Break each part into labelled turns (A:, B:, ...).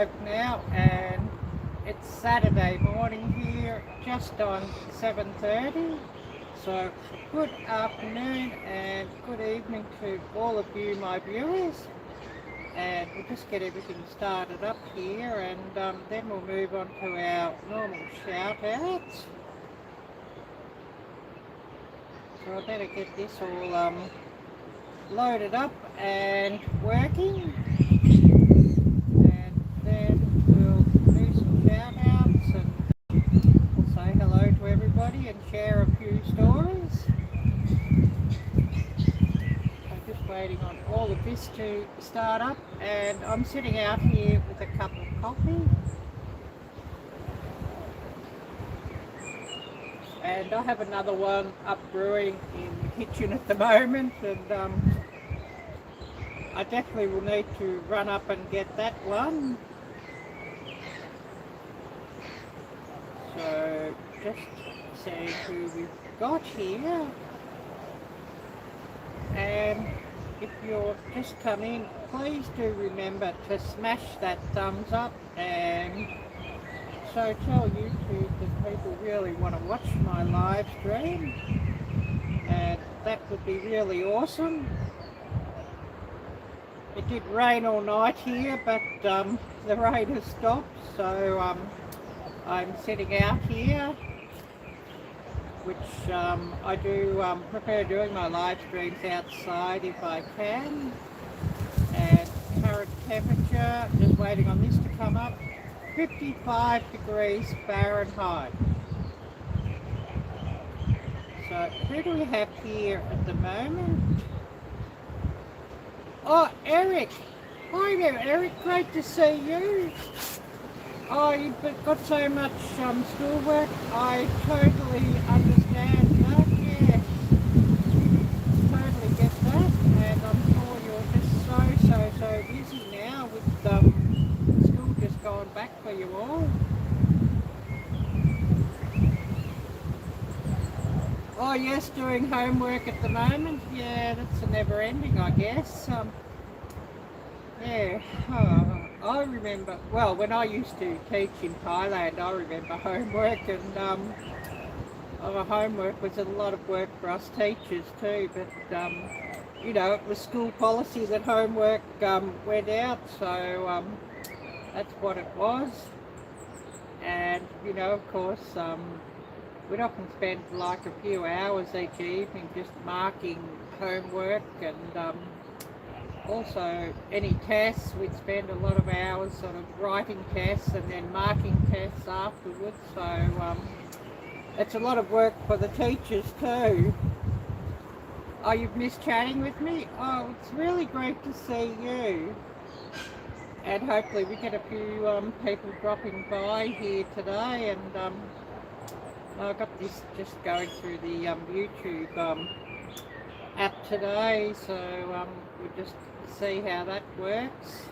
A: live now, and it's Saturday morning here, just on 7:30. So good afternoon and good evening to all of you, my viewers. And we'll just get everything started up here, and then we'll move on to our normal shout-outs. So I better get this all loaded up and working, and then we'll do some shout-outs and we'll say hello to everybody and share a few stories. Waiting on all of this to start up, and I'm sitting out here with a cup of coffee, and I have another one up brewing in the kitchen at the moment, and I definitely will need to run up and get that one. So just seeing who we've got here, and if you're just come in, please do remember to smash that thumbs up and so tell YouTube that people really want to watch my live stream, and that would be really awesome. It did rain all night here, but the rain has stopped, so I'm sitting out here, which I do prefer doing my live streams outside if I can. And current temperature, just waiting on this to come up, 55 degrees Fahrenheit. So who do we have here at the moment? Oh, Eric! Hi there, Eric, great to see you. Oh, you've got so much schoolwork. I totally understand that, yes. Totally get that, and I'm sure you're just so busy now with school just going back for you all. Oh yes, doing homework at the moment. Yeah, that's a never ending, I guess. Yeah, I remember, well, when I used to teach in Thailand, I remember homework, and homework was a lot of work for us teachers too, but you know, it was school policy that homework went out, so that's what it was. And you know, of course, we'd often spend like a few hours each evening just marking homework, and also any tests, we'd spend a lot of hours sort of writing tests and then marking tests afterwards, so it's a lot of work for the teachers too. Oh, you've missed chatting with me? Oh, it's really great to see you, and hopefully we get a few people dropping by here today. And I got this just going through the YouTube app today, so we'll just see how that works.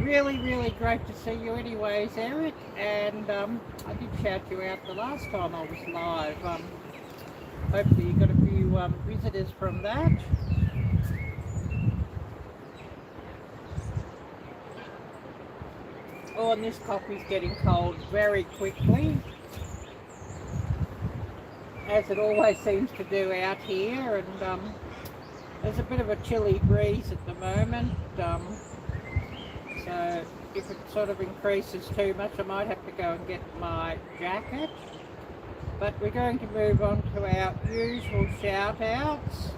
A: Really great to see you anyways, Eric, and I did shout you out the last time I was live. Hopefully you got a few visitors from that. Oh, and this coffee's getting cold very quickly, as it always seems to do out here, and there's a bit of a chilly breeze at the moment, so if it sort of increases too much, I might have to go and get my jacket. But we're going to move on to our usual shout outs,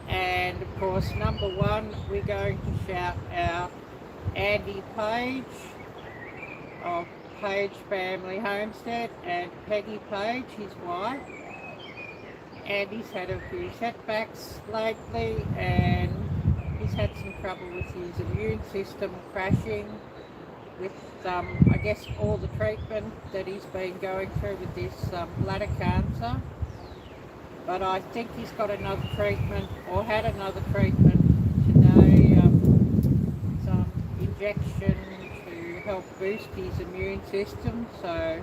A: and of course number one, we're going to shout out Andy Page of Page Family Homestead, and Peggy Page, his wife. Andy's had a few setbacks lately, and he's had some trouble with his immune system crashing with, I guess, all the treatment that he's been going through with this bladder cancer. But I think he's got another treatment, or had another treatment today, some injection to help boost his immune system. So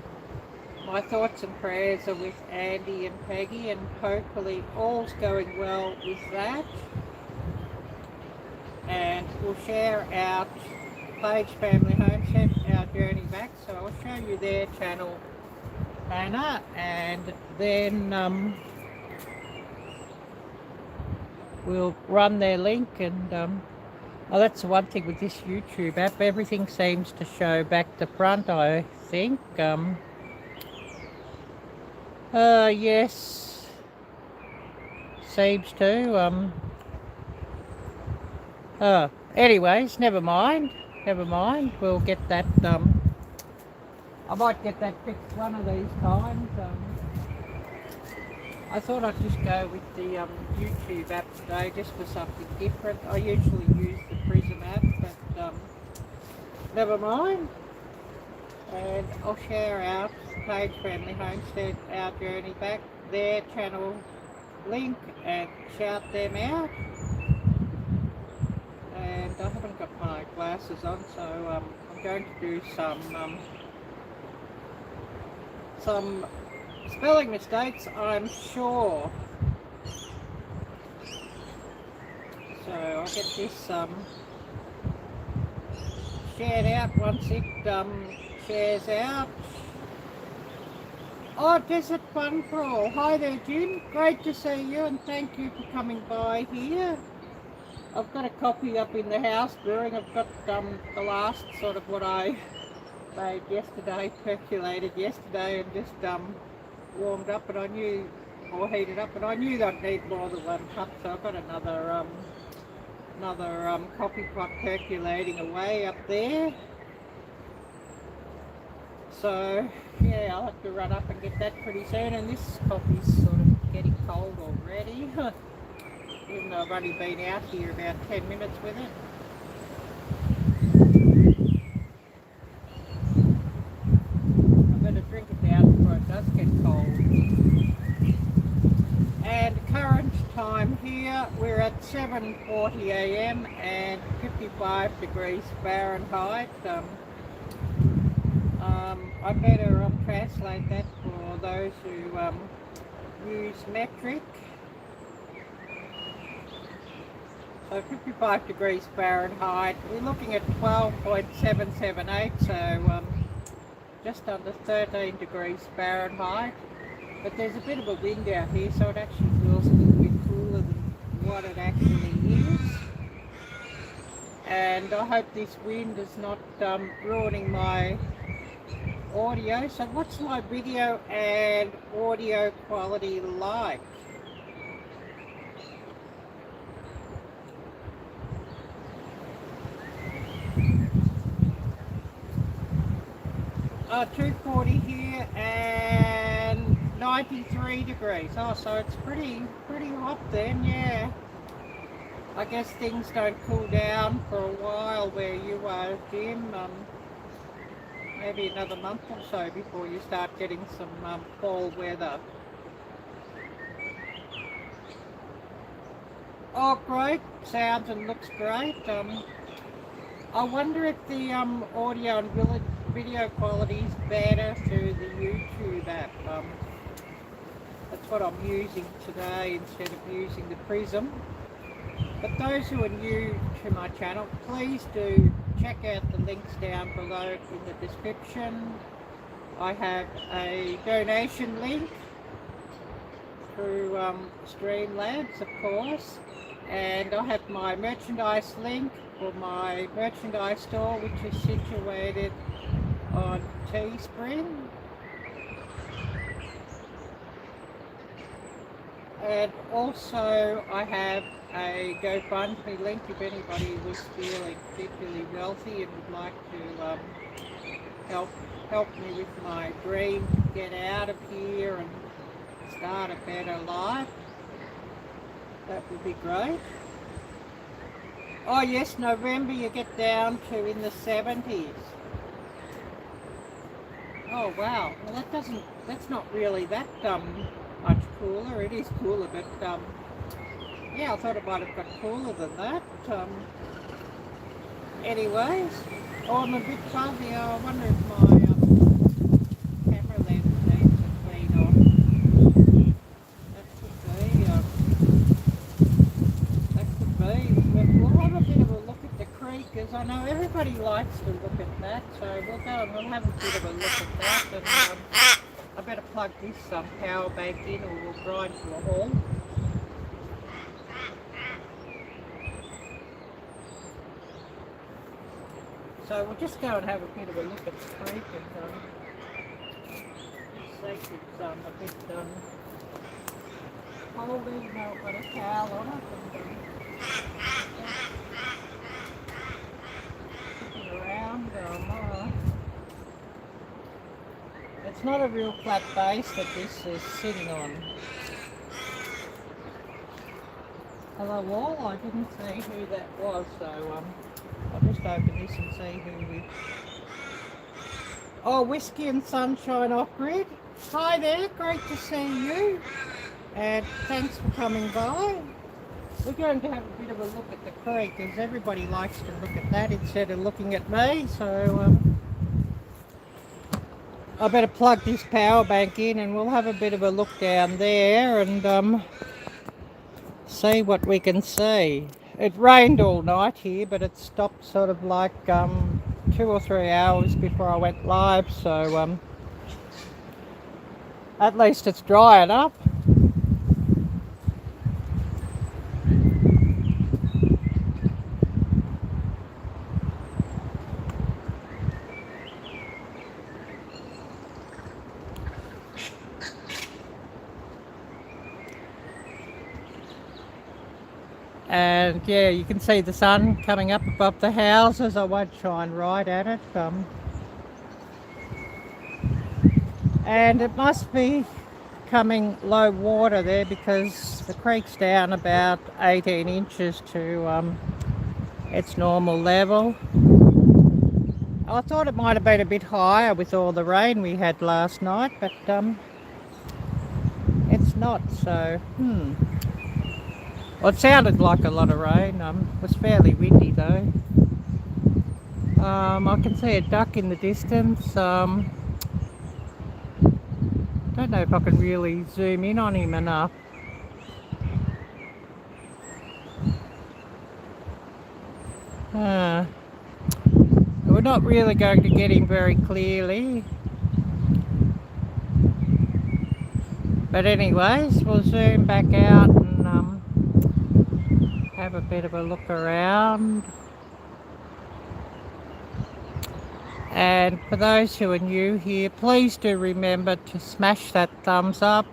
A: my thoughts and prayers are with Andy and Peggy, and hopefully all's going well with that. And we'll share out Page Family Homestead, our journey back. So I'll show you their channel banner, and then we'll run their link. And oh, that's the one thing with this YouTube app, everything seems to show back to front, I think. Yes, seems to. Anyways, never mind. We'll get that. I might get that fixed one of these times. I thought I'd just go with the YouTube app today, just for something different. I usually use the Prism app, but never mind. And I'll share out Page Family Homestead, our journey back, their channel link, and shout them out. And I haven't got my glasses on, so I'm going to do some spelling mistakes, I'm sure. So I'll get this shared out once it shares out. Oh, Desert Fun Crawl. Hi there, Jim. Great to see you, and thank you for coming by here. I've got a coffee up in the house brewing. I've got the last sort of what I made yesterday, percolated yesterday, and just warmed up, and I knew, or heated up, and I knew that I'd need more than 1 cup, so I've got another coffee pot percolating away up there. So yeah, I'll have to run up and get that pretty soon, and this coffee's sort of getting cold already. Even though I've only been out here about 10 minutes with it. I'm going to drink it down before it does get cold. And current time here, we're at 7:40 AM and 55 degrees Fahrenheit. I better translate that for those who use metric. So 55 degrees Fahrenheit, we're looking at 12.778, so just under 13 degrees Fahrenheit. But there's a bit of a wind out here, so it actually feels a little bit cooler than what it actually is. And I hope this wind is not ruining my audio. So what's my video and audio quality like? 240 here and 93 degrees. Oh, so it's pretty hot then, yeah. I guess things don't cool down for a while where you are, Jim. Maybe another month or so before you start getting some fall weather. Oh, great. Sounds and looks great. I wonder if the audio and video quality is better through the YouTube app. That's what I'm using today instead of using the Prism. But those who are new to my channel, please do check out the links down below in the description. I have a donation link through Streamlabs, of course, and I have my merchandise link for my merchandise store, which is situated on Teespring. And also I have a GoFundMe link if anybody was feeling particularly wealthy and would like to help me with my dream to get out of here and start a better life. That would be great. Oh yes, November you get down to in the 70s. Oh wow, well that's not really that much cooler. It is cooler, but yeah, I thought it might have got cooler than that. Anyways, oh, I'm a bit fuzzy. I wonder if my camera lens needs a clean off. That could be. But we'll have a bit of a look at the creek, as I know everybody everybody likes to look at that, so we'll go and we'll have a bit of a look at that. And I better plug this power bank in or we'll grind to a halt. So we'll just go and have a bit of a look at the creek and see if it's a bit cold, even though I've got a towel on it. And looking around, it's not a real flat base that this is sitting on. Hello all, I didn't see who that was, so I'll just open this and see who we... Oh, Whiskey and Sunshine Off-Grid. Hi there, great to see you. And thanks for coming by. We're going to have a bit of a look at the creek, as everybody likes to look at that instead of looking at me. So I better plug this power bank in and we'll have a bit of a look down there and see what we can see. It rained all night here, but it stopped sort of like 2 or 3 hours before I went live, so at least it's dry enough. And yeah, you can see the sun coming up above the houses. I won't shine right at it. And it must be coming low water there because the creek's down about 18 inches to its normal level. I thought it might have been a bit higher with all the rain we had last night, but it's not, so Well, it sounded like a lot of rain. It was fairly windy though. I can see a duck in the distance. Don't know if I can really zoom in on him enough. We're not really going to get him very clearly. But anyways, we'll zoom back out and have a bit of a look around. And for those who are new here, please do remember to smash that thumbs up,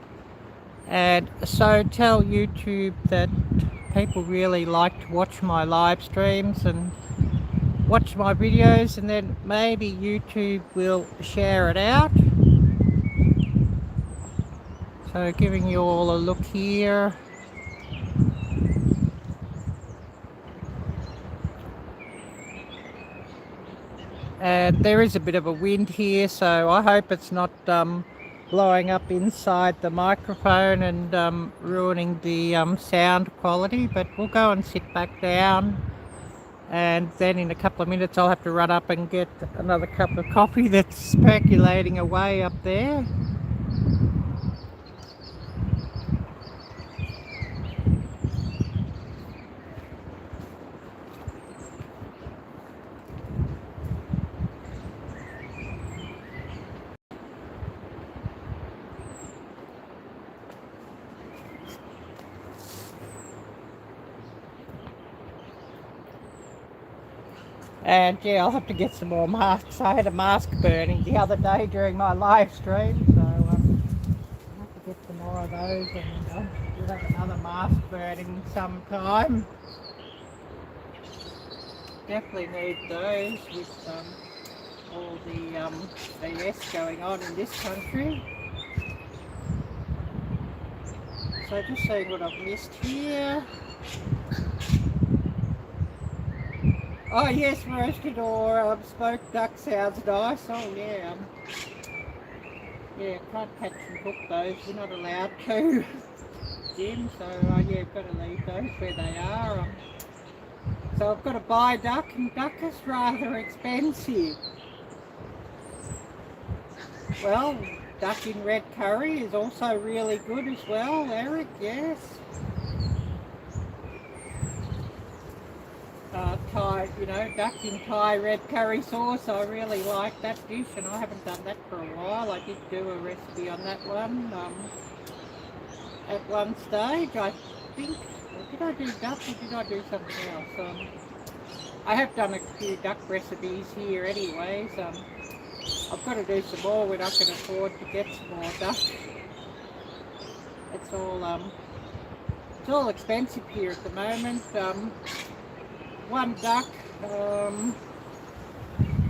A: and so tell YouTube that people really like to watch my live streams and watch my videos, and then maybe YouTube will share it out. So giving you all a look here. And there is a bit of a wind here, so I hope it's not blowing up inside the microphone and ruining the sound quality. But we'll go and sit back down, and then in a couple of minutes I'll have to run up and get another cup of coffee that's percolating away up there. And yeah, I'll have to get some more masks. I had a mask burning the other day during my live stream, so I'll have to get some more of those, and we'll have another mask burning sometime. Definitely need those with all the BS going on in this country. So just seeing what I've missed here. Oh yes, roasted or smoked duck sounds nice. Oh yeah. Yeah, can't catch and cook those. We're not allowed to, Jim. So yeah, I've got to leave those where they are. So I've got to buy duck, and duck is rather expensive. Well, duck in red curry is also really good as well, Eric. Yes. Thai, you know, duck in Thai red curry sauce. I really like that dish, and I haven't done that for a while. I did do a recipe on that one at one stage, I think. Or did I do duck or did I do something else? I have done a few duck recipes here anyways. I've got to do some more when I can afford to get some more duck. It's all expensive here at the moment. One duck,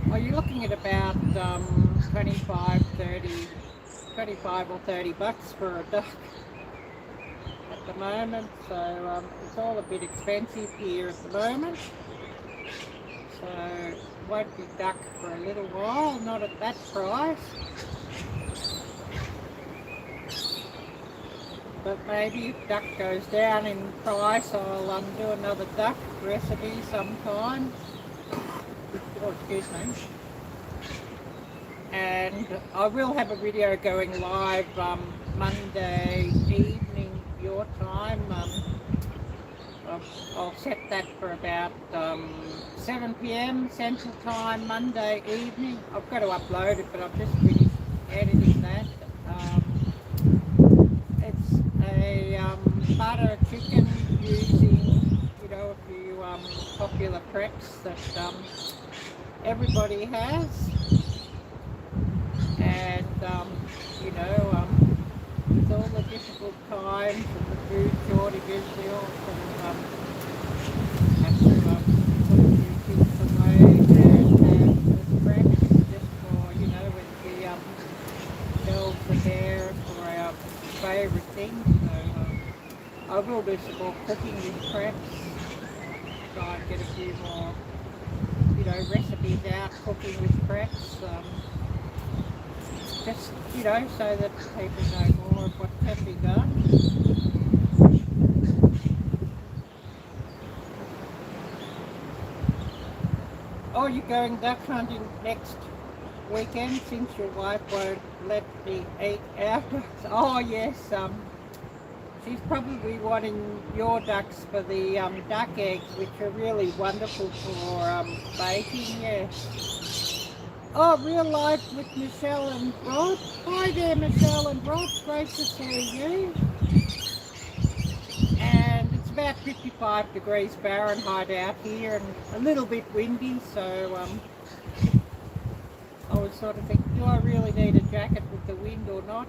A: you're looking at about 25 or 30 bucks for a duck at the moment. So it's all a bit expensive here at the moment. So won't be duck for a little while, not at that price. But maybe if duck goes down in price, I'll do another duck recipe sometime. Oh, excuse me. And I will have a video going live Monday evening your time. I'll set that for about 7 p.m. Central Time Monday evening. I've got to upload it, but I've just finished editing that. It's a butter chicken using, you know, a few popular preps that everybody has, and you know, with all the difficult times and the food shortages, we all sort of have to put a few things away and have the preps just for, you know, when the shelves are there for our favourite things. So I will do some more cooking with preps, try and get a few more, you know, recipes out cooking with preps. Just, you know, so that people know more of what can be done. Oh, you're going duck hunting next weekend since your wife won't let me eat our ducks? Oh yes, she's probably wanting your ducks for the duck eggs, which are really wonderful for baking, yes. Oh, real life with Michelle and Rod. Hi there, Michelle and Rod. Great to see you. And it's about 55 degrees Fahrenheit out here and a little bit windy, so I was sort of thinking, do I really need a jacket with the wind or not?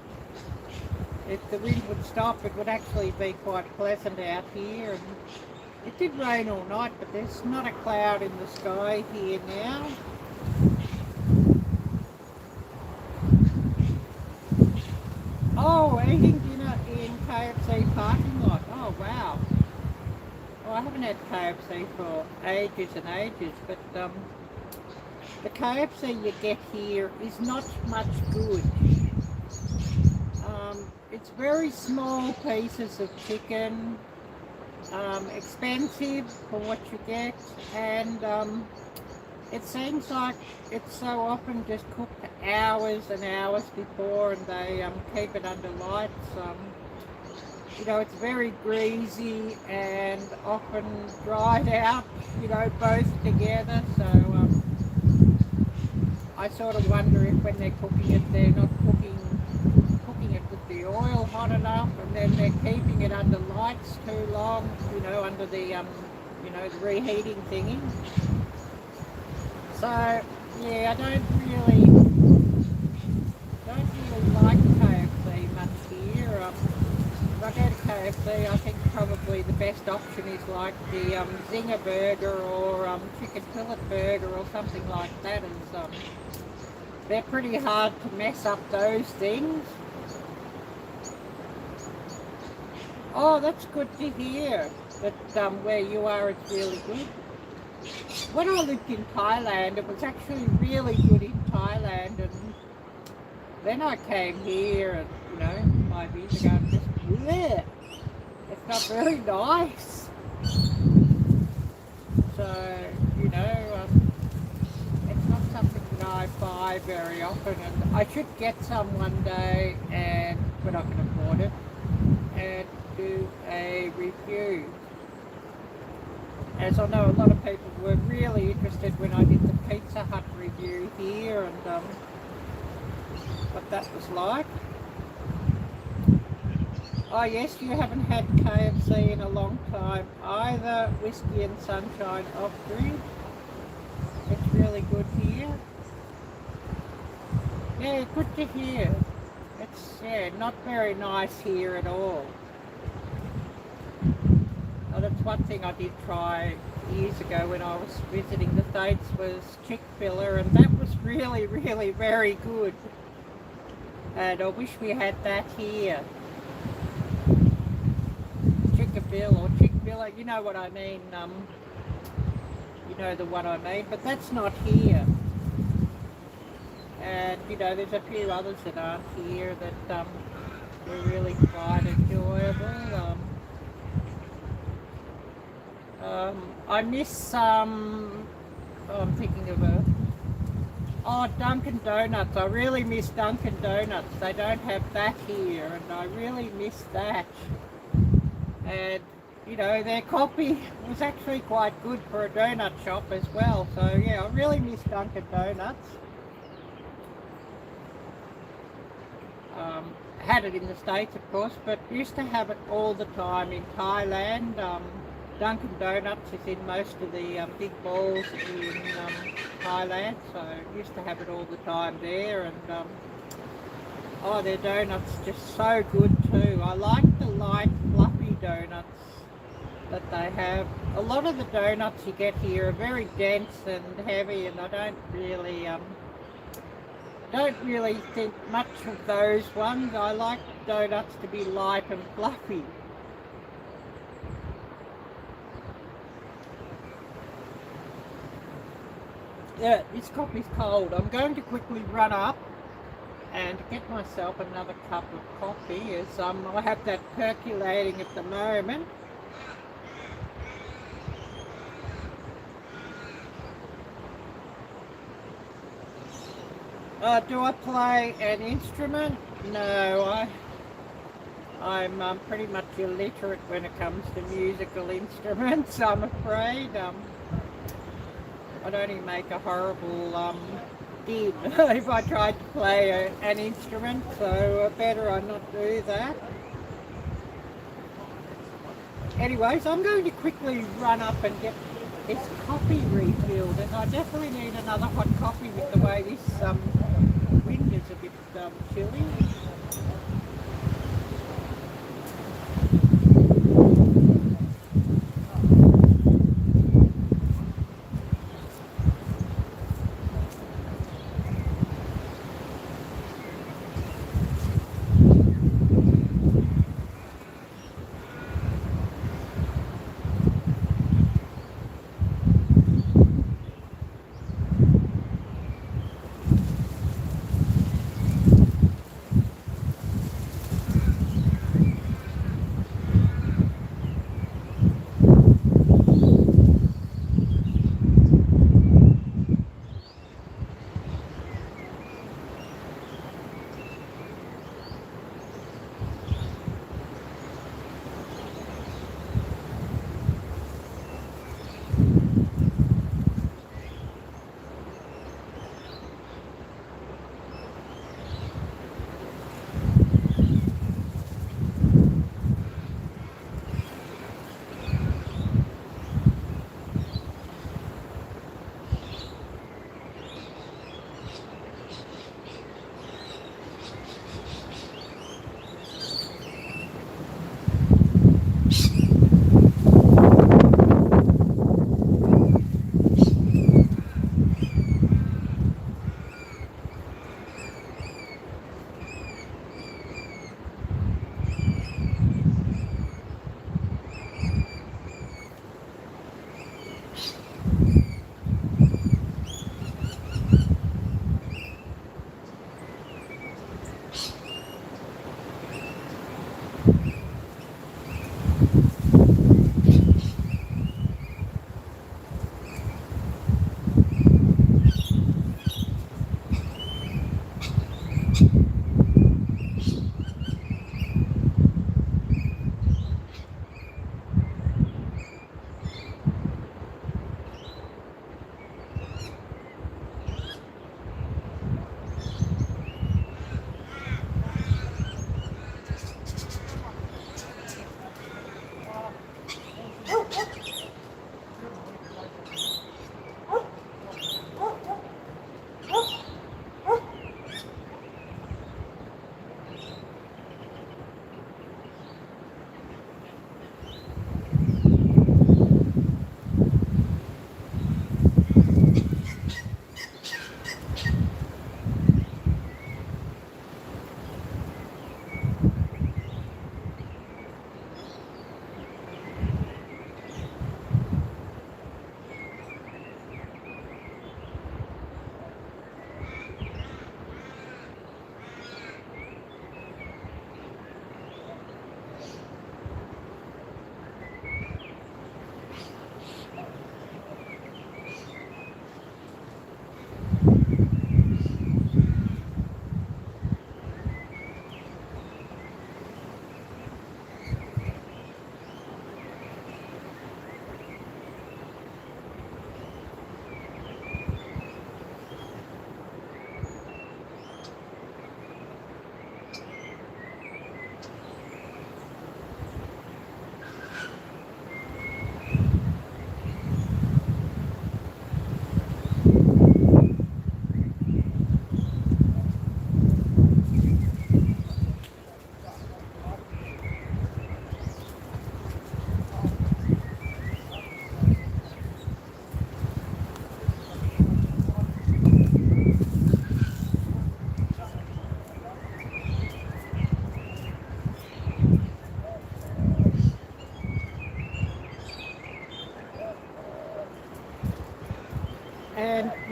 A: If the wind would stop, it would actually be quite pleasant out here. And it did rain all night, but there's not a cloud in the sky here now. Oh, eating dinner in KFC parking lot. Oh, wow. Well, I haven't had KFC for ages and ages, but the KFC you get here is not much good. It's very small pieces of chicken, expensive for what you get, and it seems like it's so often just cooked hours and hours before, and they keep it under lights. You know, it's very greasy and often dried out, you know, both together. So I sort of wonder if when they're cooking it, they're not cooking it with the oil hot enough, and then they're keeping it under lights too long, you know, under the, you know, the reheating thingy. So, yeah, I don't really like KFC much here. If I go to KFC, I think probably the best option is like the Zinger burger or chicken fillet burger or something like that. And they're pretty hard to mess up those things. Oh, that's good to hear that where you are it's really good. When I lived in Thailand, it was actually really good in Thailand, and then I came here, and you know, 5 years ago, and just bleh, it's not very nice. So, you know, it's not something that I buy very often, and I should get some one day, and when I can afford it, and do a review. as I know a lot of people were really interested when I did the Pizza Hut review here and what that was like. Oh yes, you haven't had KFC in a long time either. Whiskey and Sunshine off-grid. It's really good here. Yeah, good to hear. It's, yeah, not very nice here at all. Oh, that's one thing I did try years ago when I was visiting the States was Chick-fil-A, and that was really, really very good. And I wish we had that here. Chick-fil-A or Chick-fil-A, you know what I mean. You know the one I mean, but that's not here. And you know, there's a few others that aren't here that were really quite enjoyable. I miss I'm thinking of Dunkin Donuts. I really miss Dunkin Donuts. They don't have that here, and I really miss that. And you know, their coffee was actually quite good for a donut shop as well. So yeah, I really miss Dunkin Donuts. Had it in the States, of course, but used to have it all the time in Thailand. Dunkin Donuts is in most of the big malls in Thailand, so used to have it all the time there. And oh, their donuts just so good too. I like the light, fluffy donuts that they have. A lot of the donuts you get here are very dense and heavy, and I don't really think much of those ones. I like donuts to be light and fluffy. Yeah, this coffee's cold. I'm going to quickly run up and get myself another cup of coffee, as I have that percolating at the moment. Do I play an instrument? No, I'm pretty much illiterate when it comes to musical instruments, I'm afraid. I'd only make a horrible din if I tried to play an instrument, so better I not do that. Anyways, I'm going to quickly run up and get this coffee refilled, and I definitely need another hot coffee with the way this wind is a bit chilly.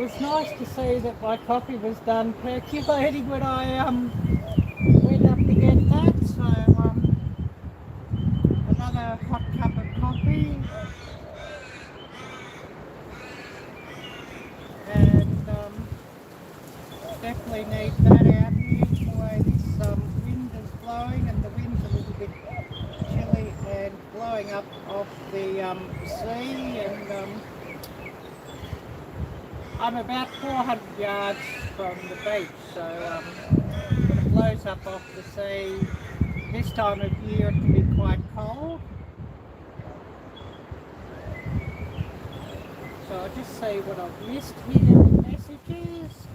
A: was nice to see that my coffee was done percolating when I went up to get that. So another hot cup of coffee, and definitely need that out here. The way this wind is blowing, and the wind's a little bit chilly and blowing up off the sea, and I'm about 400 yards from the beach, so when it blows up off the sea, this time of year it can be quite cold. So I'll just see what I've missed here in messages.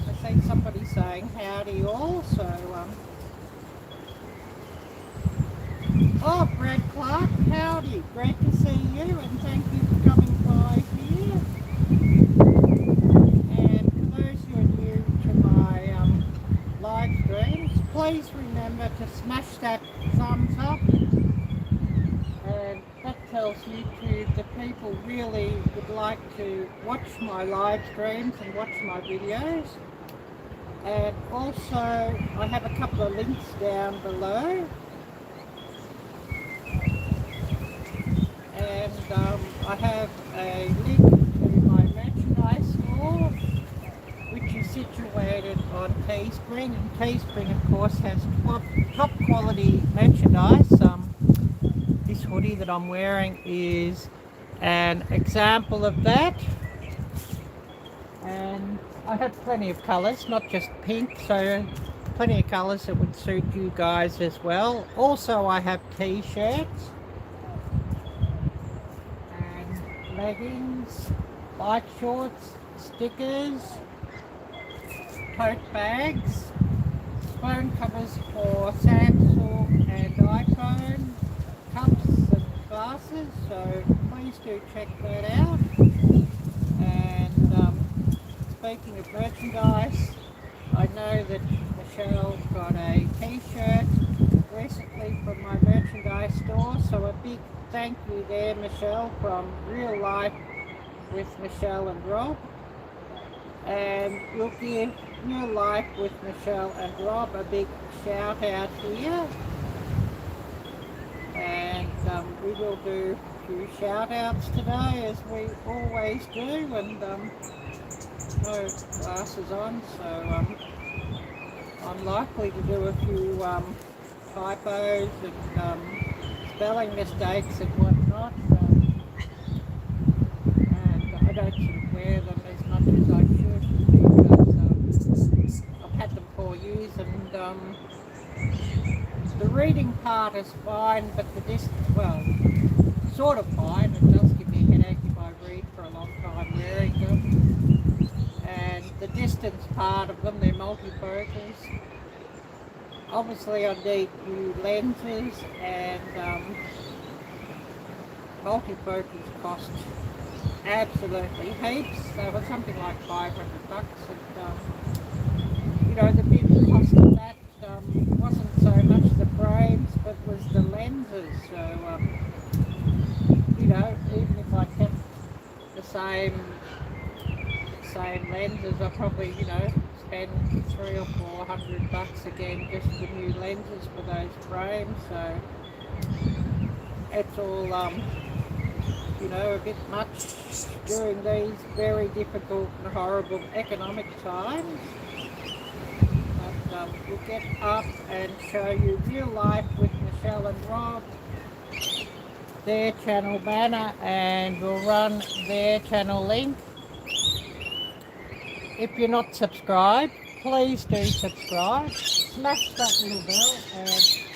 A: I see somebody saying howdy all, so oh, Brad Clark, howdy, great to see you, and thank you for coming by here. And for those who are new to my live streams, please remember to smash that thumbs up, and that tells YouTube that people really would like to watch my live streams and watch my videos. And also I have a couple of links down below, and I have a link to my merchandise store, which is situated on Teespring, and Teespring of course has top quality merchandise. This hoodie that I'm wearing is an example of that, and I have plenty of colours, not just pink, so plenty of colours that would suit you guys as well. Also I have t-shirts and leggings, bike shorts, stickers, tote bags, phone covers for Samsung and iPhone, cups and glasses, so please do check that out. And speaking of merchandise, I know that Michelle got a t-shirt recently from my merchandise store, so a big thank you there, Michelle, from Real Life with Michelle and Rob. And we'll give Real Life with Michelle and Rob a big shout out here. And we will do a few shout outs today, as we always do, and no glasses on, so I'm likely to do a few typos and spelling mistakes and whatnot, and I don't sort of wear them as much as I should, because I've had them for years, and the reading part is fine, but the distance, well, sort of fine. It does give me a headache if I read for a long time wearing them. And the distance part of them, they're multifocals. Obviously I need new lenses, and multifocals cost absolutely heaps. They were something like $500, and you know, the big cost of that wasn't so much the frames, but was the lenses. So you know, even if I kept the same lenses, I probably, you know, spend $300 or $400 again just for new lenses for those frames. So it's all you know, a bit much during these very difficult and horrible economic times. But we'll get up and show you Real Life with Michelle and Rob, their channel banner, and we'll run their channel link. If you're not subscribed, please do subscribe, smash that little bell and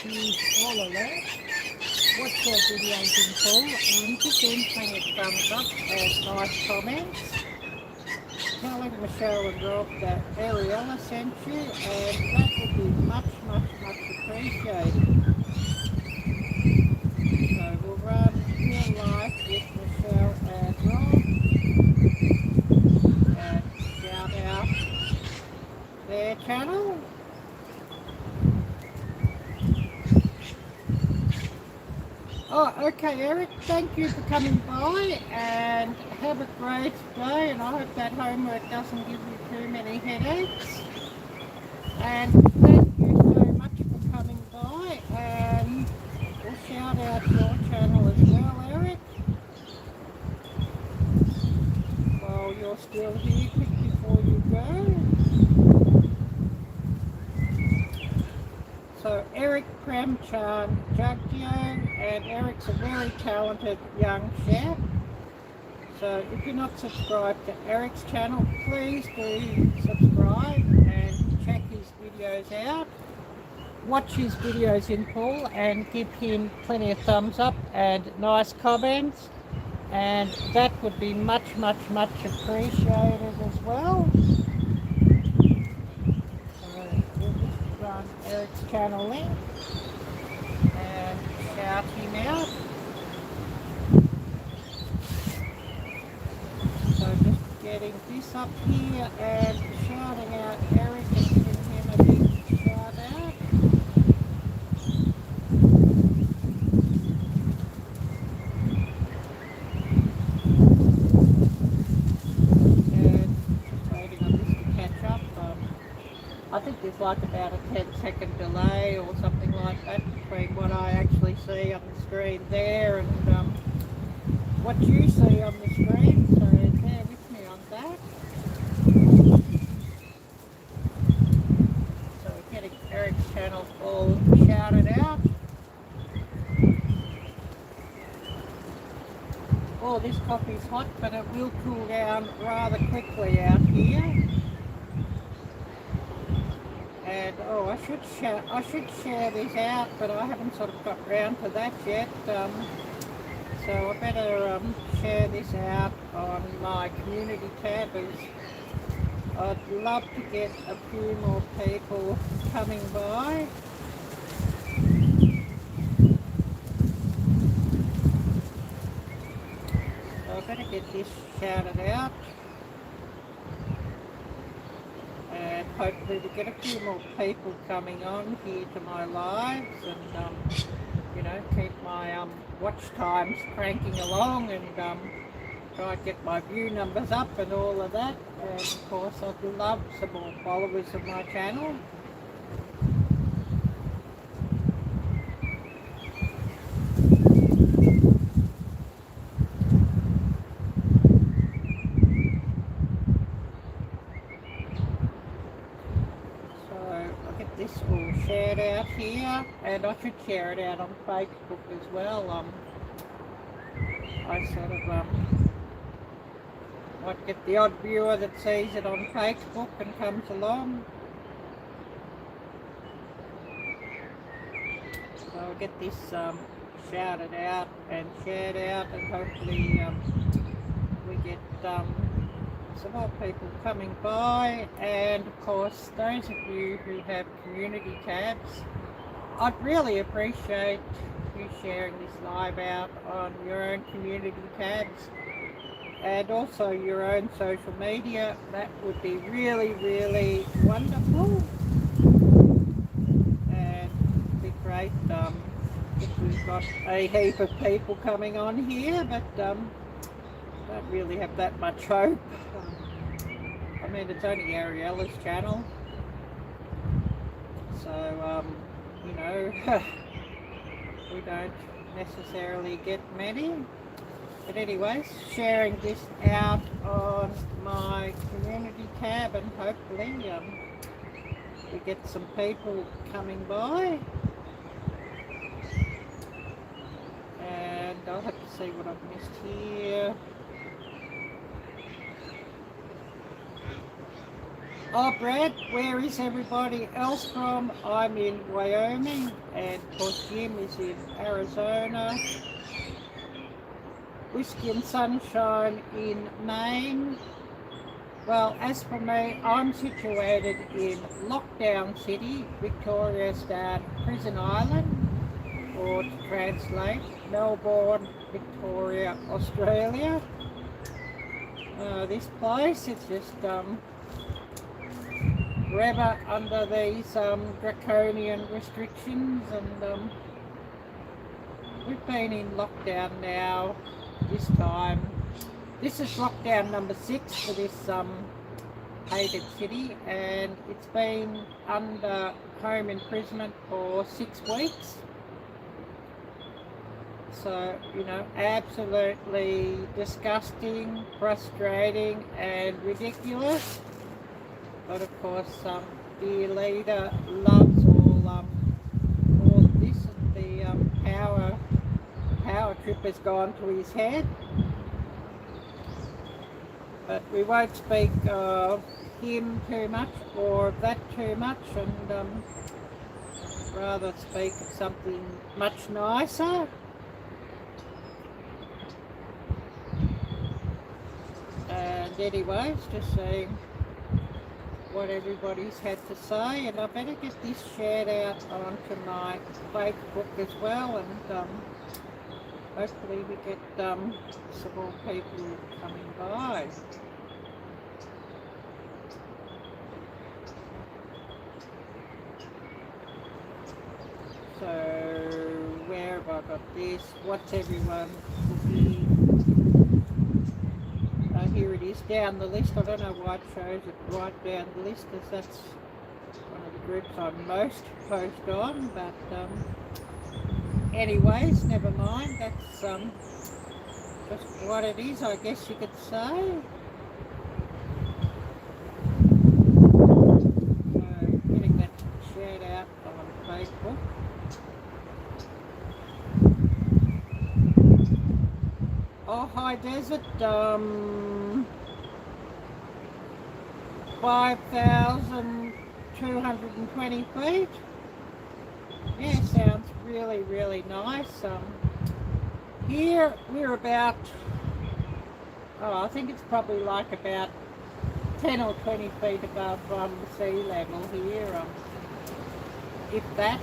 A: use all alerts. Watch their videos in full, and give them plenty of thumbs up and nice comments, telling Michelle and Rob that Arielle sent you, and that would be much, much, much appreciated. So we'll run Real Life with Michelle and Rob, and shout out their channel. Oh, okay, Eric, thank you for coming by, and have a great day, and I hope that homework doesn't give you too many headaches. And thank you so much for coming by, and we'll shout out your channel as well, Eric. While you're still here, quick before you go. So Eric Premchan Jagdio, and Eric's a very talented young chef. So if you're not subscribed to Eric's channel, please do subscribe and check his videos out. Watch his videos in full and give him plenty of thumbs up and nice comments. And that would be much appreciated as well. So we'll just run Eric's channel link and shout him out. So just getting this up here and shouting out Eric and giving him a big shout out. And just waiting on this to catch up. I think there's like about a 10-second delay or something like that between what I actually see on the screen there and what you see on the screen, so bear with me on that. So we're getting Eric's channel all shouted out. Oh, this coffee's hot, but it will cool down rather quickly out here. And oh, I should share this out, but I haven't sort of got round to that yet. So I better share this out on my community tab, as I'd love to get a few more people coming by. So I better get this shouted out. And hopefully we get a few more people coming on here to my lives, and you know, keep my watch times cranking along, and try to get my view numbers up and all of that. And of course I'd love some more followers of my channel. This all shared out here, and I should share it out on Facebook as well. I sort of might get the odd viewer that sees it on Facebook and comes along. So I'll get this shouted out and shared out, and hopefully we get some more people coming by. And of course, those of you who have community tabs, I'd really appreciate you sharing this live out on your own community tabs and also your own social media. That would be really wonderful, and it'd be great if we've got a heap of people coming on here, but don't really have that much hope. I mean, it's only Ariella's channel, so you know, we don't necessarily get many. But anyways, sharing this out on my community tab, and hopefully we get some people coming by. And I'll have to see what I've missed here. Oh, Brad, where is everybody else from? I'm in Wyoming, and of course Jim is in Arizona. Whiskey and Sunshine in Maine. Well, as for me, I'm situated in Lockdown City, Victoria State, Prison Island, or to translate, Melbourne, Victoria, Australia. This place, it's just forever under these draconian restrictions, and we've been in lockdown now this time This is lockdown number 6 for this hated city, and it's been under home imprisonment for 6 weeks. So, you know, absolutely disgusting, frustrating and ridiculous. But of course, the leader loves all of this, and the power trip has gone to his head. But we won't speak of him too much or of that too much, and rather speak of something much nicer. And anyways, just seeing what everybody's had to say, and I better get this shared out onto my Facebook as well, and hopefully we get some more people coming by. So where have I got this? What's everyone cooking? Here it is down the list. I don't know why it shows it right down the list, because that's one of the groups I'm most post on, but anyways, never mind. That's just what it is, I guess you could say. So getting that shared out on Facebook. Oh, high desert, 5,220 feet. Yeah, sounds really, really nice. Here we're about, I think it's probably like about 10 or 20 feet above sea level here. If that,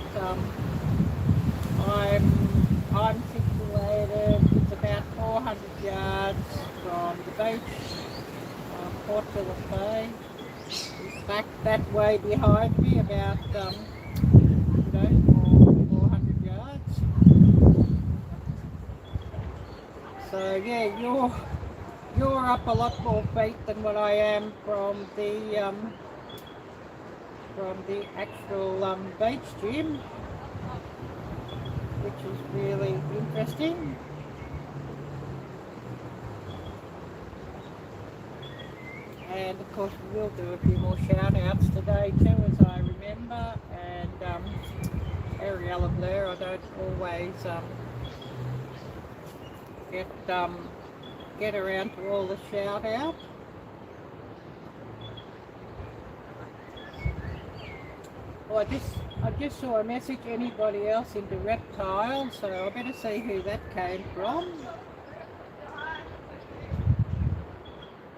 A: I'm situated. It's about 400 yards from the beach, Port Phillip Bay. Back that way behind me, about 400 yards. So yeah, you're up a lot more feet than what I am from the actual beach gym, which is really interesting. And of course we will do a few more shout outs today too, as I remember, and Arielle-Viking, I don't always get around to all the shout out. Well, I just saw a message, anybody else into reptiles, so I better see who that came from.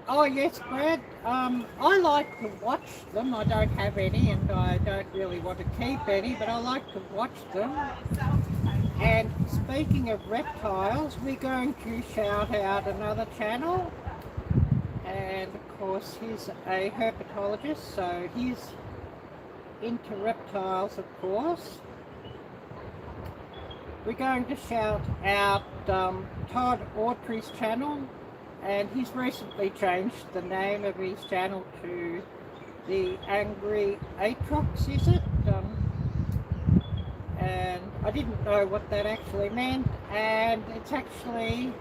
A: Oh yes, Brad. I like to watch them. I don't have any, and I don't really want to keep any, but I like to watch them. And speaking of reptiles, we're going to shout out another channel. And of course, he's a herpetologist, so he's into reptiles, of course. We're going to shout out Todd Autry's channel. And he's recently changed the name of his channel to the Angry Atrox, is it? And I didn't know what that actually meant, and it's actually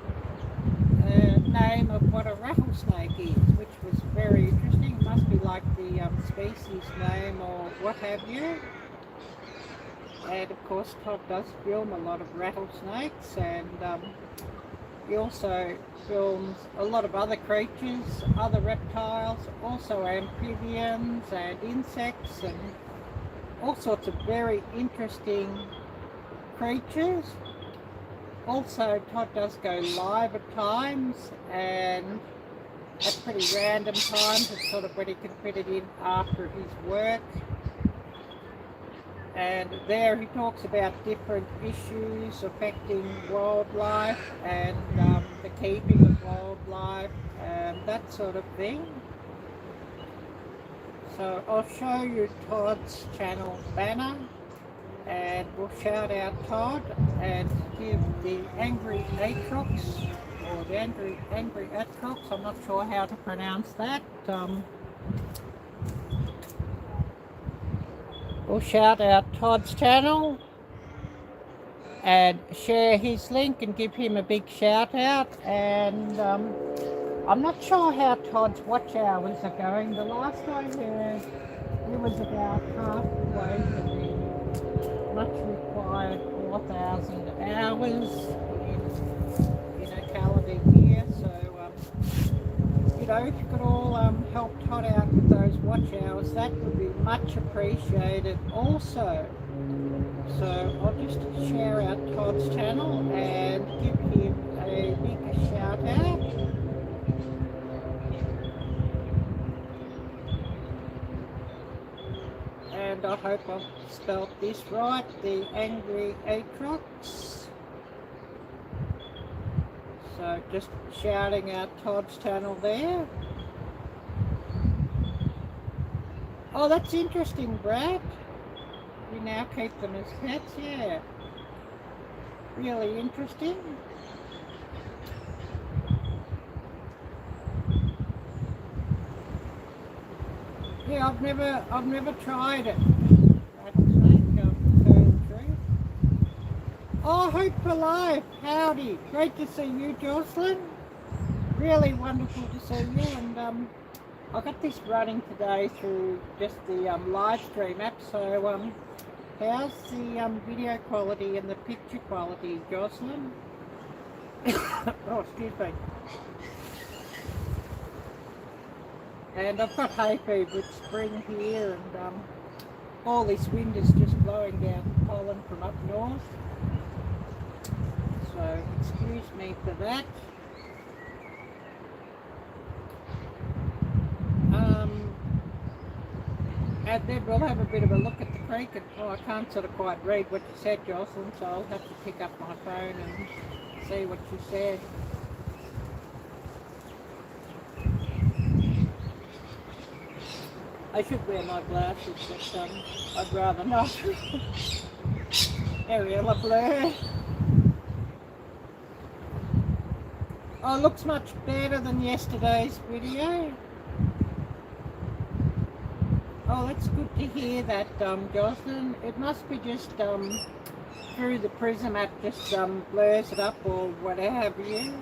A: a name of what a rattlesnake is, which was very interesting. It must be like the species name or what have you. And of course Todd does film a lot of rattlesnakes, and he also films a lot of other creatures, other reptiles, also amphibians and insects, and all sorts of very interesting creatures. Also, Todd does go live at times, and at pretty random times. It's sort of when he can fit it in after his work. And there he talks about different issues affecting wildlife and the keeping of wildlife and that sort of thing. So I'll show you Todd's channel banner, and we'll shout out Todd and give the Angry Atrox or the angry Adcox. I'm not sure how to pronounce that. We'll shout out Todd's channel and share his link and give him a big shout out. And I'm not sure how Todd's watch hours are going. The last I heard, it was about halfway to the much required 4,000 hours in a calendar year. So, you know, if you could all help Todd out with those watch hours, that would be much appreciated also. So I'll just share out Todd's channel and give him a big shout out. And I hope I've spelled this right, the Angry Atrox. So just shouting out Todd's channel there. Oh, that's interesting, Brad. We now keep them as pets, yeah. Really interesting. Yeah, I've never tried it. Oh, Hope for Life, howdy. Great to see you, Jocelyn. Really wonderful to see you. And I got this running today through just the live stream app. So how's the video quality and the picture quality, Jocelyn? Oh, excuse me. And I've got hay fever with spring here, and all this wind is just blowing down pollen from up north. So excuse me for that. And then we'll have a bit of a look at the creek. And I can't sort of quite read what you said, Jocelyn, so I'll have to pick up my phone and see what you said. I should wear my glasses, but I'd rather not. Arielle blur. Oh, looks much better than yesterday's video. Oh, that's good to hear that, Jocelyn. It must be just through the Prism app, just blurs it up or whatever have you.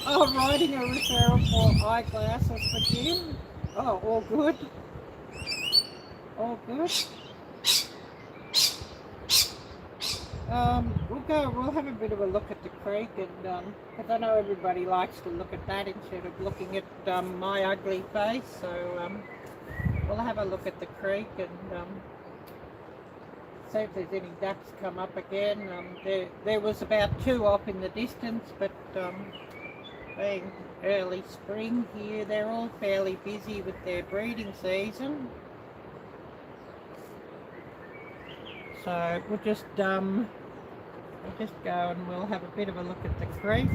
A: Oh, writing a referral for eyeglasses for Jim. Oh, all good. All good. We'll have a bit of a look at the creek, and because I know everybody likes to look at that instead of looking at my ugly face. So we'll have a look at the creek and see if there's any ducks come up again. There was about 2 off in the distance, but being early spring here, they're all fairly busy with their breeding season. So we'll just go and we'll have a bit of a look at the creek.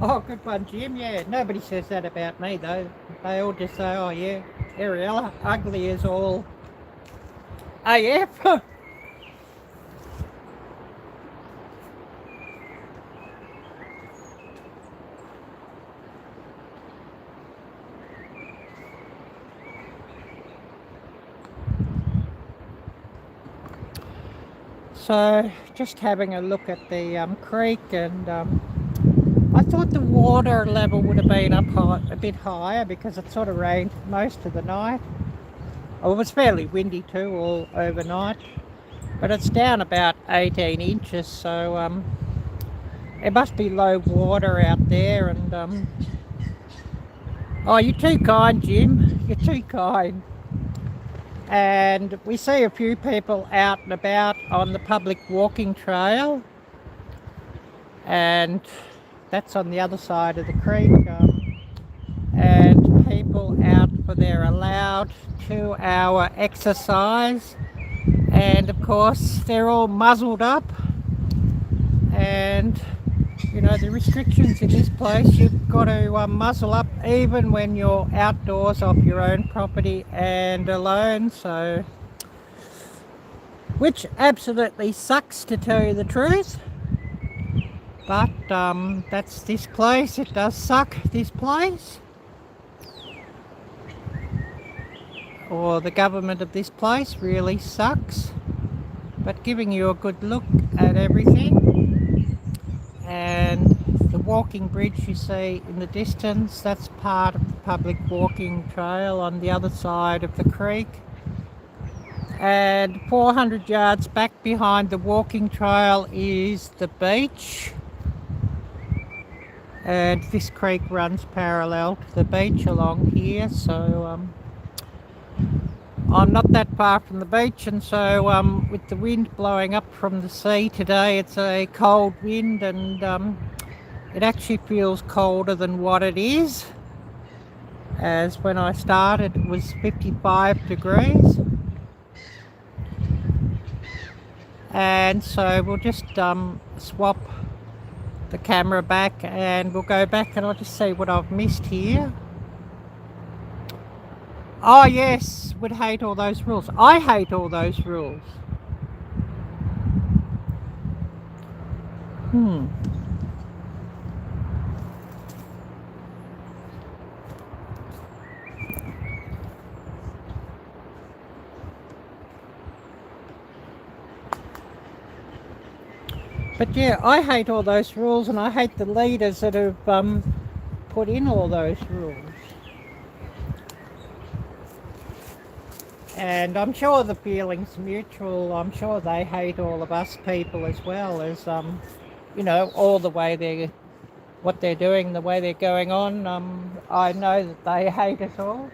A: Oh, good one, Jim. Yeah, nobody says that about me though. They all just say, oh yeah, Arielle, ugly as all AF. So just having a look at the creek, and I thought the water level would have been up high, a bit higher, because it sort of rained most of the night. Oh, it was fairly windy too all overnight, but it's down about 18 inches, so it must be low water out there. And oh, you're too kind, Jim, you're too kind. And we see a few people out and about on the public walking trail, and that's on the other side of the creek, and people out for their allowed 2-hour exercise, and of course they're all muzzled up, and you know the restrictions in this place, you've got to muzzle up even when you're outdoors off your own property and alone. So which absolutely sucks, to tell you the truth. But that's this place. It does suck, this place. Or the government of this place really sucks. But giving you a good look at everything. And the walking bridge you see in the distance, that's part of the public walking trail on the other side of the creek. And 400 yards back behind the walking trail is the beach. And this creek runs parallel to the beach along here, so I'm not that far from the beach, and so with the wind blowing up from the sea today, it's a cold wind, and it actually feels colder than what it is, as when I started it was 55 degrees. And so we'll just swap the camera back, and we'll go back and I'll just see what I've missed here. Oh yes, would hate all those rules. I hate all those rules. But yeah, I hate all those rules, and I hate the leaders that have put in all those rules. And I'm sure the feeling's mutual. I'm sure they hate all of us people as well, as you know, all the way what they're doing, the way they're going on. I know that they hate us all.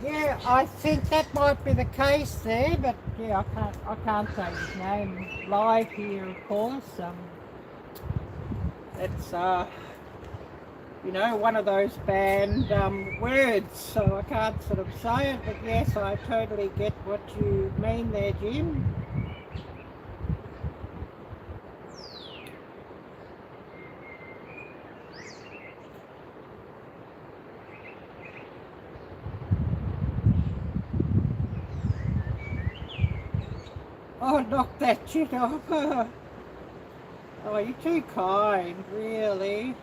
A: Yeah, I think that might be the case there, but yeah, I can't say his name live here, of course. It's you know, one of those banned words, so I can't sort of say it. But yes, I totally get what you mean there, Jim. Oh, knock that shit off. Oh, you're too kind, really.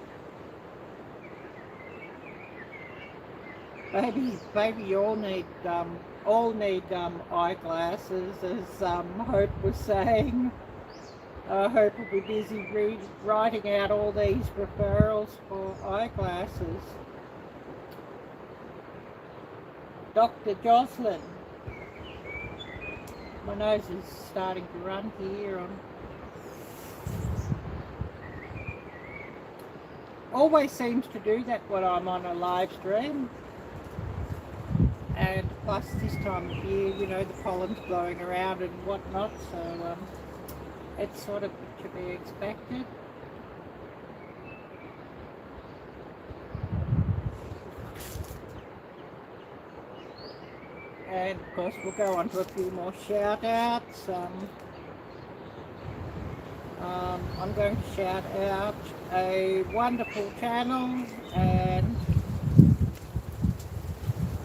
A: Maybe you all need eyeglasses, as Hope was saying. Hope will be busy writing out all these referrals for eyeglasses. Dr. Jocelyn. My nose is starting to run here. Always seems to do that when I'm on a live stream. And plus this time of year, you know, the pollen's blowing around and whatnot, so it's sort of to be expected. And of course we'll go on to a few more shout outs. I'm going to shout out a wonderful channel, and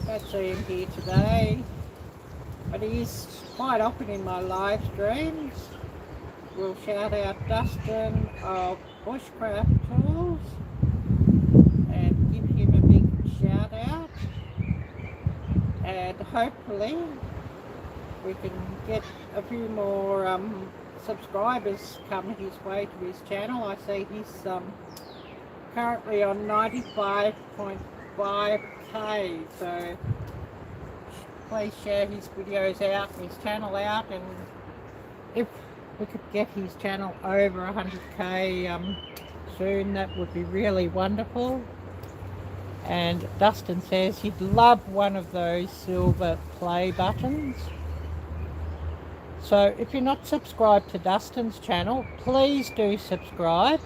A: don't see him here today, but he is quite often in my live streams. We'll shout out Dustin of Bushcraft Tools and give him a big shout out. And hopefully we can get a few more subscribers come his way to his channel. I see he's currently on 95.5k, so please share his videos out and his channel out, and if we could get his channel over 100k soon, that would be really wonderful. And Dustin says he'd love one of those silver play buttons. So if you're not subscribed to Dustin's channel, please do subscribe.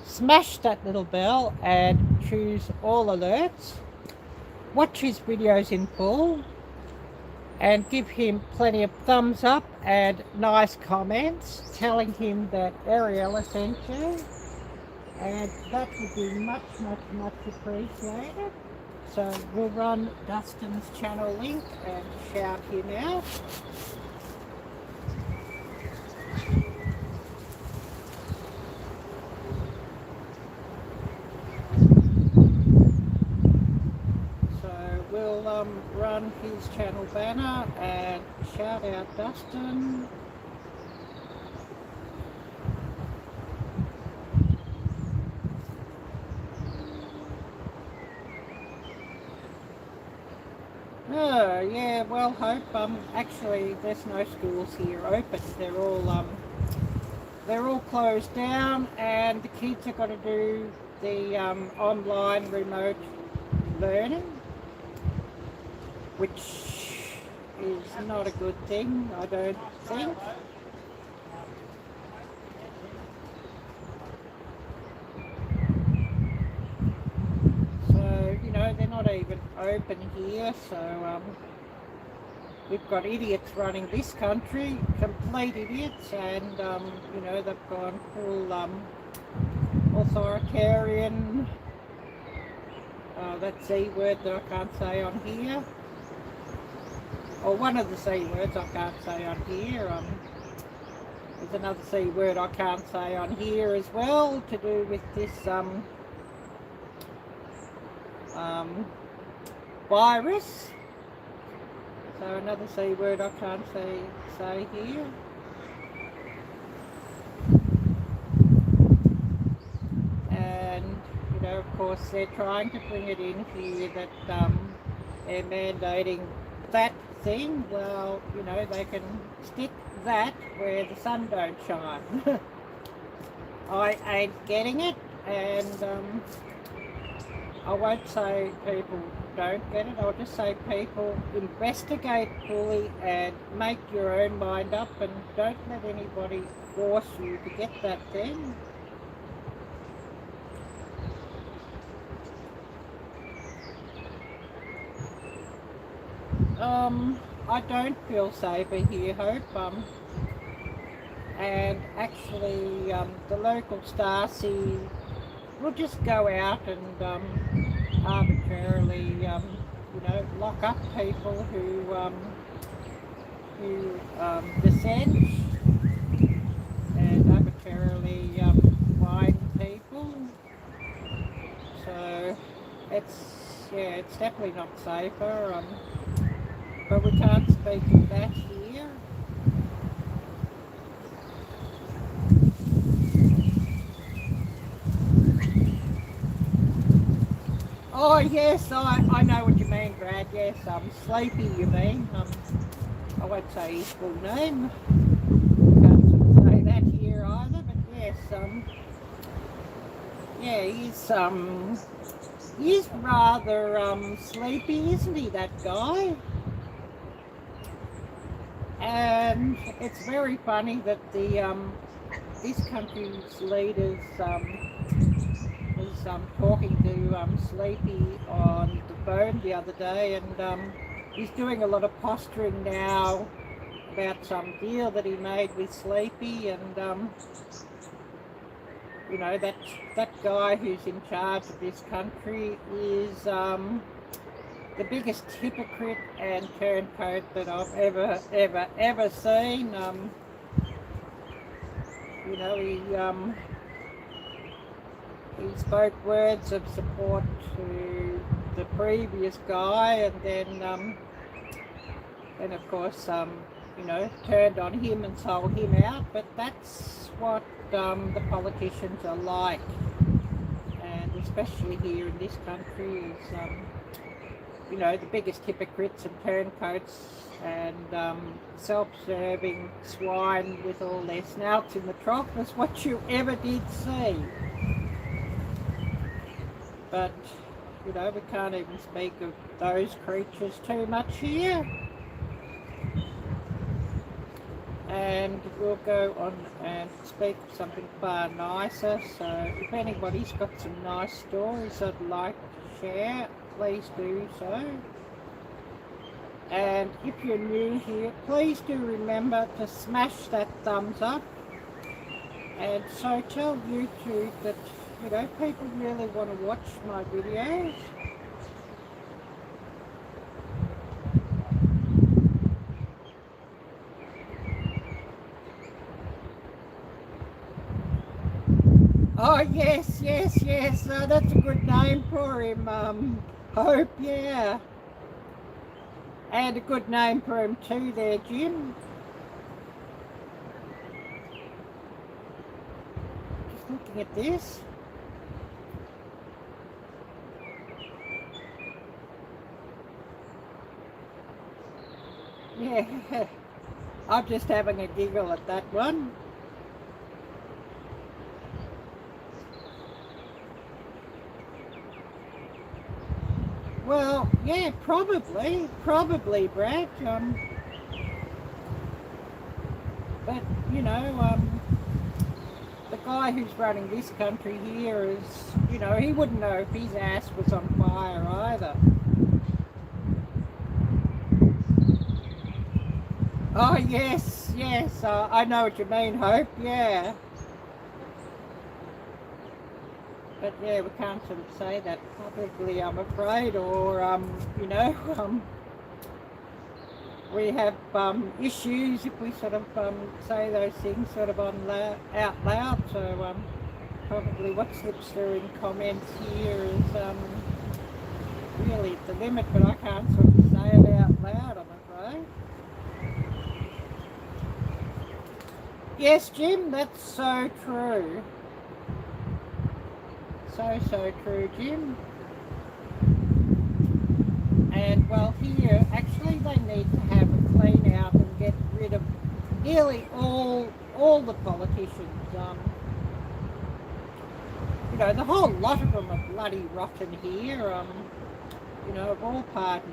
A: Smash that little bell and choose all alerts. Watch his videos in full and give him plenty of thumbs up and nice comments telling him that Arielle sent you. And that would be much, much, much appreciated. So we'll run Dustin's channel link and shout him out. run his channel banner and shout out Dustin. Oh yeah, well, Hope. Actually, there's no schools here open. They're all closed down, and the kids have got to do the online remote learning, which is not a good thing, I don't think. So, you know, they're not even open here, so we've got idiots running this country, complete idiots, and you know, they've gone full authoritarian. That C word that I can't say on here, or one of the C words I can't say on here. There's another C word I can't say on here as well, to do with this virus. So another C word I can't say here. And, you know, of course, they're trying to bring it in here that they're mandating that thing. Well, you know, they can stick that where the sun don't shine. I ain't getting it, and I won't say people don't get it, I'll just say people investigate fully and make your own mind up, and don't let anybody force you to get that thing. I don't feel safer here, Hope. And actually, the local Stasi will just go out and arbitrarily, you know, lock up people who dissent, and arbitrarily fine people. So it's definitely not safer. But we can't speak of that here. Oh yes, I know what you mean, Brad. Yes, Sleepy you mean. I won't say his full name. Can't say that here either, but yes, yeah, he's rather sleepy, isn't he, that guy? And it's very funny that this country's leaders was talking to Sleepy on the phone the other day, and he's doing a lot of posturing now about some deal that he made with Sleepy, and you know, that guy who's in charge of this country is the biggest hypocrite and turncoat that I've ever seen. You know, he spoke words of support to the previous guy, and then of course, you know, turned on him and sold him out. But that's what the politicians are like, and especially here in this country, is you know, the biggest hypocrites and turncoats and self-serving swine with all their snouts in the trough is what you ever did see. But, you know, we can't even speak of those creatures too much here. And we'll go on and speak something far nicer. So if anybody's got some nice stories I'd like to share, please do so. And if you're new here, please do remember to smash that thumbs up, and so tell YouTube that, you know, people really want to watch my videos. Oh yes, yes, yes, that's a good name for him, Hope, yeah. And a good name for him too there, Jim. Just looking at this. Yeah, I'm just having a giggle at that one. Well, yeah, probably, Brad. But you know, the guy who's running this country here is, you know, he wouldn't know if his ass was on fire either. Oh yes, yes, I know what you mean, Hope. Yeah. But yeah, we can't sort of say that publicly, I'm afraid, or you know, we have issues if we sort of say those things sort of out loud. So probably what slips through in comments here is really at the limit, but I can't sort of say it out loud, I'm afraid. Yes, Jim, that's so true. So true, Jim. And well, here actually they need to have a clean out and get rid of nearly all the politicians. You know, the whole lot of them are bloody rotten here. You know, of all parties,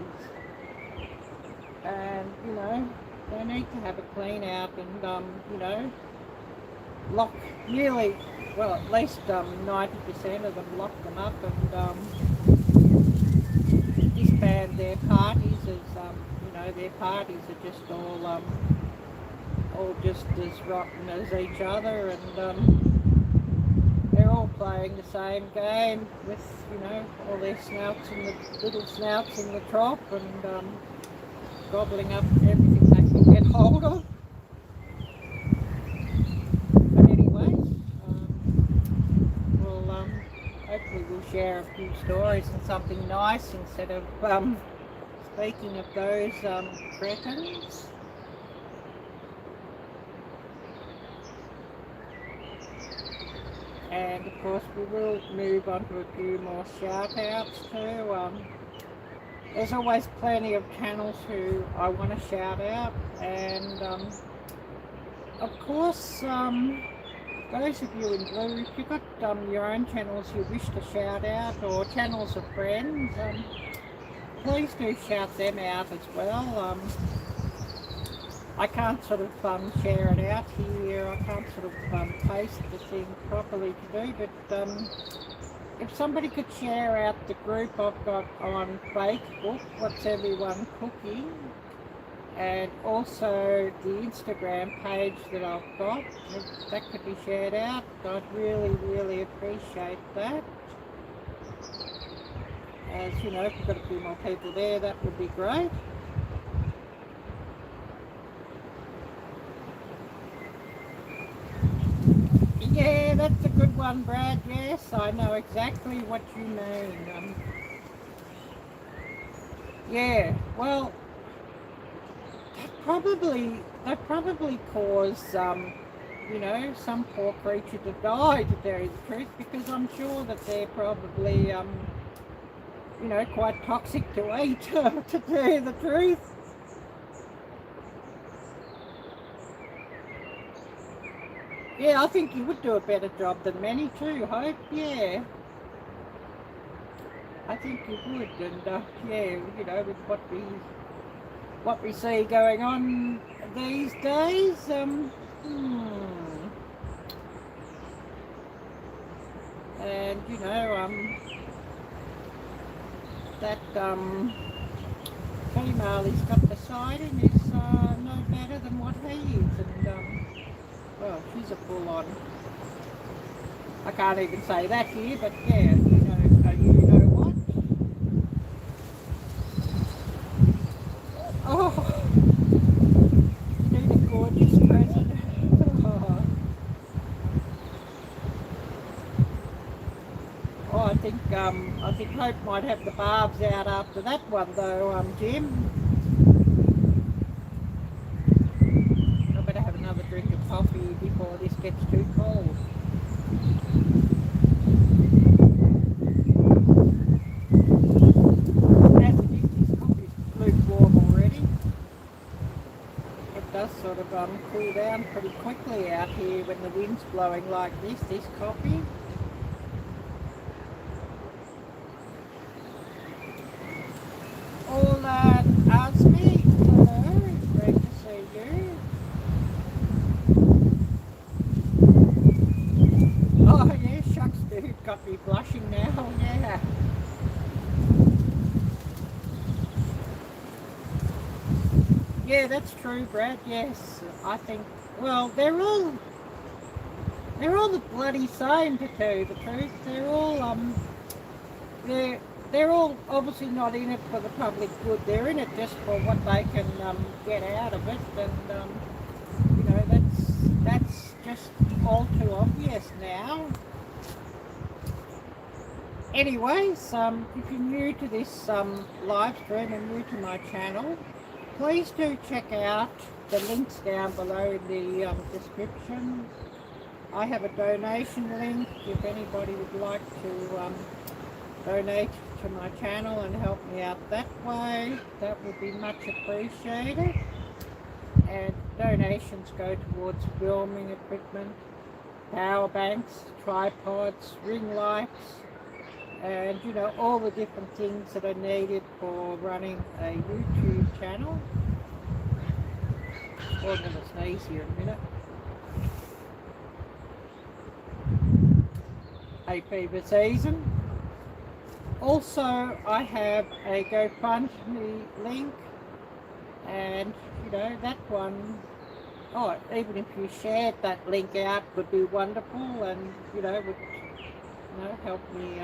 A: and you know, they need to have a clean out and you know, lock nearly, well, at least 90% of them, lock them up and disband their parties, as you know, their parties are just all just as rotten as each other, and they're all playing the same game with, you know, all their snouts in the little snouts in the trough and gobbling up everything they can get hold of. Hopefully we'll share a few stories and something nice instead of speaking of those cretins. And of course we will move on to a few more shout outs too. There's always plenty of channels who I want to shout out, and of course those of you in blue, if you've got your own channels you wish to shout out, or channels of friends, please do shout them out as well. I can't sort of share it out here, I can't sort of paste the thing properly to do, but if somebody could share out the group I've got on Facebook, What's Everyone Cooking, and also the Instagram page that I've got, if that could be shared out, I'd really appreciate that. As you know, if you've got a few more people there, that would be great. Yeah, that's a good one, Brad. Yes, I know exactly what you mean. Yeah, well, that probably cause you know, some poor creature to die, to tell you the truth, because I'm sure that they're probably you know, quite toxic to eat, to tell you the truth. Yeah, I think you would do a better job than many too, Hope. Yeah, I think you would, and yeah, you know, with what we see going on these days, and you know, that female he's got beside him is no better than what he is, and well, she's a full-on. I can't even say that here, but yeah, you know what? Oh, you need a gorgeous present. Oh, I think Hope might have the barbs out after that one though, Jim. gets too cold. As it is, this coffee's lukewarm already. It does sort of cool down pretty quickly out here when the wind's blowing like this coffee. All Asmi, hello, great to see you. Oh yeah, shucks dude, got me blushing now, yeah. Yeah, that's true, Brad, yes. I think, well, they're all the bloody same, to tell you the truth. They're all obviously not in it for the public good. They're in it just for what they can get out of it, and you know, that's just all too obvious now. Anyways, if you're new to this live stream and new to my channel, please do check out the links down below in the description. I have a donation link if anybody would like to donate to my channel and help me out that way. That would be much appreciated. And donations go towards filming equipment, power banks, tripods, ring lights, and you know, all the different things that are needed for running a YouTube channel. Oh, I'm going to sneeze here in a minute. Hay fever season. Also, I have a GoFundMe link, and you know, that one, oh, even if you shared that link out would be wonderful, and you know, would help me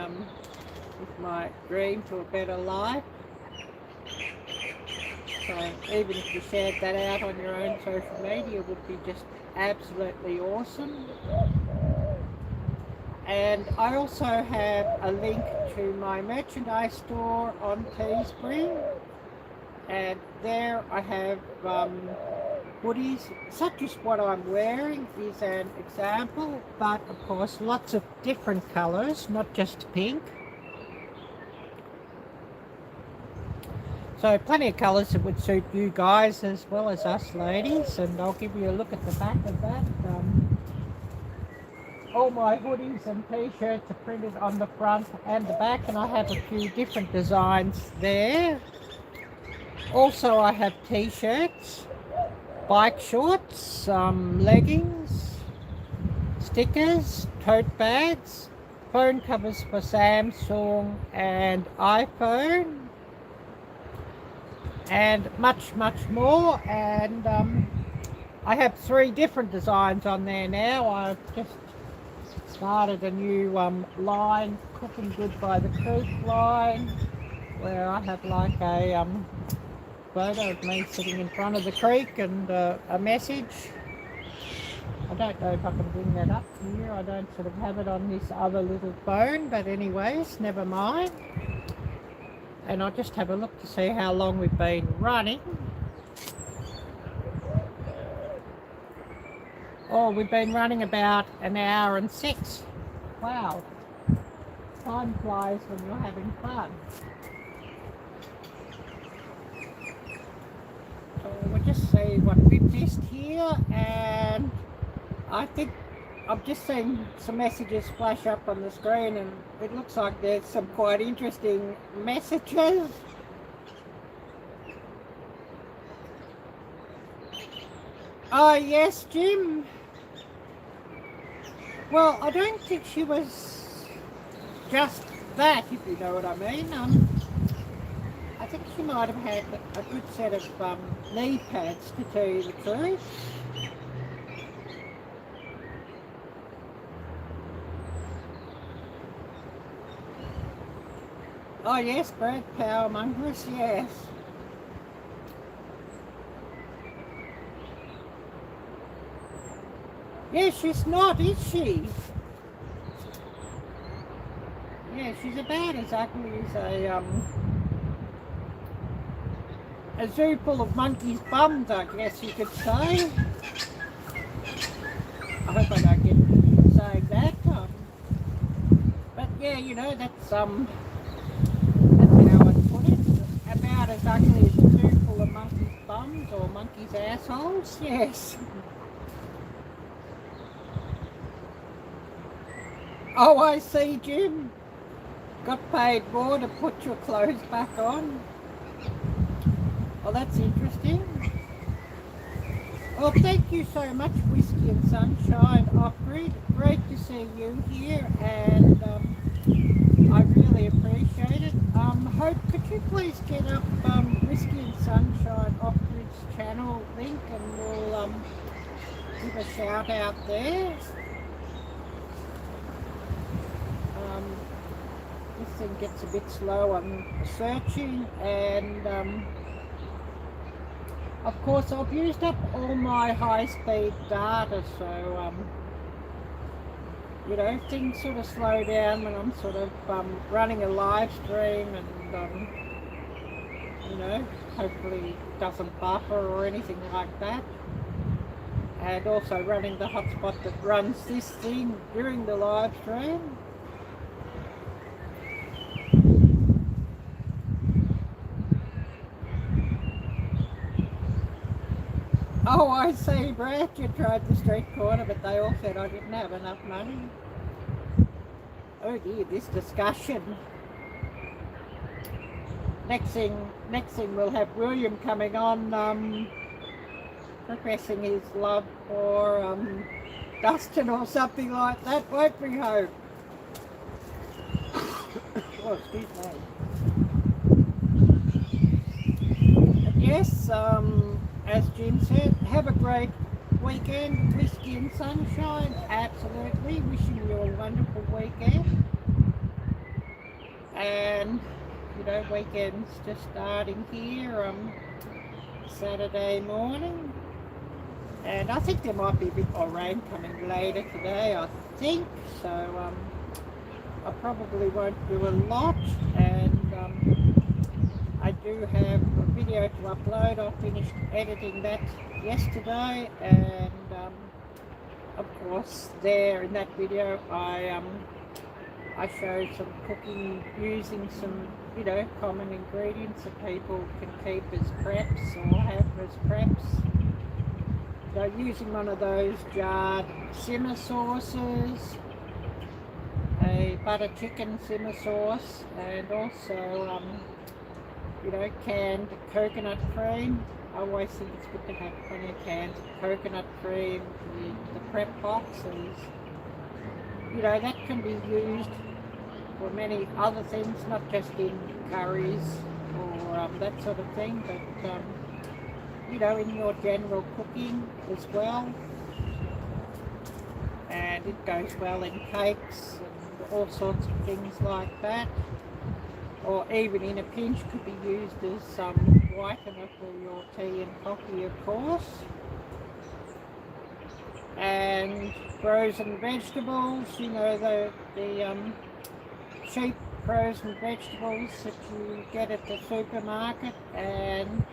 A: with my dream to a better life. So even if you shared that out on your own social media, would be just absolutely awesome. And I also have a link to my merchandise store on Teespring, and there I have hoodies, such as what I'm wearing is an example, but of course lots of different colours, not just pink. So plenty of colours that would suit you guys as well as us ladies, and I'll give you a look at the back of that. All my hoodies and t-shirts are printed on the front and the back, and I have a few different designs there. Also I have t-shirts, bike shorts, leggings, stickers, tote bags, phone covers for Samsung and iPhone, and much more. And I have 3 different designs on there now. I've just started a new line, Cooking Good by the Creek line, where I have like a photo of me sitting in front of the creek and a message. I don't know if I can bring that up here. I don't sort of have it on this other little phone, but anyways, never mind. And I'll just have a look to see how long we've been running. Oh, we've been running about 1 hour and 6. Wow. Time flies when you're having fun. So we'll just see what we've missed here, and I think I've just seen some messages flash up on the screen, and it looks like there's some quite interesting messages. Oh yes, Jim. Well, I don't think she was just that, if you know what I mean. I think she might have had a good set of knee pads, to tell you the truth. Oh yes, Brad, power mongers, yes. Yeah, she's not, is she? Yeah, she's about as ugly as a zoo full of monkeys' bums, I guess you could say. I hope I don't get saying that. But yeah, you know, that's how I put it. About as ugly as a tube full of monkeys' bums or monkeys' assholes. Yes. Oh, I see, Jim. Got paid more to put your clothes back on. Oh, that's interesting. Well, thank you so much, Whiskey and Sunshine Off-Grid. Great to see you here, and I really appreciate it. Hope, could you please get up Whiskey and Sunshine Off-Grid's channel link, and we'll give a shout out there. This thing gets a bit slow on searching, and of course I've used up all my high-speed data, so you know, things sort of slow down when I'm sort of running a live stream, and you know, hopefully it doesn't buffer or anything like that. And also running the hotspot that runs this thing during the live stream. Oh, I see, Brad, you tried the street corner, but they all said I didn't have enough money. Oh dear, this discussion. Next thing we'll have William coming on, professing his love for Dustin or something like that, won't we, Hope? Oh, excuse me. But yes, as Jim said, have a great weekend, Whiskey and Sunshine, absolutely, wishing you a wonderful weekend. And, you know, weekend's just starting here, Saturday morning. And I think there might be a bit more rain coming later today, I think, so I probably won't do a lot, and I do have a video to upload. I finished editing that yesterday, and of course there in that video I showed some cooking using some, you know, common ingredients that people can keep as preps or have as preps. So using one of those jarred simmer sauces, a butter chicken simmer sauce, and also you know, canned coconut cream. I always think it's good to have plenty of cans of coconut cream in the prep boxes. You know, that can be used for many other things, not just in curries or that sort of thing, but you know, in your general cooking as well. And it goes well in cakes and all sorts of things like that. Or even in a pinch could be used as some whitener for your tea and coffee, of course. And frozen vegetables, you know, the cheap frozen vegetables that you get at the supermarket, and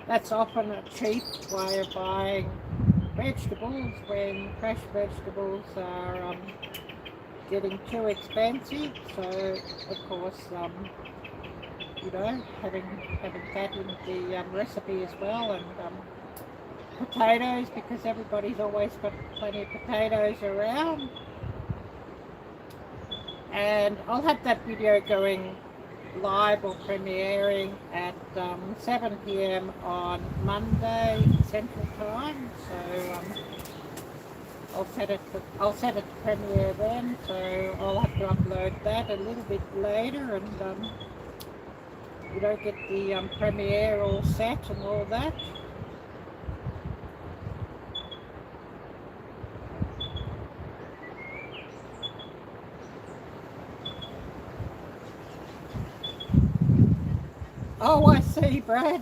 A: that's often a cheap way of buying vegetables when fresh vegetables are getting too expensive. So of course, you know, having that in the recipe as well, and potatoes, because everybody's always got plenty of potatoes around. And I'll have that video going live or premiering at 7 p.m. on Monday Central Time. So I'll set it to premiere then. So I'll have to upload that a little bit later, and you know, get the premiere all set and all that. Oh, I see, Brad.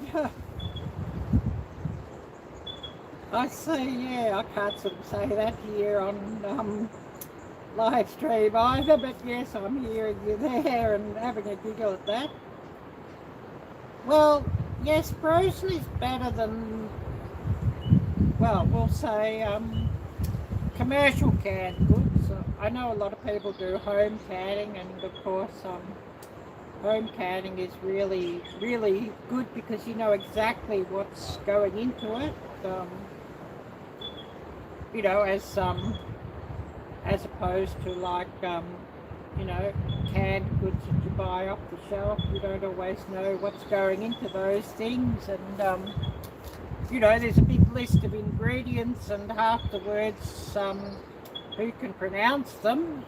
A: I see, yeah, I can't sort of say that here on live stream either, but yes, I'm hearing you there and having a giggle at that. Well, yes, frozen is better than, well, we'll say commercial canned goods. I know a lot of people do home canning, and of course home canning is really good because you know exactly what's going into it. You know, as opposed to like you know, canned goods that you buy off the shelf. You don't always know what's going into those things, and you know, there's a big list of ingredients, and half the words, who can pronounce them?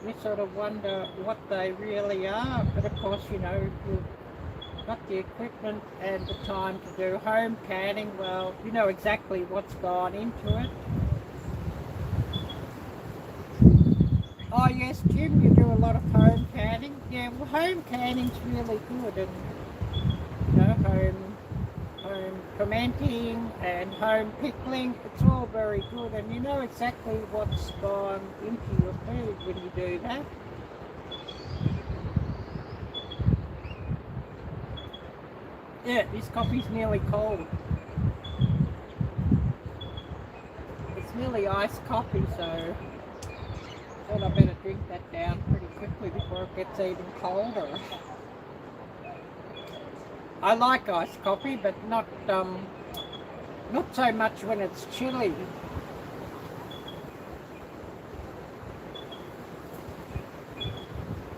A: You sort of wonder what they really are. But of course, you know, if you've got the equipment and the time to do home canning, well, you know exactly what's gone into it. Oh yes, Jim, you do a lot of home canning. Yeah, well, home canning's really good, and you know, home fermenting and home pickling, it's all very good, and you know exactly what's gone into your food when you do that. Yeah, this coffee's nearly cold. It's nearly iced coffee, so I thought I better drink that down pretty quickly before it gets even colder. I like iced coffee, but not so much when it's chilly.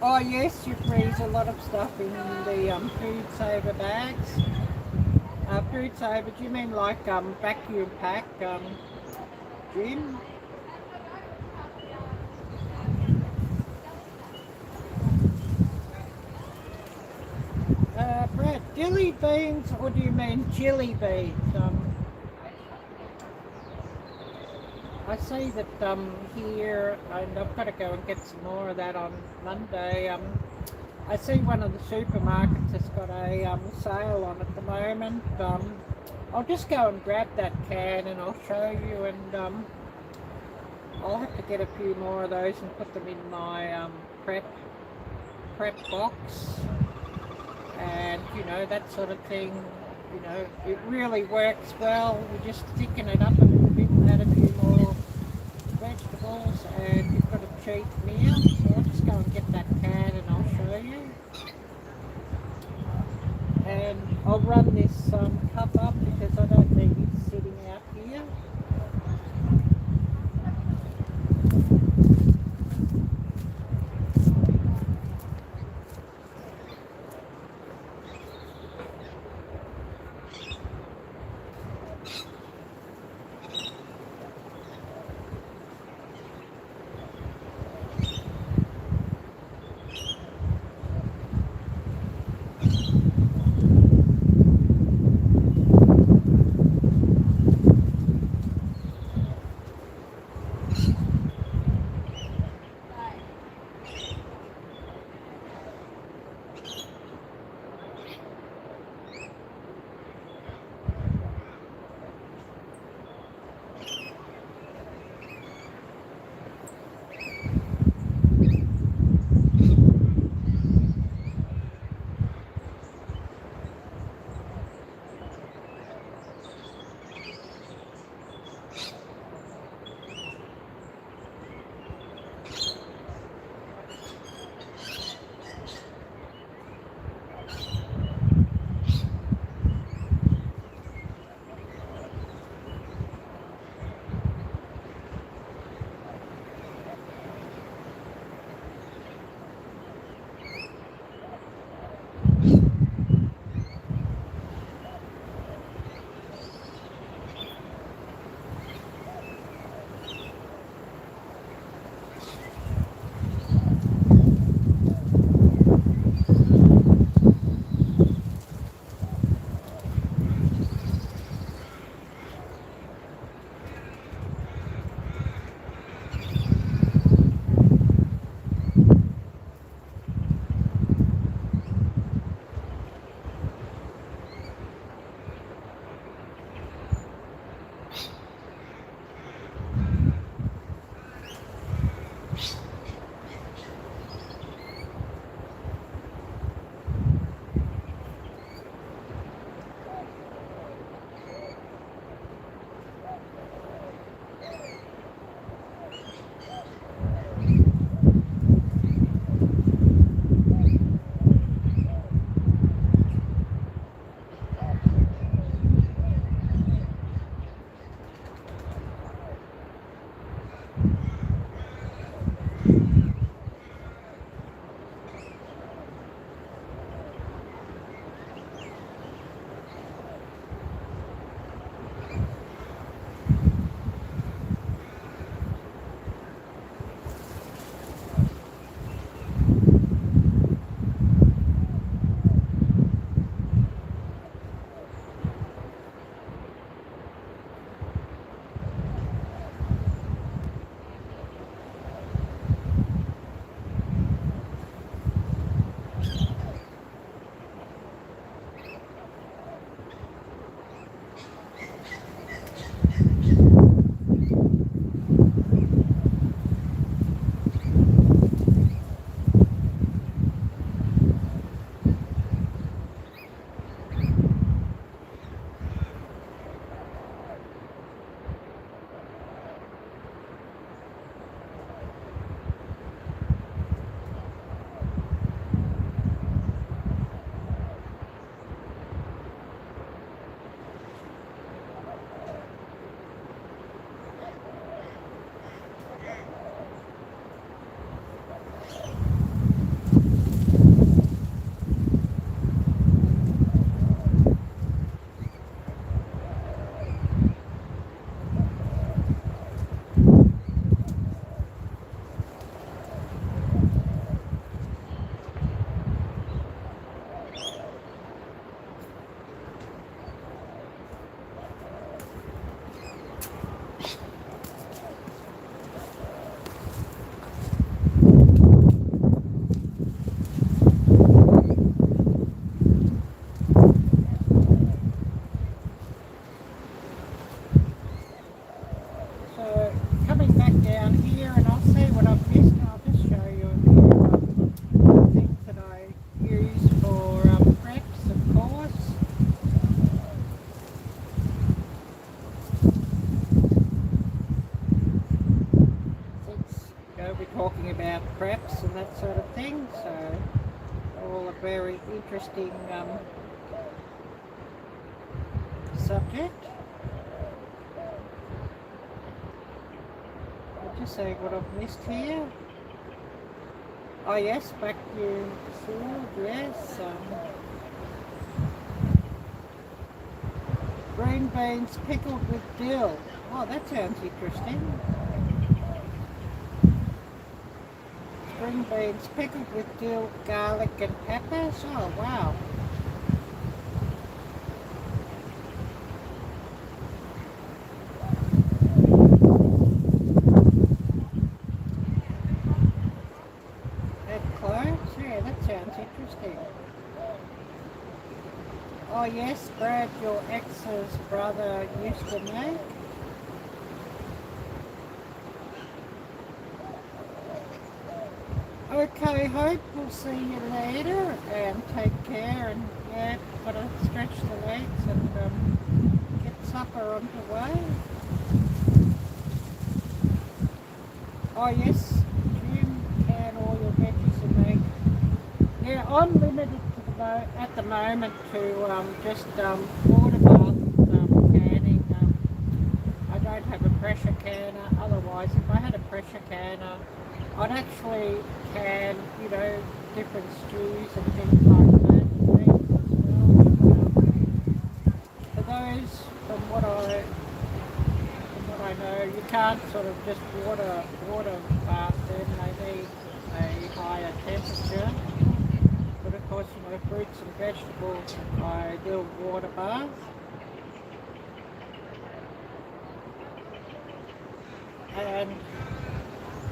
A: Oh yes, you freeze a lot of stuff in the food saver bags. Food saver, do you mean like vacuum pack, Jim? Brad, dilly beans, or do you mean chili beans? I see that here, and I've got to go and get some more of that on Monday. I see one of the supermarkets has got a sale on at the moment. I'll just go and grab that can and I'll show you, and I'll have to get a few more of those and put them in my prep box, and you know, that sort of thing. You know, it really works well. You just thicken it up a little bit and add a few more vegetables, and you've got a cheap meal. So I'll just go and get that can and I'll show you. And I'll run this cup up because I don't need it sitting out here. very interesting subject. I'll just say what I've missed here. Oh yes, vacuum sealed, yes. Green beans pickled with dill. Oh, that sounds interesting. Green beans pickled with dill, garlic and peppers. Oh, wow. Add cloves? Yeah, that sounds interesting. Oh yes, Brad, your ex's brother used to make. Okay, Hope, we'll see you later and take care, and yeah, gotta stretch the legs and get supper on the way. Oh yes, Jim, can all your veggies and meat. Yeah, I'm limited to at the moment to just water bath canning. I don't have a pressure canner. Otherwise, if I had a pressure canner, I'd actually can, you know, different stews and things like that. For those, from what I know, you can't sort of just water bath them. They need a higher temperature. But of course, you know, fruits and vegetables, I will water bath. And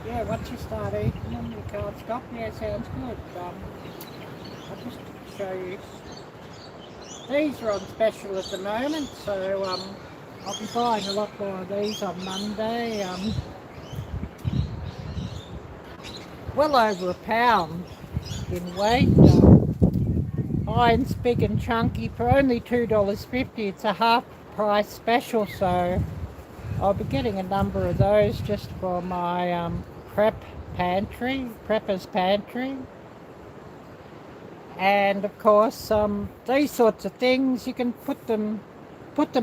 A: yeah, once you start eating them, you can't stop. Yeah, sounds good. I'll just show you. These are on special at the moment, so I'll be buying a lot more of these on Monday. Well over £1 in weight. Heinz Big and Chunky for only $2.50. It's a half price special, so I'll be getting a number of those just for my prepper's pantry. And of course, these sorts of things, you can put them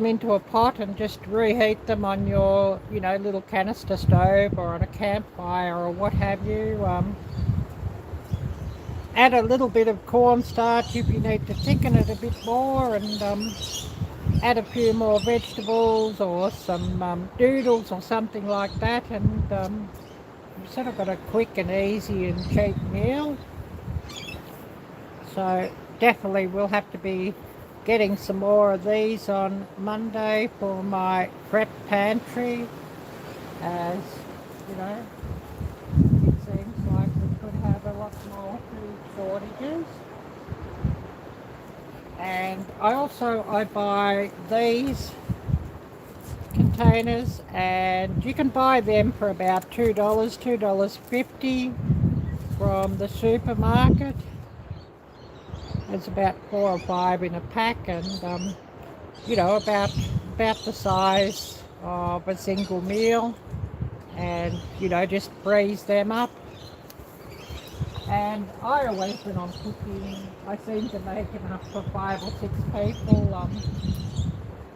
A: into a pot and just reheat them on your, you know, little canister stove or on a campfire or what have you. Add a little bit of cornstarch if you need to thicken it a bit more, and add a few more vegetables or some noodles or something like that, and you've sort of got a quick and easy and cheap meal. So definitely we'll have to be getting some more of these on Monday for my prep pantry, as you know, it seems like we could have a lot more food shortages. And I buy these containers, and you can buy them for about $2, $2.50 from the supermarket. There's about 4 or 5 in a pack, and you know, about the size of a single meal, and you know, just freeze them up. And I always, when I'm cooking, I seem to make enough for 5 or 6 people.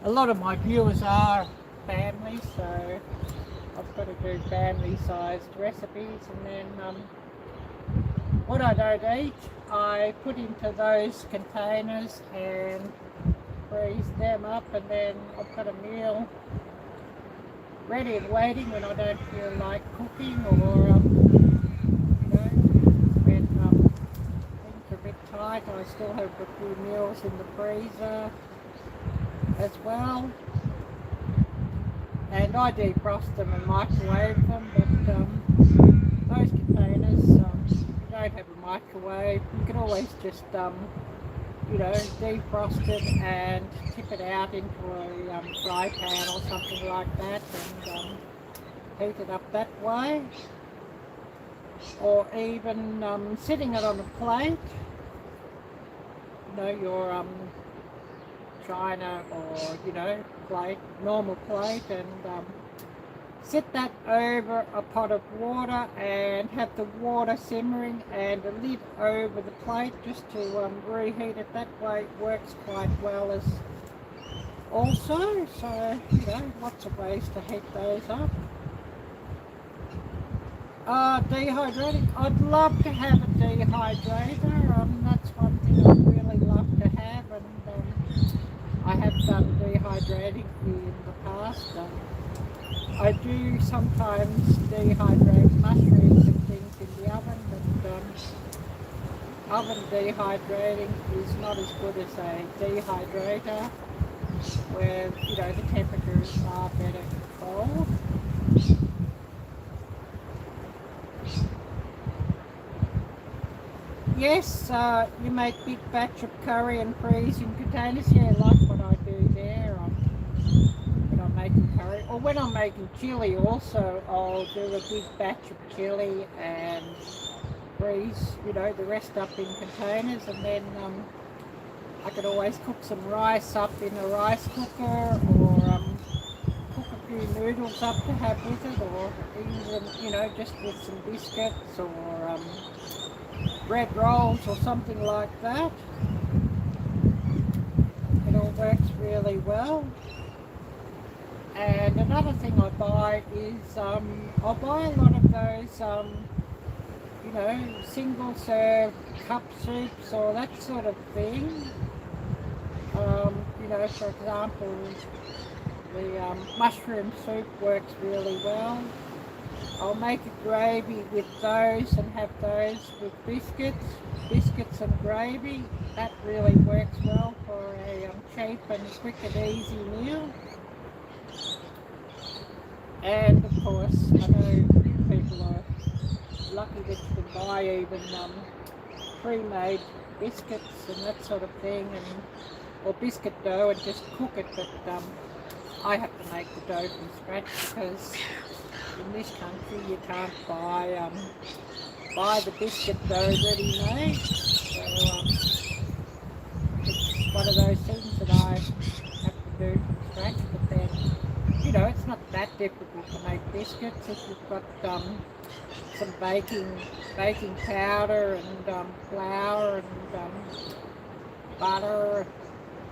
A: A lot of my viewers are families, so I've got to do family-sized recipes. And then what I don't eat, I put into those containers and freeze them up, and then I've got a meal ready and waiting when I don't feel like cooking, or you know, when things are a bit tight. I still have a few meals in the freezer as well, and I defrost them and microwave them. But those containers, you don't have a microwave, you can always just you know, defrost it and tip it out into a fry pan or something like that, and heat it up that way, or even sitting it on a plate, you know, your china or, you know, plate, normal plate, and Set that over a pot of water and have the water simmering and a lid over the plate just to reheat it. That way it works quite well as also. So, you know, lots of ways to heat those up. Dehydrating. I'd love to have a dehydrator. That's one thing I'd really love to have, and I have done dehydrating in the past. I do sometimes dehydrate mushrooms and things in the oven, but oven dehydrating is not as good as a dehydrator, where, you know, the temperature is far better controlled. Yes, you make big batch of curry and freeze in containers. Yeah, like what I do there when I'm making curry. Or when I'm making chili also, I'll do a big batch of chili and freeze, you know, the rest up in containers. And then I could always cook some rice up in a rice cooker, or cook a few noodles up to have with it, or even, you know, just with some biscuits or bread rolls or something like that. It all works really well. And another thing I buy is I'll buy a lot of those you know, single serve cup soups or that sort of thing. You know, for example, the mushroom soup works really well. I'll make a gravy with those and have those with biscuits and gravy. That really works well for a cheap and quick and easy meal. And of course, I know you people are lucky that you can buy even pre-made biscuits and that sort of thing, or biscuit dough, and just cook it. But I have to make the dough from scratch because in this country you can't buy the biscuit dough ready-made. So it's one of those things that I have to do from scratch. But then, you know, it's not that difficult to make biscuits if you've got some baking powder and flour and butter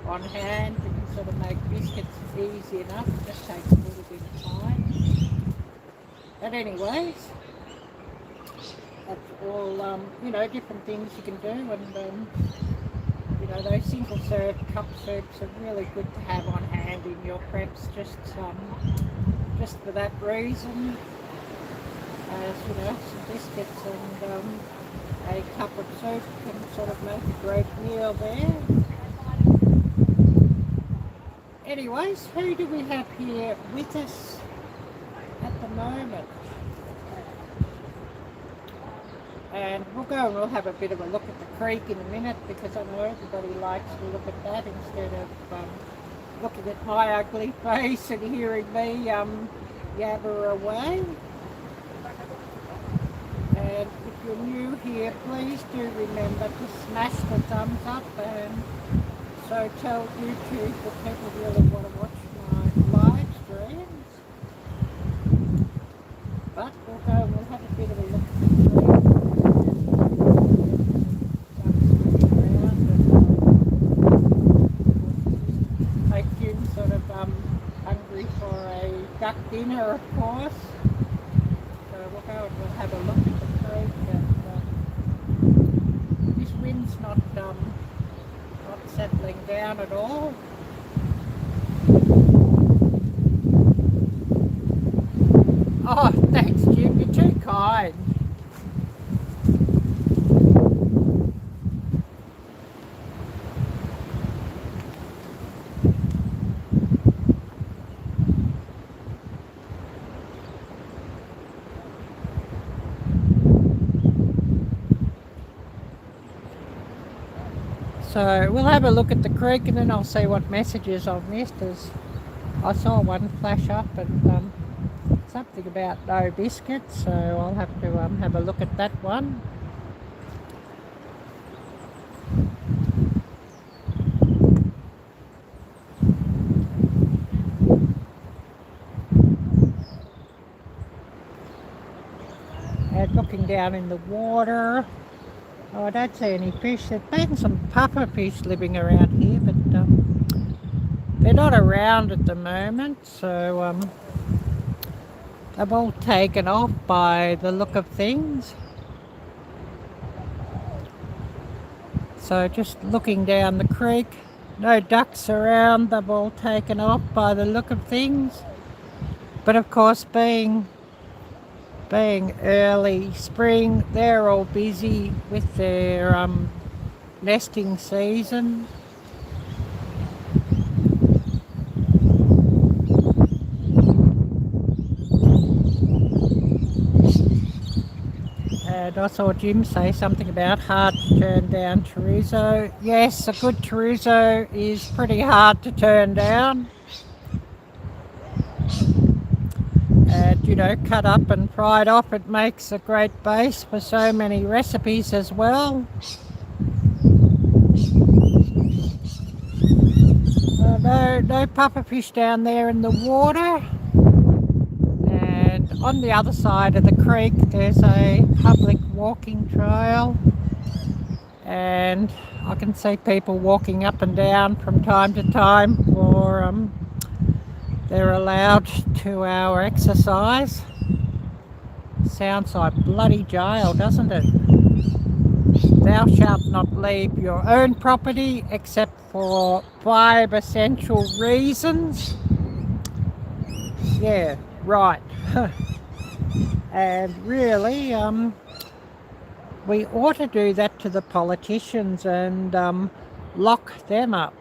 A: on hand. You can sort of make biscuits easy enough. It just takes a little bit of time. But anyways, that's all, you know, different things you can do. And you know, those single serve cup soups are really good to have on hand in your preps, just for that reason. As you know, some biscuits and a cup of soup can sort of make a great meal there. Anyways, who do we have here with us at the moment? And we'll go and we'll have a bit of a look at the creek in a minute, because I know everybody likes to look at that instead of looking at my ugly face and hearing me yabber away. And if you're new here, please do remember to smash the thumbs up, and so tell YouTube that people really want to watch my live streams. But we'll go and we'll have a bit of a look at the creek. Make Jim sort of hungry for a duck dinner, of course. So we'll go and we'll have a look at the creek. And this wind's not settling down at all. Oh, thanks, Jim. You're too kind. So we'll have a look at the creek, and then I'll see what messages I've missed, as I saw one flash up and something about no biscuits, so I'll have to have a look at that one. looking down in the water. Oh, I don't see any fish. There's been some puffer fish living around here, but they're not around at the moment, so they've all taken off by the look of things. So just looking down the creek, no ducks around, they've all taken off by the look of things. But of course, being early spring, they're all busy with their nesting season. And I saw Jim say something about hard to turn down chorizo. Yes, a good chorizo is pretty hard to turn down. And, you know, cut up and fried off, it makes a great base for so many recipes as well. No pufferfish down there in the water. And on the other side of the creek there's a public walking trail. And I can see people walking up and down from time to time for they're allowed 2-hour exercise. Sounds like bloody jail, doesn't it? Thou shalt not leave your own property except for 5 essential reasons. Yeah, right. And really, we ought to do that to the politicians and lock them up.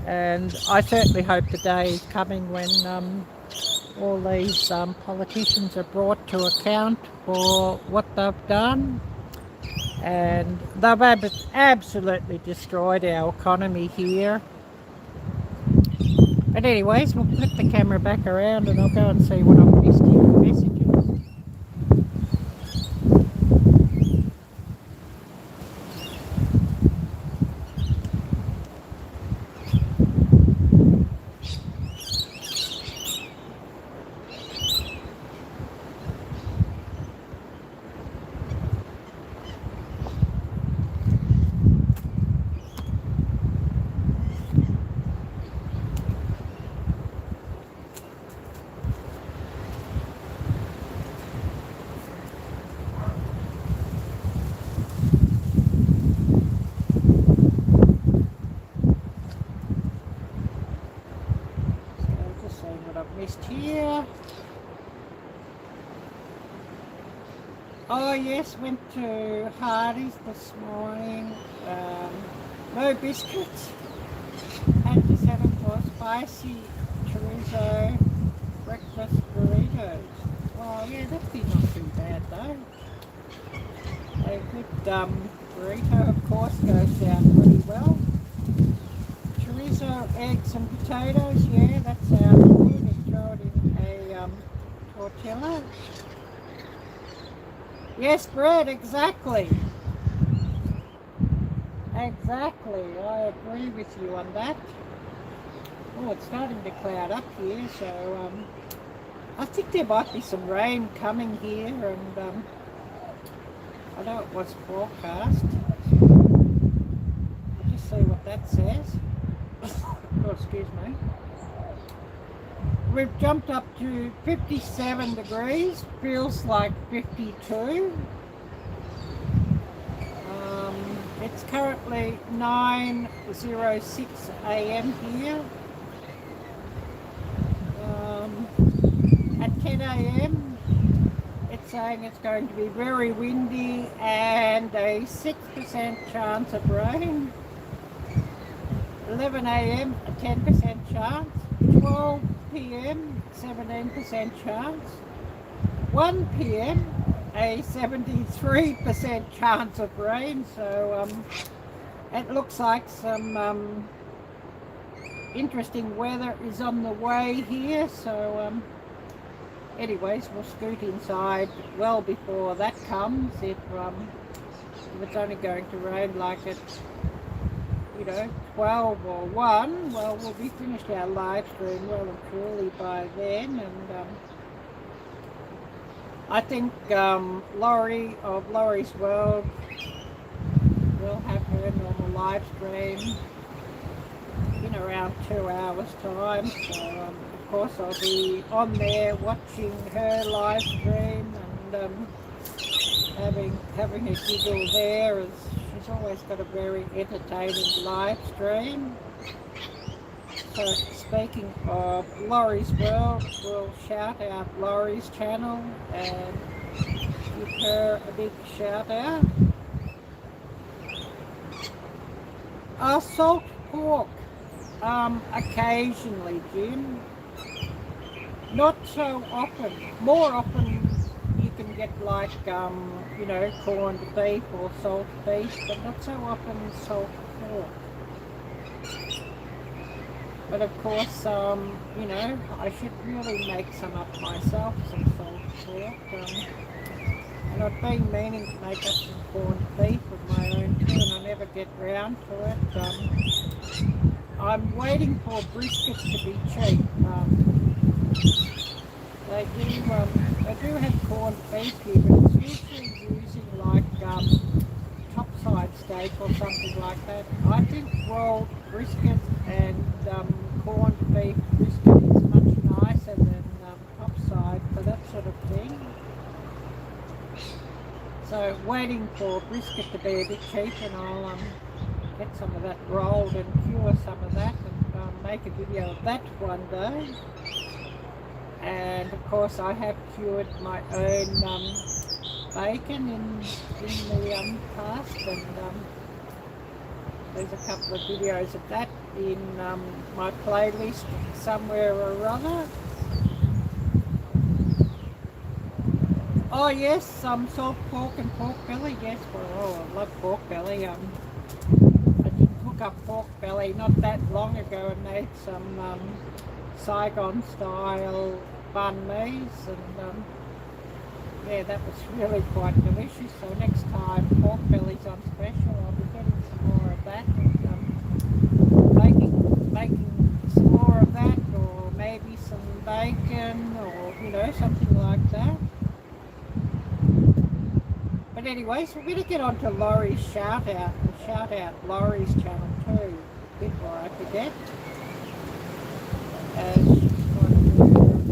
A: And I certainly hope the day is coming when all these politicians are brought to account for what they've done. And they've absolutely destroyed our economy here. But anyways, we'll flip the camera back around and I'll go and see what I've missed here in messages. Here. Oh yes, went to Hardy's this morning. No biscuits. Had to settle for spicy chorizo breakfast burritos. Well, yeah, that'd be not too bad though. A good burrito, of course, goes down pretty well. Chorizo, eggs and potatoes, yeah, that sounds good. Throw it in a tortilla. Yes, bread, exactly. Exactly, I agree with you on that. Oh, it's starting to cloud up here, so I think there might be some rain coming here, and I know it was forecast. I'll just see what that says. Oh, excuse me. We've jumped up to 57 degrees, feels like 52. It's currently 9:06 a.m. here. At 10 a.m. it's saying it's going to be very windy and a 6% chance of rain. 11 a.m. a 10% chance. 12 p.m. 17% chance. 1 p.m. a 73% chance of rain, so it looks like some interesting weather is on the way here, so anyways, we'll scoot inside well before that comes if it's only going to rain like it 12 or 1, well, we'll be finished our live stream well and truly by then. And I think Laurie of Laurie's World will have her normal live stream in around 2 hours time. So of course I'll be on there watching her live stream and having a giggle there, as she's always got a very entertaining live stream. So speaking of Laurie's World, we'll shout out Laurie's channel and give her a big shout out. Salt pork, occasionally, Jim. Not so often. More often you can get like, corned beef or salt beef, but not so often salt pork. But of course, I should really make some up myself, some salt pork. And I've been meaning to make up some corned beef of my own too, and I never get round to it. I'm waiting for briskets to be cheap. They do have corned beef here, but it's usually using like topside steak or something like that. I think rolled brisket and corned beef brisket is much nicer than topside for that sort of thing. So waiting for brisket to be a bit cheap, and I'll get some of that rolled and cure some of that and make a video of that one day. And of course I have cured my own bacon in the past, and there's a couple of videos of that in my playlist somewhere or other. Oh yes, some salt pork and pork belly, yes, well, I love pork belly. I did cook up pork belly not that long ago and made some Saigon style banh mi's, and yeah, that was really quite delicious. So next time pork belly's on special, I'll be getting some more of that and making some more of that, or maybe some bacon, or something like that. But anyways, we're going to get on to Laurie's shout out, and shout out Laurie's channel too, before I forget. As she's got her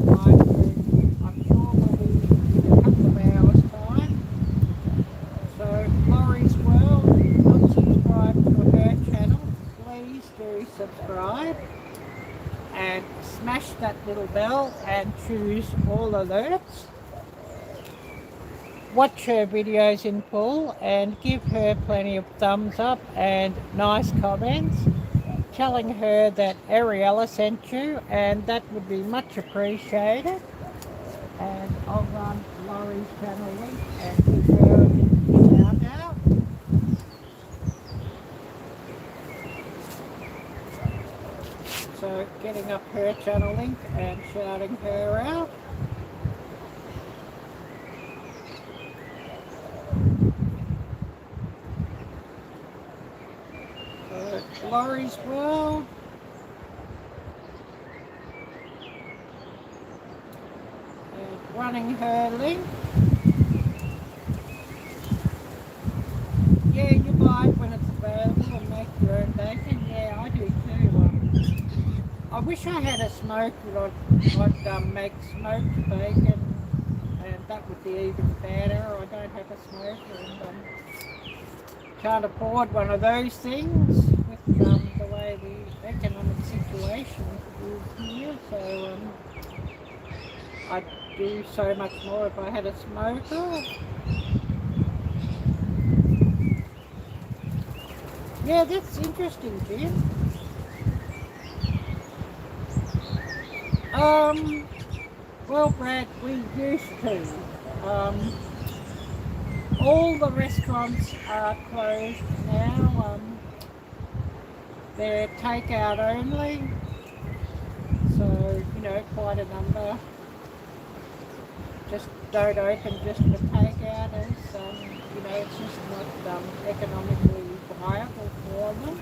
A: live stream, I'm sure will be in a couple of hours time. So Laurie's World, if you're not subscribed to her channel, please do subscribe and smash that little bell and choose all alerts. Watch her videos in full and give her plenty of thumbs up and nice comments telling her that Ariella sent you, and that would be much appreciated. And I'll run Laurie's channel link and give her a big shout out. So getting up her channel link and shouting her out. Laurie's World. And running her link. Yeah, you buy it when it's available and make your own bacon. Yeah, I do too. I wish I had a smoker. I'd make smoked bacon, and that would be even better. I don't have a smoker, and can't afford one of those things with the way the economic situation is here. So I'd do so much more if I had a smoker. Yeah, that's interesting, Jim. Well, Brad, we used to. All the restaurants are closed now. They're takeout only. So, quite a number just don't open just for takeout, as it's just not economically viable for them.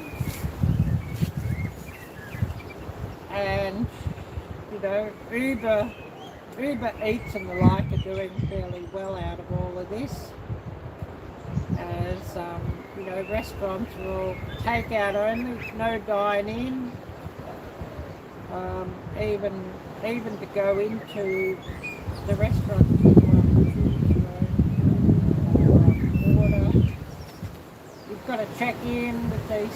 A: know, Uber Eats and the like are doing fairly well out of all of this, as you know, restaurants will take out only, no dine in, even to go into the restaurant to choose your own order. You've got to check in with these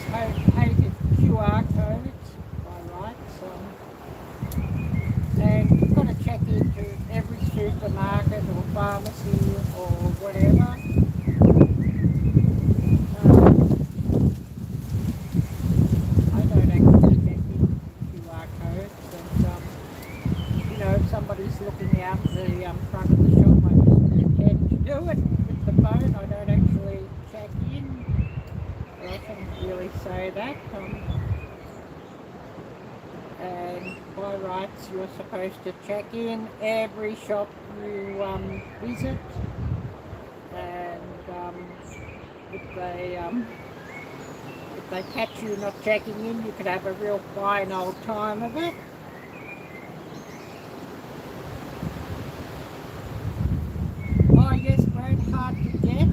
A: hated QR codes by rights, and you've got to check into every supermarket or pharmacy or whatever. I don't actually check in QR codes, and you know, if somebody's looking out the front of the shop, I just pretend to do it with the phone. I don't actually check in. I shouldn't really say that. And by rights, you're supposed to check in every shop you visit, and if they catch you not checking in, you could have a real fine old time of it. Oh yes, Brad, hard to get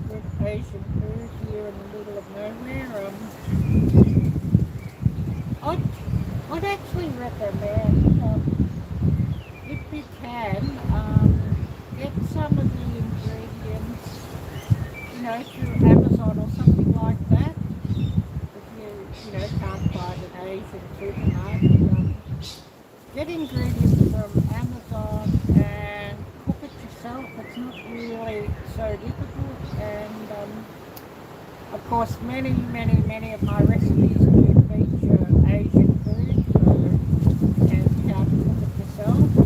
A: with Asian food here in the middle of nowhere. I'd actually recommend, if you can, get some of the ingredients, you know, through Amazon or something like that. If you know, can't find an Asian supermarket, get ingredients from Amazon and cook it yourself. It's not really so difficult, and of course many of my recipes do feature Asian food, so and how to cook it yourself. So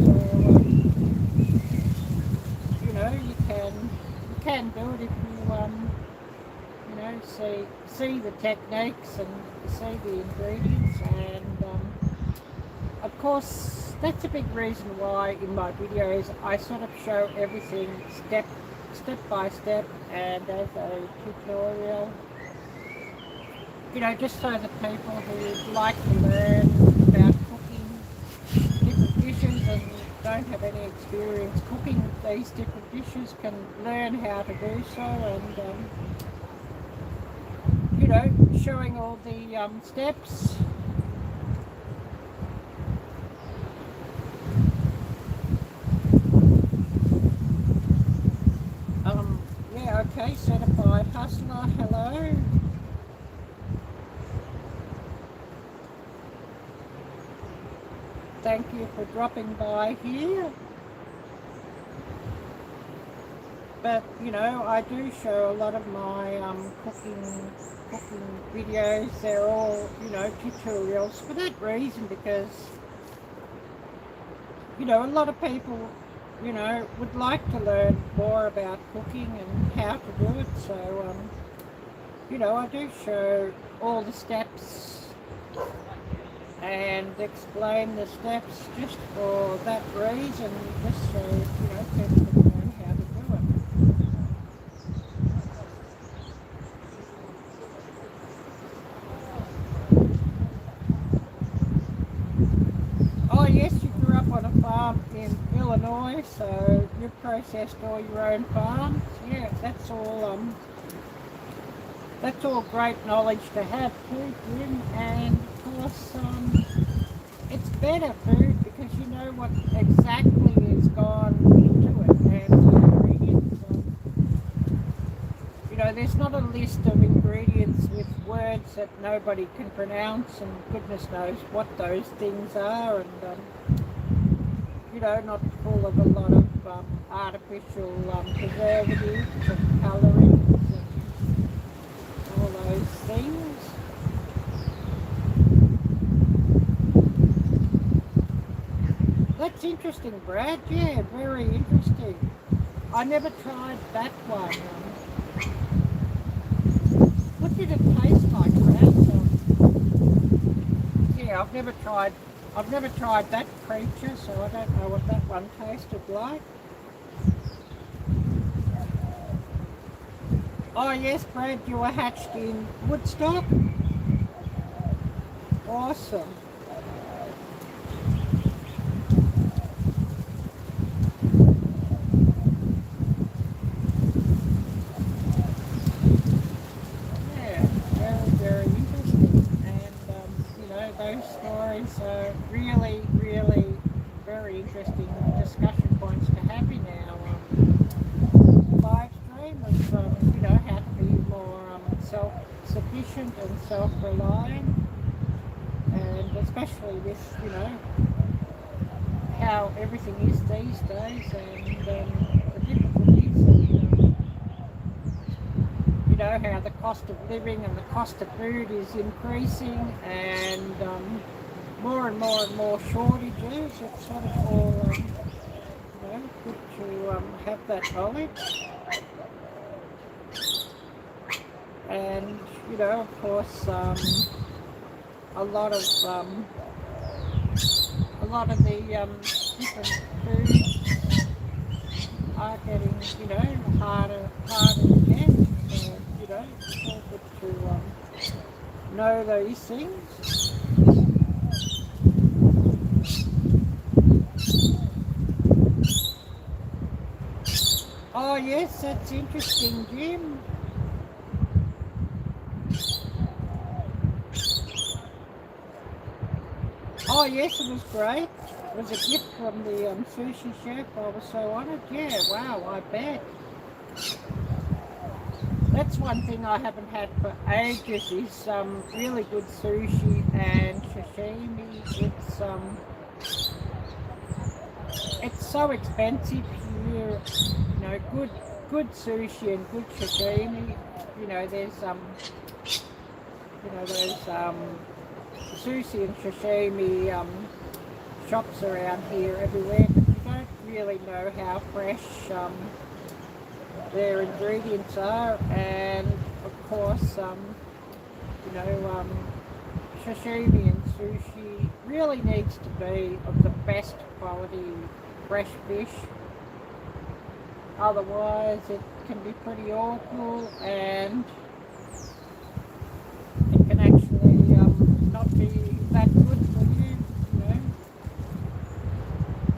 A: you know, you can do it if you know, see the techniques and see the ingredients, and of course that's a big reason why in my videos I sort of show everything step by step and as a tutorial, you know, just so that people who like to learn about cooking different dishes and don't have any experience cooking these different dishes can learn how to do so, and you know, showing all the steps. Yeah, okay, certified hustler, hello. Thank you for dropping by here. But you know, I do show a lot of my cooking videos. They're all, you know, tutorials for that reason, because you know, a lot of people, you know, would like to learn more about cooking and how to do it. So you know, I do show all the steps and explain the steps just for that reason, just so, you know, people can learn how to do it. Oh yes, you grew up on a farm in Illinois, so you processed all your own farms. Yeah, that's all great knowledge to have too, Jim. And of course, it's better food because you know what exactly is gone into it, and the ingredients. You know, there's not a list of ingredients with words that nobody can pronounce, and goodness knows what those things are, and you know, not full of a lot of artificial preservatives and colorings and all those things. That's interesting, Brad. Yeah, very interesting. I never tried that one. What did it taste like, Brad? Yeah, I've never tried that creature, so I don't know what that one tasted like. Oh yes, Brad, you were hatched in Woodstock. Awesome. stories are really, really very interesting discussion points to have in our live stream of, you know, how to be more self-sufficient and self-reliant, and especially with, you know, how everything is these days, and the difficulties, and you know, how the cost of living and the cost of food is increasing, and more and more and more shortages. It's sort of all, you know, good to have that knowledge. And, you know, of course, a lot of the different foods are getting, you know, harder to get. So, you know, it's all good to know those things. Oh yes, that's interesting, Jim. Oh yes, it was great. It was a gift from the sushi chef. I was so honoured. Yeah, wow, I bet. That's one thing I haven't had for ages is really good sushi and sashimi. It's so expensive here. You know, good sushi and good sashimi. You know, there's sushi and sashimi shops around here everywhere, but you don't really know how fresh their ingredients are, and of course, you know, sashimi and sushi really needs to be of the best quality fresh fish. Otherwise, it can be pretty awful, and it can actually not be that good for you, you know.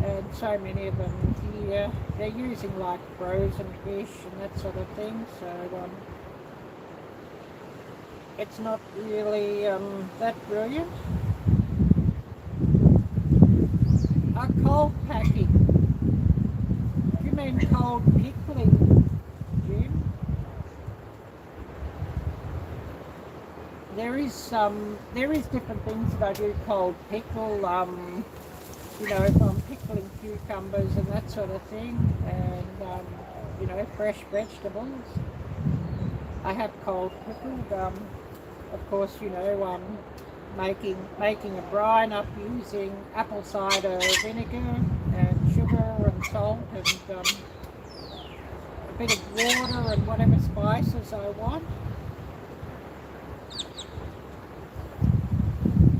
A: And so many of them here, they're using like frozen fish and that sort of thing, so it's not really that brilliant. Cold packing. Do you mean cold pickling, Jim? There is different things that I do cold pickle. You know, if I'm pickling cucumbers and that sort of thing, and you know, fresh vegetables, I have cold pickled. Of course, you know, making a brine up using apple cider vinegar and sugar and salt and a bit of water and whatever spices I want.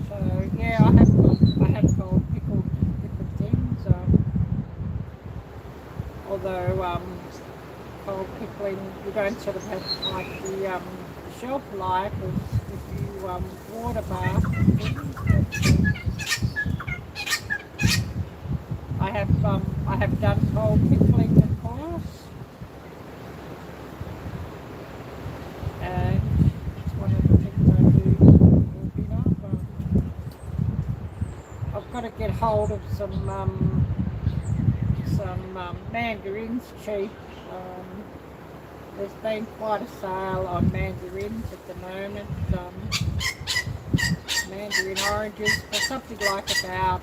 A: So yeah, I have cold pickled different things. Although cold pickling, you don't sort of have like the shelf life as if you water bath and things. I have done cold pickling, of course, and it's one of the things I do a bit of. I've got to get hold of some mandarins cheap. There's been quite a sale on mandarins at the moment. Mandarin oranges for something like about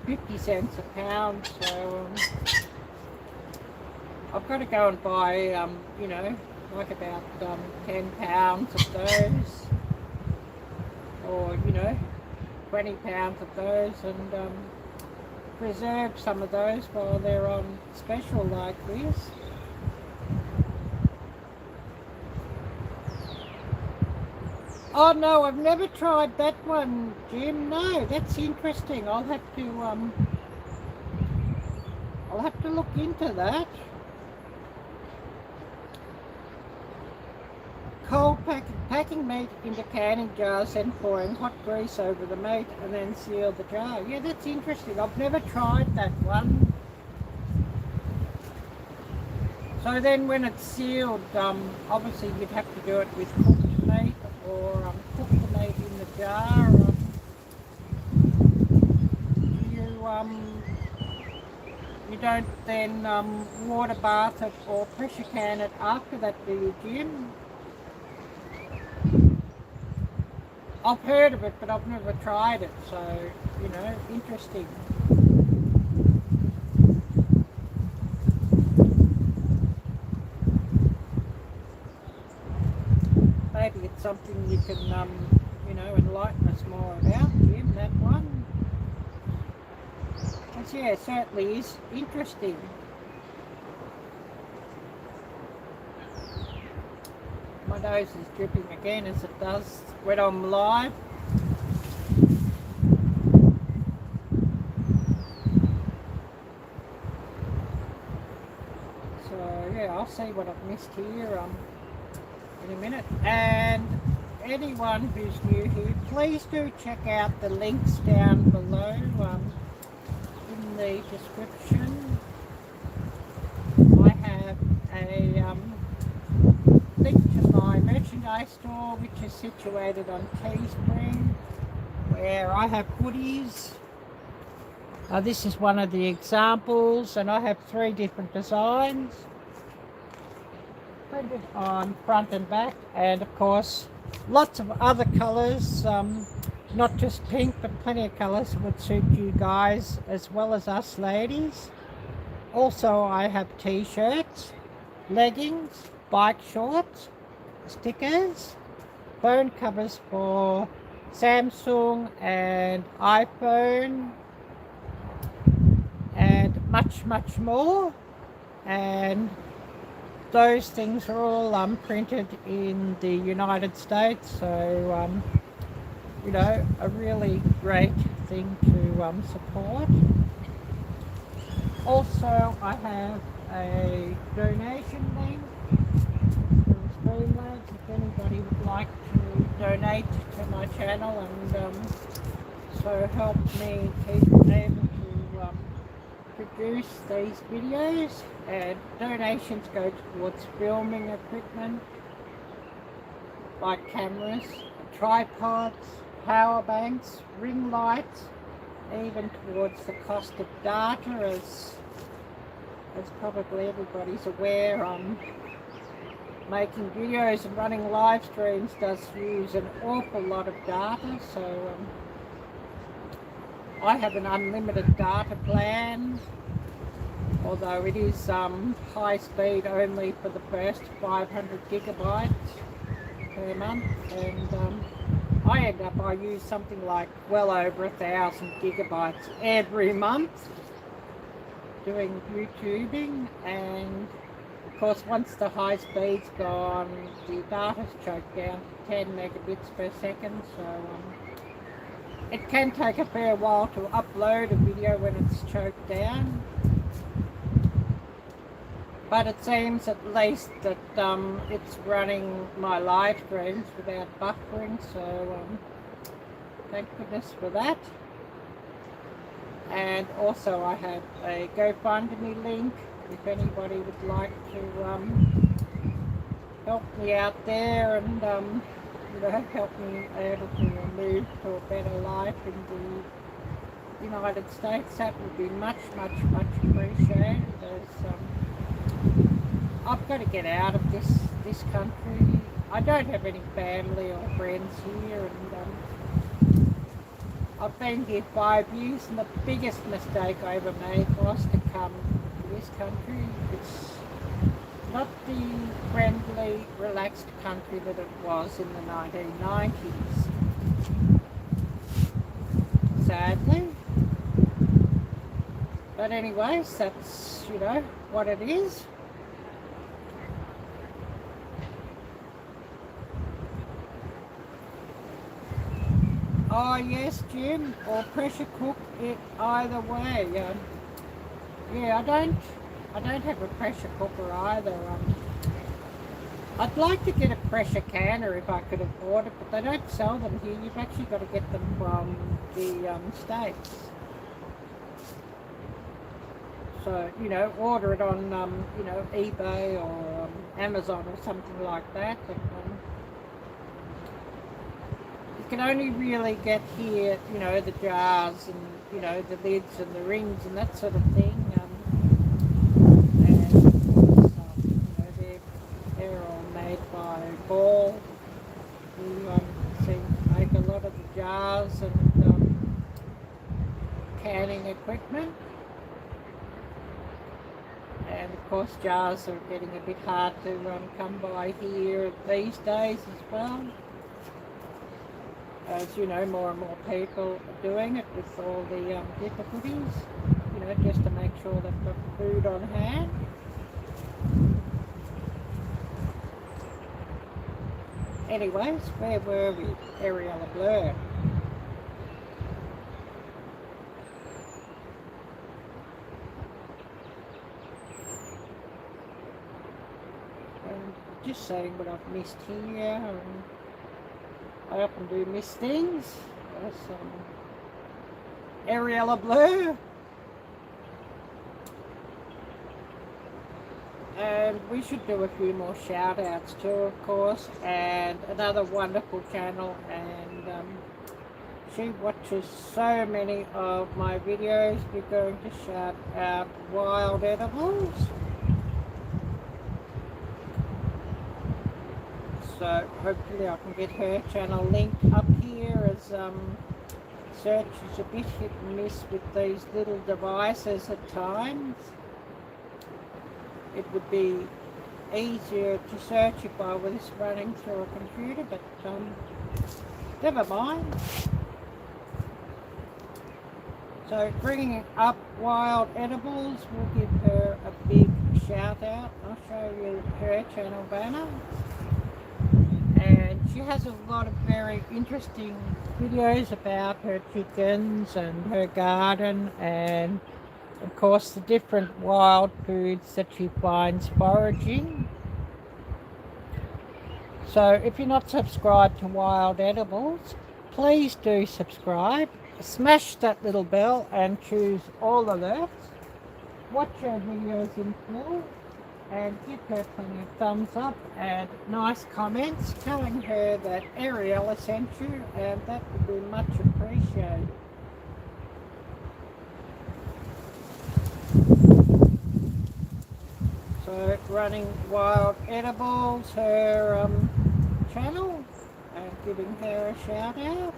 A: 50 cents a pound. So I've got to go and buy, you know, like about 10 pounds of those, or you know, 20 pounds of those, and preserve some of those while they're on special like this. Oh no, I've never tried that one, Jim. No, that's interesting. I'll have to look into that. Cold packing meat into canning jars and pouring hot grease over the meat and then seal the jar. Yeah, that's interesting. I've never tried that one. So then when it's sealed, obviously you'd have to do it with cooked meat, or cook the meat in the jar. you don't then water bath it or pressure can it after that, do you, Jim? I've heard of it, but I've never tried it, so, you know, interesting. Maybe it's something you can, you know, enlighten us more about, Jim, that one. Because, yeah, it certainly is interesting. My nose is dripping again, as it does when I'm live. So, yeah, I'll see what I've missed here in a minute. And anyone who's new here, please do check out the links down below in the description. I have a link to my merchandise store, which is situated on Teespring, where I have hoodies. This is one of the examples, and I have 3 different designs printed on front and back, and of course lots of other colors, not just pink, but plenty of colors would suit you guys as well as us ladies. Also, I have t-shirts, leggings, bike shorts, stickers, phone covers for Samsung and iPhone, and much more. And those things are all printed in the United States, so you know, a really great thing to support. Also, I have a donation link from Streamlabs if anybody would like to donate to my channel and so help me keep able to produce these videos. And donations go towards filming equipment like cameras, tripods, power banks, ring lights, even towards the cost of data, as probably everybody's aware. Making videos and running live streams does use an awful lot of data, so I have an unlimited data plan, although it is high speed only for the first 500 gigabytes per month, and I use something like well over 1,000 gigabytes every month doing YouTubing. And of course, once the high speed's gone, the data's choked down to 10 megabits per second, so it can take a fair while to upload a video when it's choked down. But it seems at least that it's running my live streams without buffering, so thank goodness for that. And also I have a GoFundMe link if anybody would like to help me out there and you know, help me able to move to a better life in the United States. That would be much appreciated, as I've got to get out of this country. I don't have any family or friends here, and I've been here 5 years, and the biggest mistake I ever made was to come to this country. It's not the friendly, relaxed country that it was in the 1990s, sadly. But anyways, that's, you know, what it is. Oh yes, Jim, or pressure cook it either way. Yeah, I don't have a pressure cooker either. I'd like to get a pressure canner if I could afford it, but they don't sell them here. You've actually got to get them from the States. So, you know, order it on, you know, eBay or Amazon or something like that. But, you can only really get here, you know, the jars and you know, the lids and the rings and that sort of thing. And of course, you know, they're all made by Ball, who seem to make a lot of the jars and canning equipment. And of course, jars are getting a bit hard to come by here these days as well. As you know, more and more people are doing it with all the difficulties, you know, just to make sure they've got food on hand. Anyways, where were we? Arielle-Viking. And just saying what I've missed here. I often do miss things. Arielle-Viking. And we should do a few more shout outs too, of course, and another wonderful channel, and she watches so many of my videos. We're going to shout out Wild Edibles. So hopefully I can get her channel linked up here, as search is a bit hit and miss with these little devices at times. It would be easier to search if I was running through a computer, but never mind. So bringing up Wild Edibles, we'll give her a big shout out. I'll show you her channel banner. And she has a lot of very interesting videos about her chickens and her garden, and of course the different wild foods that she finds foraging. So if you're not subscribed to Wild Edibles, please do subscribe. Smash that little bell and choose all alerts. Watch her videos in full and give her plenty of thumbs up and nice comments telling her that Arielle sent you, and that would be much appreciated. So running Wild Edibles, her channel, and giving her a shout out.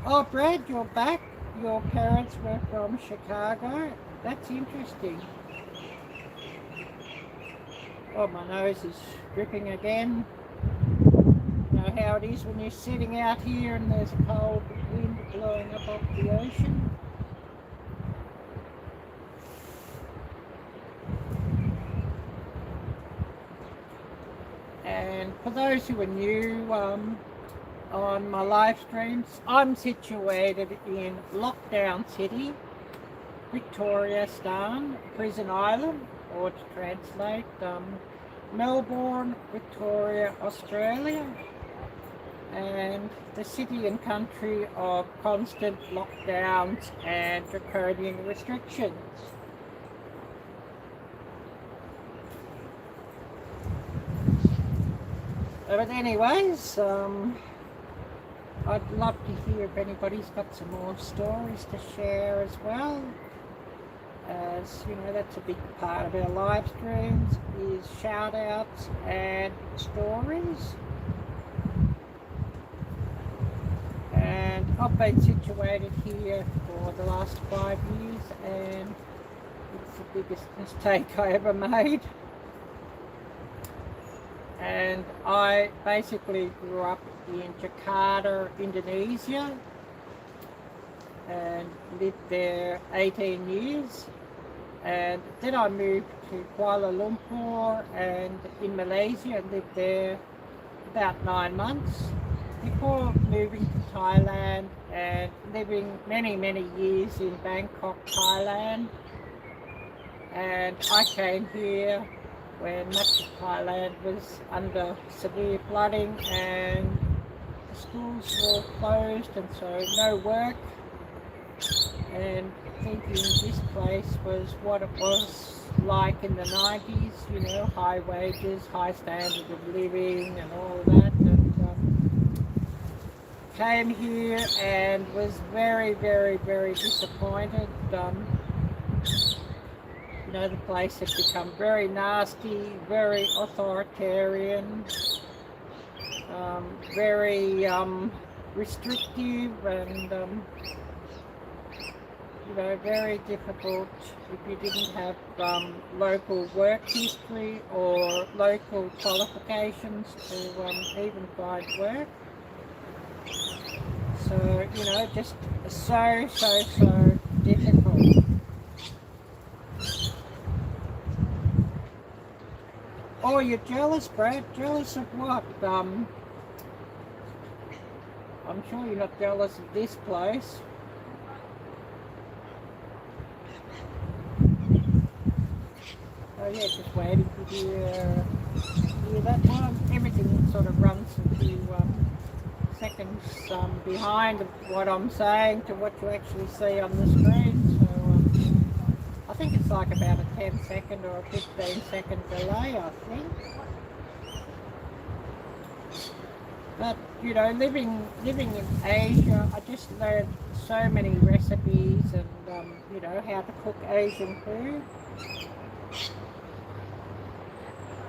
A: Oh Brad, you're back. Your parents were from Chicago. That's interesting. Oh, my nose is dripping again. You know how it is when you're sitting out here and there's a cold wind blowing up off the ocean. And for those who are new on my live streams, I'm situated in Lockdown City, Victoria, Prison Island, or to translate, Melbourne, Victoria, Australia, and the city and country of constant lockdowns and draconian restrictions. But anyways, I'd love to hear if anybody's got some more stories to share as well. As you know, that's a big part of our live streams, is shout outs and stories. And I've been situated here for the last 5 years, and it's the biggest mistake I ever made. And I basically grew up in Jakarta, Indonesia, and lived there 18 years. And then I moved to Kuala Lumpur and in Malaysia, and lived there about 9 months before moving to Thailand and living many, many years in Bangkok, Thailand. And I came here when much of Thailand was under severe flooding and the schools were closed, and so no work, and thinking this place was what it was like in the 90s, you know, high wages, high standard of living and all of that, and came here and was very, very, very disappointed. You know, the place had become very nasty, very authoritarian, very restrictive, and you know, very difficult if you didn't have local work history or local qualifications to even find work. So, you know, just so difficult. Oh, you're jealous, Brad? Jealous of what? I'm sure you're not jealous of this place. Oh yeah, just waiting to hear that one. Everything sort of runs a few seconds behind what I'm saying to what you actually see on the screen. So I think it's like about a 10-second or a 15-second delay, I think. But you know, living in Asia, I just learned so many recipes and you know, how to cook Asian food.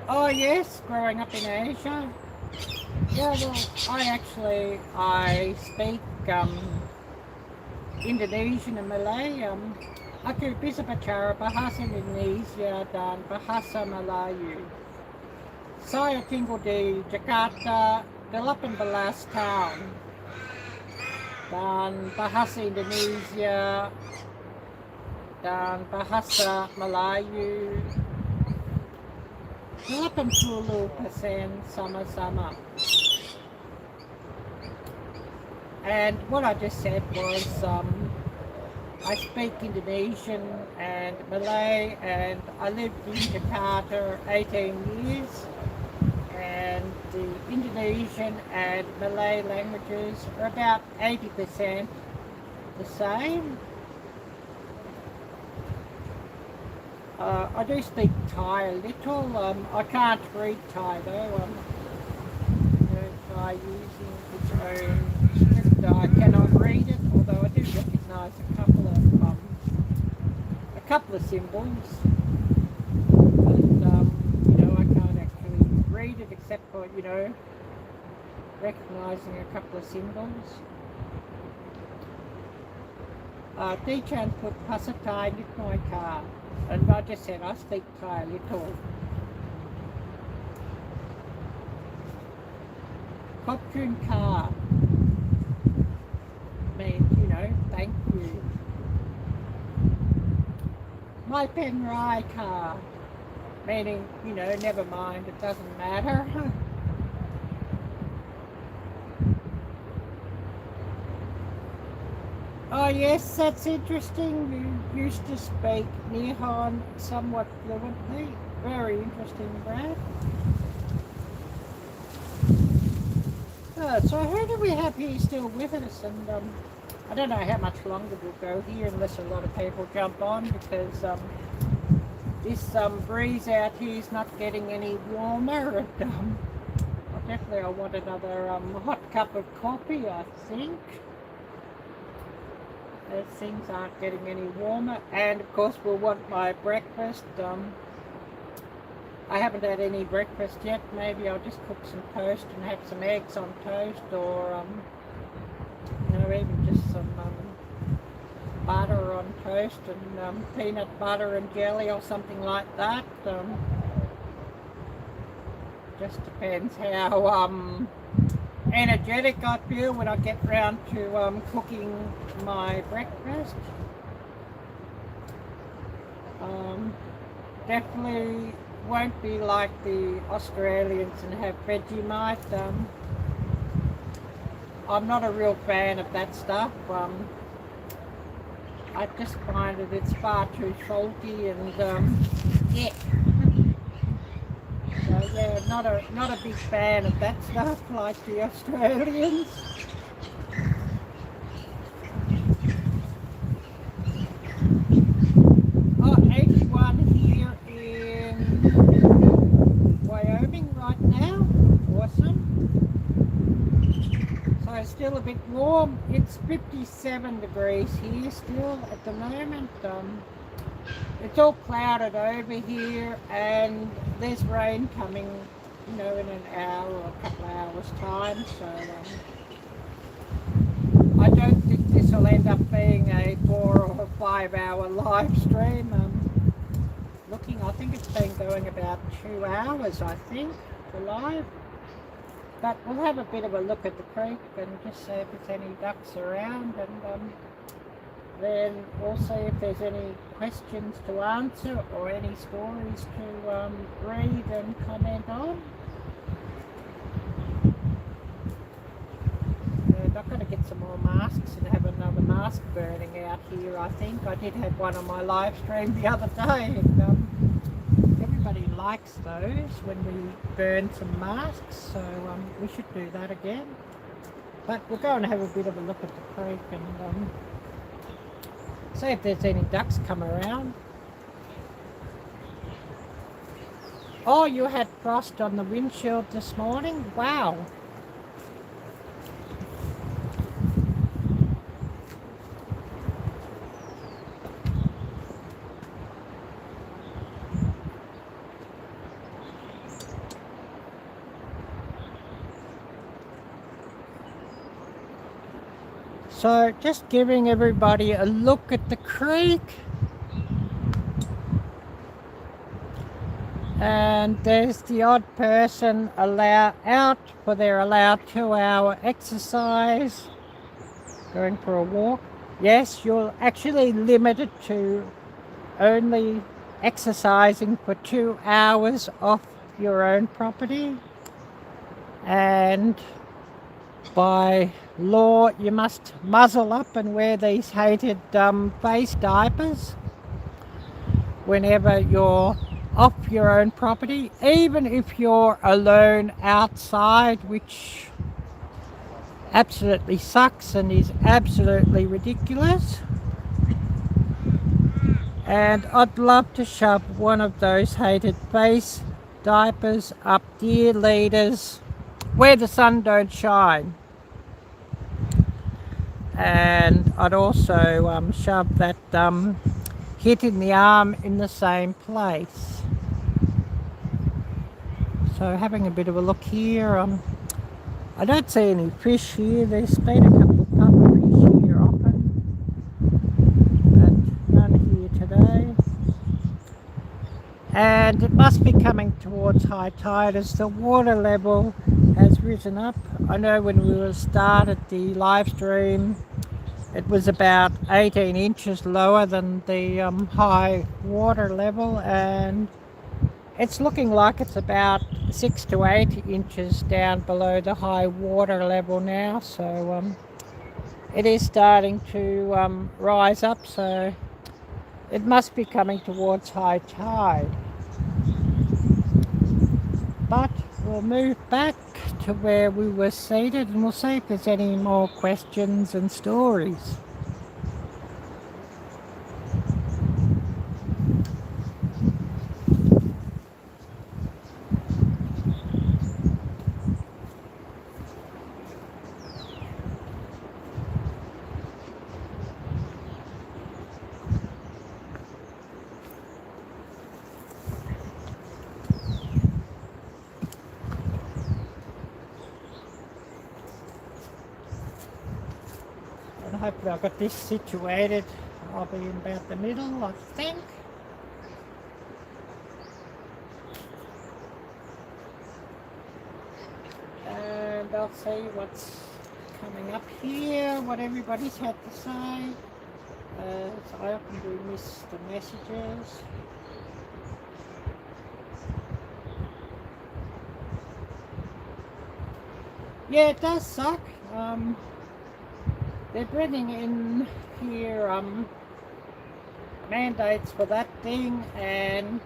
A: Oh yes, growing up in Asia. Yeah, well, I speak Indonesian and Malay. Aku bisa bicara bahasa Indonesia dan bahasa Melayu. Saya tinggal di Jakarta 18 tahun. Dan bahasa Indonesia dan bahasa Melayu 80% sama-sama. And what I just said was I speak Indonesian and Malay, and I lived in Jakarta 18 years, and the Indonesian and Malay languages are about 80% the same. I do speak Thai a little. I can't read Thai though. Thai using its own script. I cannot read it, although I do recognise a couple of symbols. But you know, I can't actually read it except for, you know, recognising a couple of symbols. Dichan put Pasa Thai with my car. And I just said I speak Thai a little. Kopchun Ka means, you know, thank you. My pen Rai Ka, meaning, you know, never mind, it doesn't matter. Oh yes, that's interesting. You used to speak Nihon somewhat fluently. Very interesting, Brad. So who do we have here still with us? And I don't know how much longer we'll go here unless a lot of people jump on, because this breeze out here is not getting any warmer. And definitely I want another hot cup of coffee, I think. As things aren't getting any warmer, and of course we'll want my breakfast. I haven't had any breakfast yet. Maybe I'll just cook some toast and have some eggs on toast, or you know, even just some butter on toast and peanut butter and jelly or something like that. Just depends how energetic I feel when I get round to cooking my breakfast. Definitely won't be like the Australians and have Vegemite. I'm not a real fan of that stuff. I just find that it's far too salty and yeah. So yeah, not a big fan of that stuff like the Australians. Oh, 81 here in Wyoming right now. Awesome. So still a bit warm. It's 57 degrees here still at the moment. It's all clouded over here, and there's rain coming, you know, in an hour or a couple of hours time. So I don't think this will end up being a 4 or 5 hour live stream. Looking, I think it's been going about 2 hours, I think, for live. But we'll have a bit of a look at the creek and just see if there's any ducks around, and then we'll see if there's any questions to answer or any stories to read and comment on. And I've got to get some more masks and have another mask burning out here, I think. I did have one on my live stream the other day, and everybody likes those when we burn some masks, so we should do that again. But we'll go and have a bit of a look at the creek and see if there's any ducks come around. Oh, you had frost on the windshield this morning? Wow. So just giving everybody a look at the creek. And there's the odd person out for their allowed 2-hour exercise. Going for a walk. Yes, you're actually limited to only exercising for 2 hours off your own property. And by law, you must muzzle up and wear these hated face diapers whenever you're off your own property, even if you're alone outside, which absolutely sucks and is absolutely ridiculous. And I'd love to shove one of those hated face diapers up deer leaders where the sun don't shine. And I'd also shove that hit in the arm in the same place. So having a bit of a look here, I don't see any fish here. There's been a couple of pufferfish here often, but none here today. And it must be coming towards high tide as the water level has risen up. I know when we started the live stream, it was about 18 inches lower than the high water level, and it's looking like it's about 6 to 8 inches down below the high water level now. So it is starting to rise up, so it must be coming towards high tide. But we'll move back to where we were seated and we'll see if there's any more questions and stories. Hopefully I've got this situated. I'll be in about the middle, I think. And I'll see what's coming up here, what everybody's had to say. So I often do miss the messages. Yeah, it does suck. They're bringing in here mandates for that thing and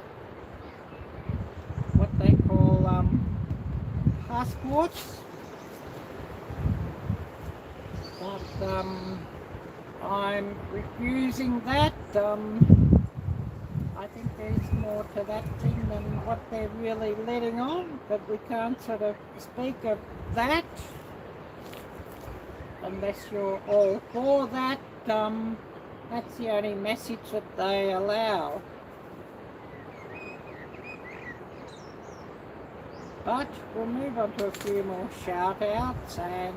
A: what they call passports. But I'm refusing that. I think there's more to that thing than what they're really letting on, but we can't sort of speak of that unless you're all for that. That's the only message that they allow. But we'll move on to a few more shout outs, and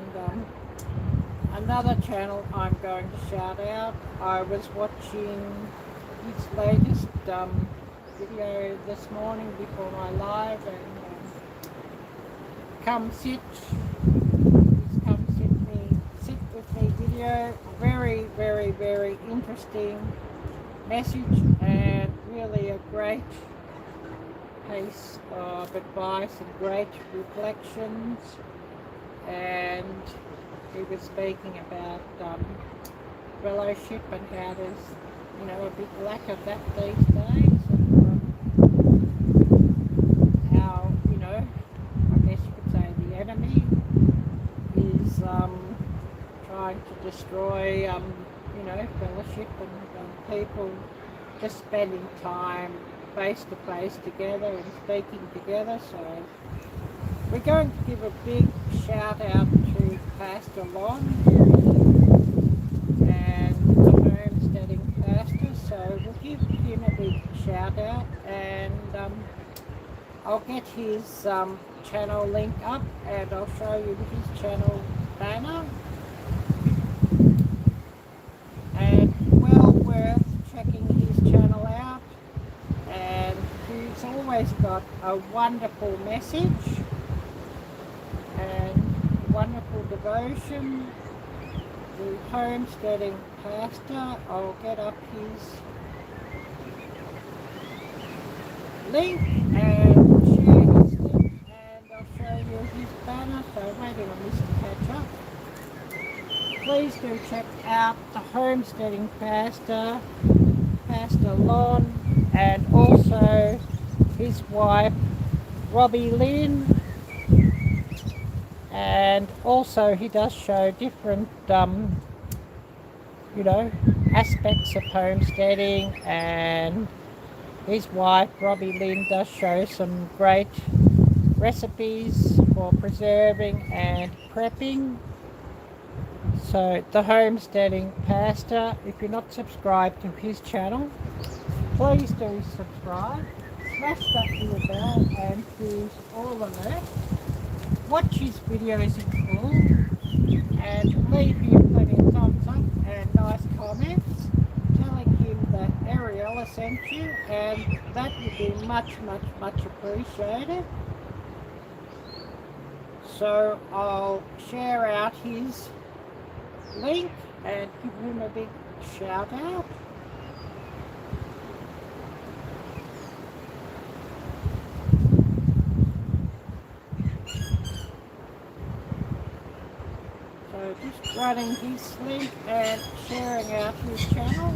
A: another channel I'm going to shout out. I was watching his latest video this morning before my live, and come sit with me video. Very, very, very interesting message, and really a great piece of advice and great reflections. And he was speaking about fellowship and how there's, you know, a big lack of that these days, and how, you know, I guess you could say the enemy is trying to destroy, you know, fellowship and people just spending time face to face together and speaking together. So we're going to give a big shout out to Pastor Lon and the homesteading pastor. So we'll give him a big shout out, and I'll get his channel link up, and I'll show you his channel banner. And well worth checking his channel out, and he's always got a wonderful message and wonderful devotion. The homesteading pastor, I'll get up his link and share his link, and I'll show you his banner. So waiting on this to catch up. Please do check out the homesteading pastor, Pastor Lon, and also his wife Robbie Lynn. And also he does show different you know, aspects of homesteading, and his wife Robbie Lynn does show some great recipes for preserving and prepping. So the homesteading pastor, if you're not subscribed to his channel, please do subscribe, smash that little bell and choose all alerts. Watch his videos in full, and leave him plenty of thumbs up and nice comments telling him that Arielle sent you, and that would be much, much, much appreciated. So I'll share out his link and give him a big shout out. So just running his link and sharing out his channel.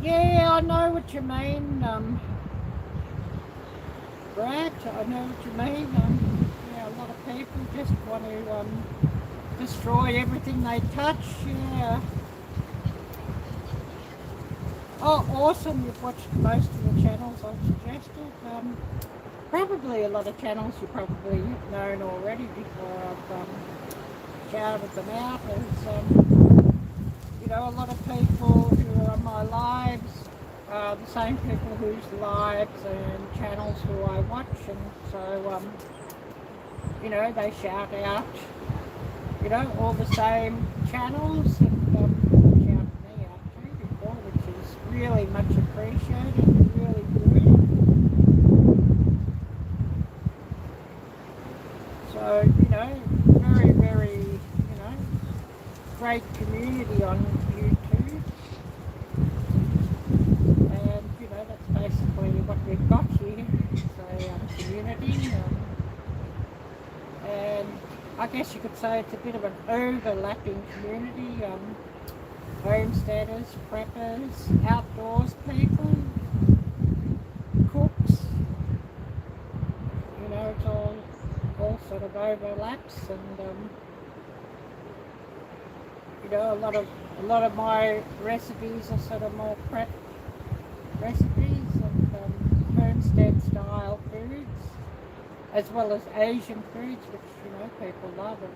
A: Yeah, I know what you mean, Brad, I know what you mean. Yeah, a lot of people just want to destroy everything they touch. Yeah. Oh, awesome! You've watched most of the channels I've suggested. Probably a lot of channels you probably known already before I've shouted them out. As you know, a lot of people who are on my lives are the same people whose lives and channels who I watch, and so you know, they shout out, you know, all the same channels, and shout me out too before, which is really much appreciated and really good. So, you know, very, very, you know, great community on YouTube. And, you know, that's basically what we've got here. It's a community. And I guess you could say it's a bit of an overlapping community. Homesteaders, preppers, outdoors people, cooks. You know, it's all sort of overlaps, and you know, a lot of my recipes are sort of more prep recipes and homestead style foods. as well as Asian foods, which, you know, people love, and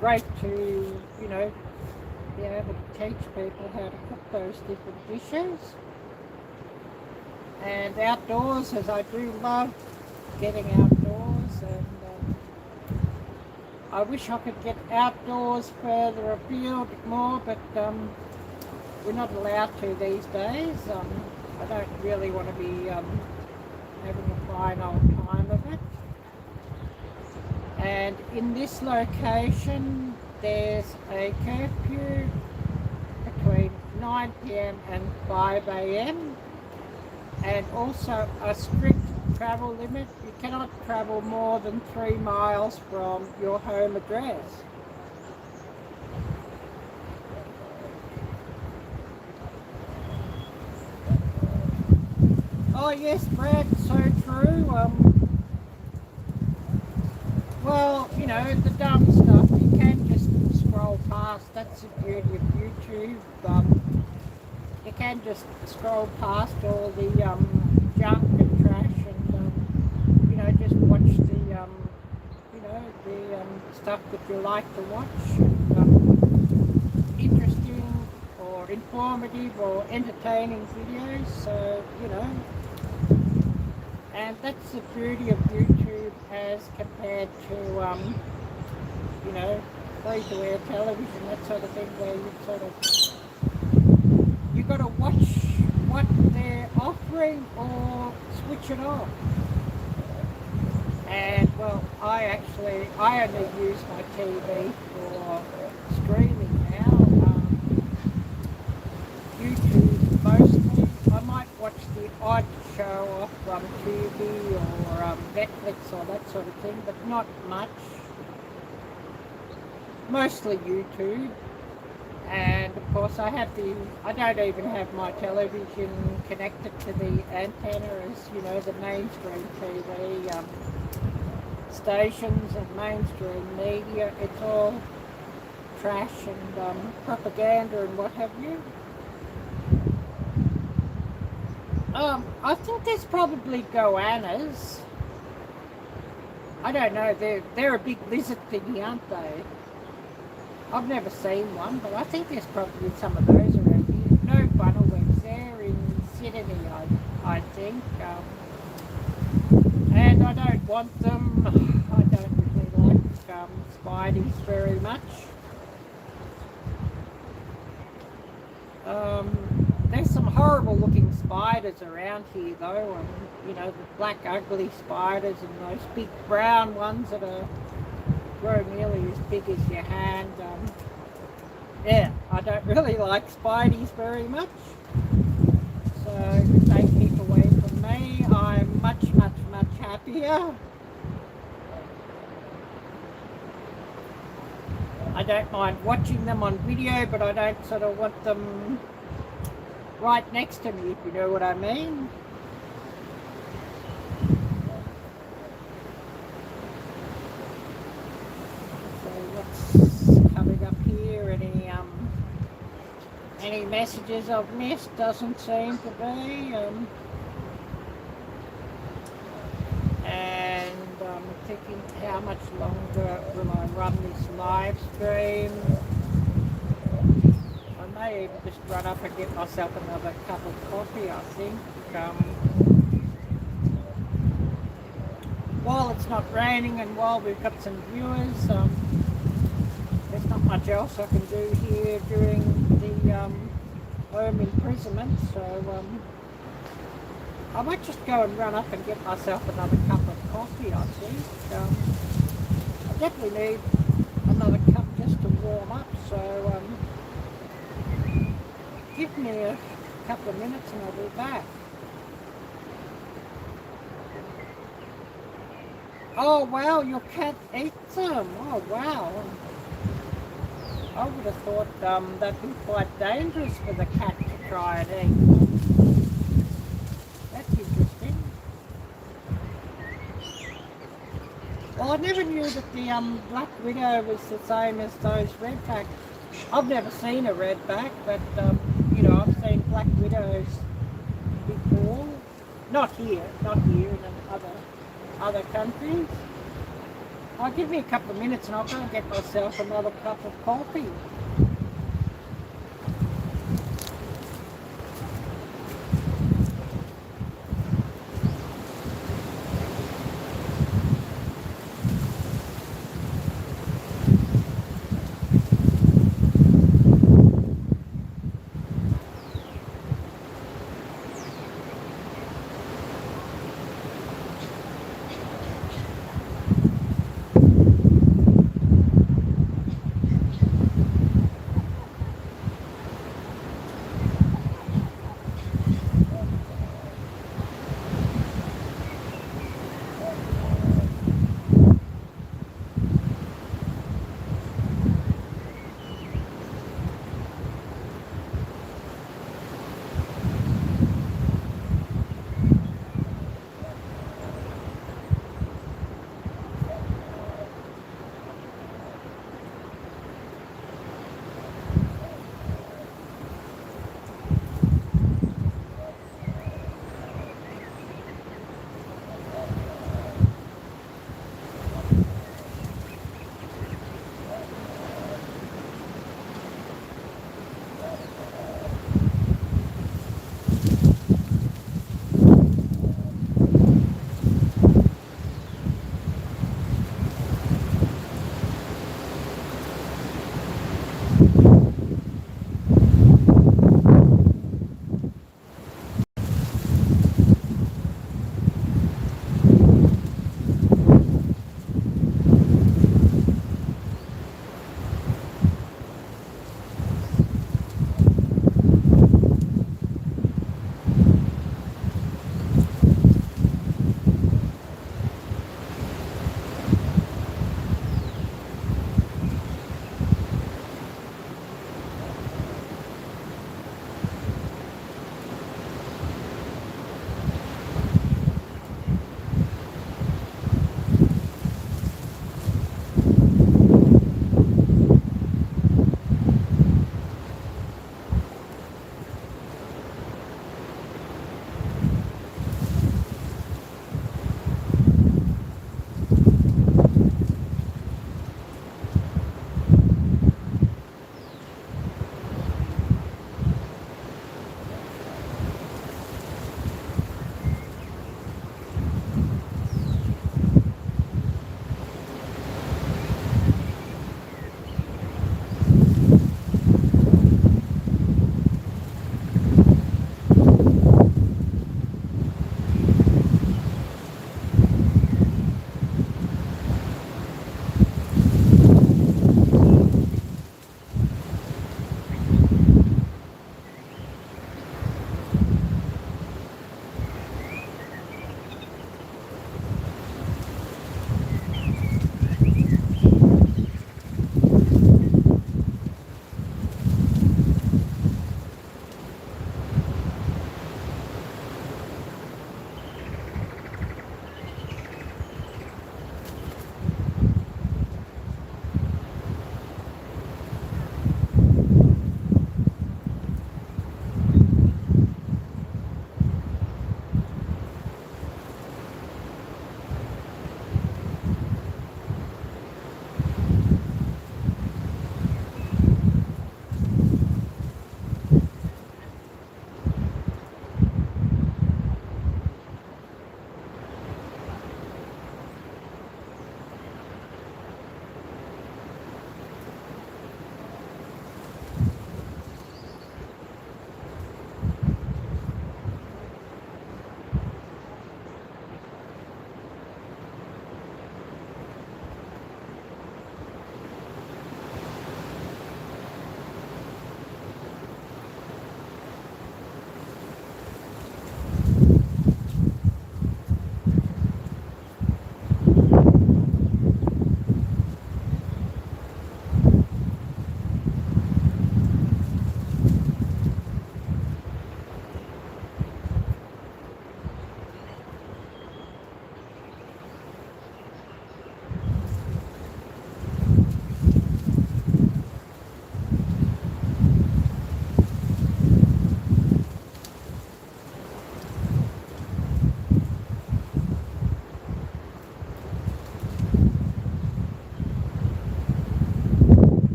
A: great to, you know, be able to teach people how to cook those different dishes. And outdoors, as I do love getting outdoors, and I wish I could get outdoors further afield more, but we're not allowed to these days. I don't really want to be having a fine old time of it. And in this location, there's a curfew between 9 p.m. and 5 a.m. and also a strict travel limit. You cannot travel more than 3 miles from your home address. Oh yes, Brad, so true. Well, you know, the dumb stuff, you can just scroll past. That's the beauty of YouTube. You can just scroll past all the junk and trash, and you know, just watch the you know, the stuff that you like to watch, interesting or informative or entertaining videos. So, you know, and that's the beauty of YouTube as compared to you know, free-to-air television, that sort of thing, where you sort of, you got to watch what they're offering or switch it off. And well, I only use my TV for streaming now. YouTube mostly. I might watch the odd show off from TV or Netflix or that sort of thing, but not much. Mostly YouTube. And of course I don't even have my television connected to the antenna as, you know, the mainstream TV stations and mainstream media. It's all trash and propaganda and what have you. I think there's probably goannas. I don't know, they're a big lizard thingy, aren't they? I've never seen one, but I think there's probably some of those around here. No funnel-webs there in Sydney, I think. And I don't want them. I don't really like spideys very much. There's some horrible looking spiders around here though, and you know, the black ugly spiders and those big brown ones that are grow nearly as big as your hand. Yeah, I don't really like spideys very much. So if they keep away from me, I'm much happier. I don't mind watching them on video, but I don't sort of want them right next to me, if you know what I mean. So what's coming up here? Any messages I've missed? Doesn't seem to be. And I'm thinking, how much longer will I run this live stream? I may even just run up and get myself another cup of coffee, I think. While it's not raining and while we've got some viewers, there's not much else I can do here during the home imprisonment, so I might just go and run up and get myself another cup of coffee, I think. I definitely need another cup just to warm up, so give me a couple of minutes and I'll be back. Oh wow, your cat eats them. Oh wow. I would have thought that'd be quite dangerous for the cat to try and eat. That's interesting. Well, I never knew that the black widow was the same as those redbacks. I've never seen a redback, but you know, I've seen black widows before. Not here, in another other countries. I'll give me a couple of minutes and I'll go and get myself another cup of coffee.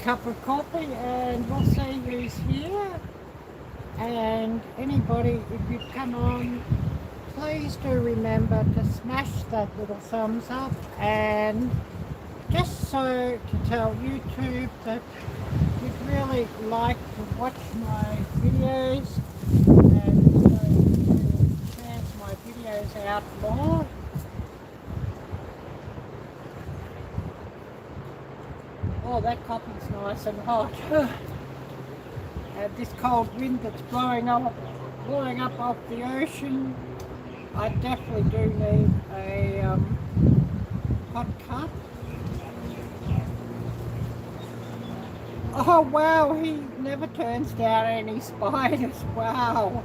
A: cup of coffee, and we'll see who's here. And anybody, if you've come on, please do remember to smash that little thumbs up, and just so to tell YouTube that you'd really like to watch my videos, and so you share my videos out more. Oh, that coffee's nice and hot. And this cold wind that's blowing up off the ocean, I definitely do need a hot cup. Oh wow, he never turns down any spiders. Wow.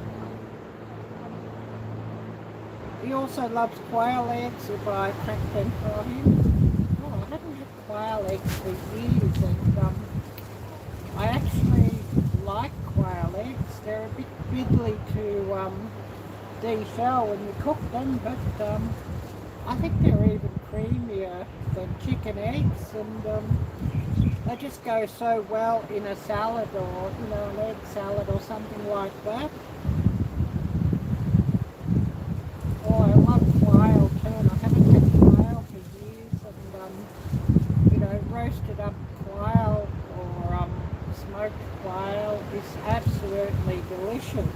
A: He also loves quail eggs if I crack them for him. Oh, I haven't had quail eggs for years, and I actually like quail eggs. They're a bit fiddly to deshell when you cook them, but I think they're even creamier than chicken eggs, and they just go so well in a salad, or an egg salad or something like that. Oh, I love quail too, and I haven't had quail for years, and roasted up quail or smoked quail is absolutely delicious.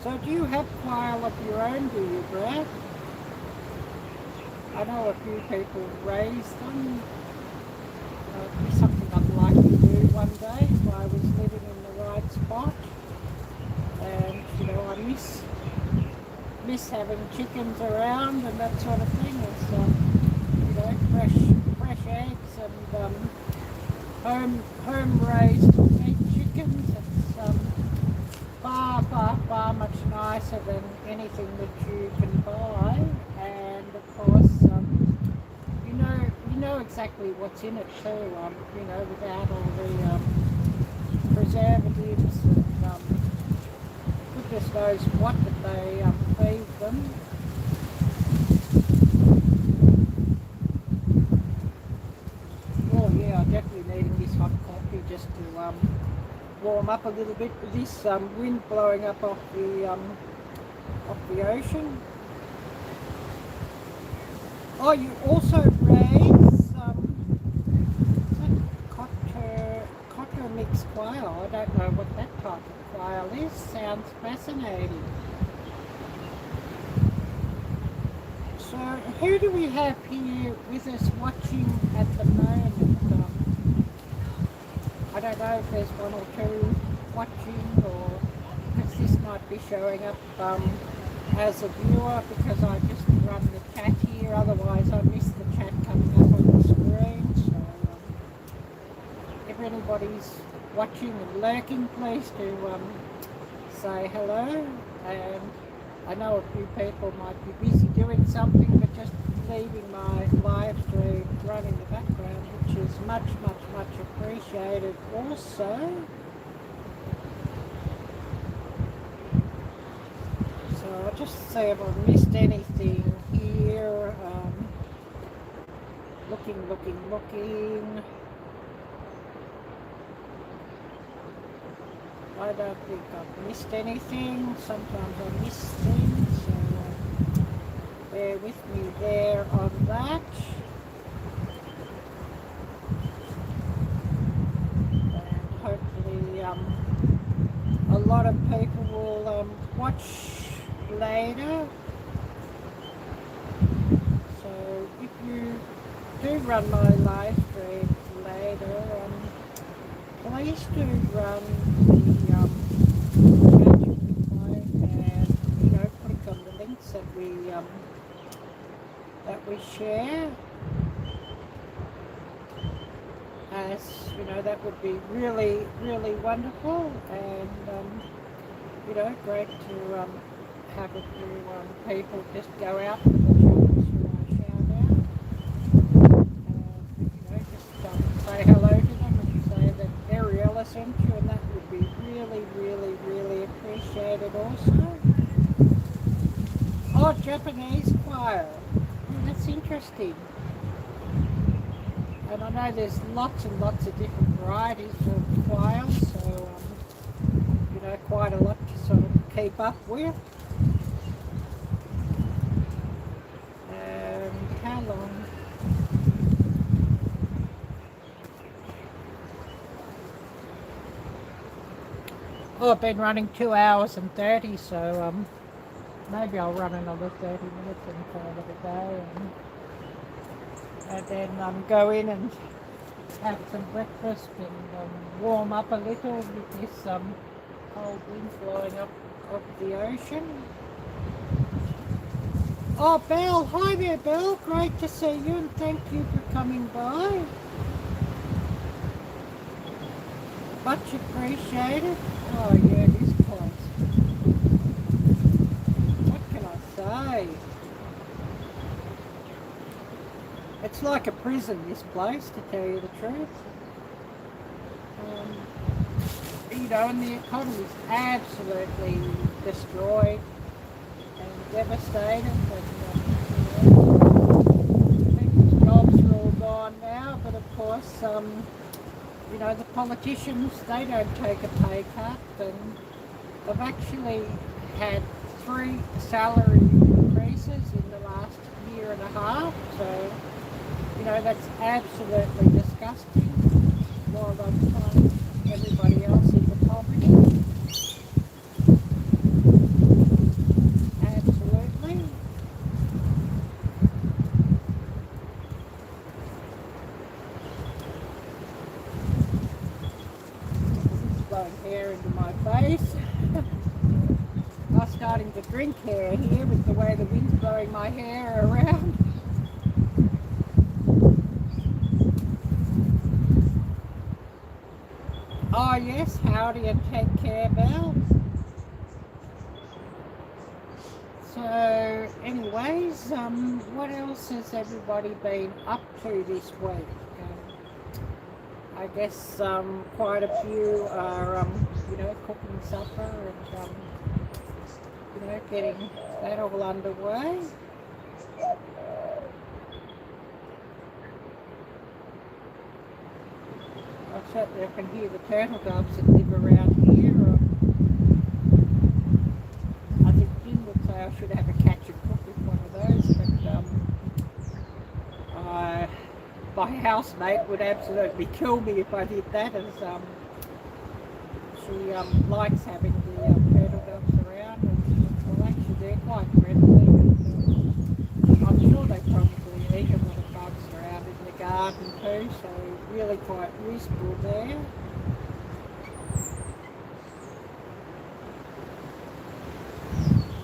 A: So do you have quail of your own, do you, Brad? I know a few people raise them. It'd be something I'd like to do one day if I was living in the right spot. And I miss having chickens around and that sort of thing. It's fresh eggs and home raised meat chickens. It's far much nicer than anything that you can buy. And of course, you know exactly what's in it too. Without all the preservatives and goodness knows what that they feed them. Oh yeah, I'm definitely needing this hot coffee just to warm up a little bit with this wind blowing up off the ocean. Oh, you also raise cotter mixed quail. I don't know what that type of quail is. Sounds fascinating. So who do we have here with us watching at the moment? I don't know if there's one or two watching, or because this might be showing up as a viewer because I just run the chat here. Otherwise I miss the chat coming up on the screen. So if anybody's watching and lurking, please do say hello. And I know a few people might be busy doing something, but just leaving my live stream run in the background, which is much appreciated also. So I'll just see if I've missed anything here. Looking. I don't think I've missed anything. Sometimes I miss things, so bear with me there on that. And hopefully a lot of people will watch later. So if you do run my live stream later, please do run the chat and click on the links that we share. As that would be really wonderful, and great to have a few people just go out to the channels who I shout out, and just say hello to them and say that Arielle sent you, and that would be really appreciated also. Oh, Japanese choir. Oh, that's interesting. And I know there's lots and lots of different varieties of quails, so you know, quite a lot to sort of keep up with. And how long? Oh, I've been running 2 hours and 30, so maybe I'll run another 30 minutes and call it a day, and then go in and have some breakfast and warm up a little with this cold wind blowing up off the ocean. Oh, Belle, hi there, Belle. Great to see you, and thank you for coming by. Much appreciated. Oh yeah, it is close. What can I say? It's like a prison, this place, to tell you the truth. You know, and the economy's absolutely destroyed and devastated. And, you know, people's jobs are all gone now, but of course, you know, the politicians, they don't take a pay cut, and they've actually had 3 salary increases in the last year and a half, so, you know, that's absolutely disgusting, while they're trying everybody else into poverty. Absolutely. Blowing hair into my face. I'm starting to drink hair here with the way the wind's blowing my hair around. Oh yes, howdy and take care, Belle. So anyways, what else has everybody been up to this week? I guess quite a few are, you know, cooking supper and, you know, getting that all underway. I certainly can hear the turtle doves that live around here. I think Jim would say I should have a catch and cook with one of those, but my housemate would absolutely kill me if I did that, as she likes having the turtle doves around, and well, actually they're quite friendly, and I'm sure they probably eat a lot of bugs around in the garden too, so really quite useful there.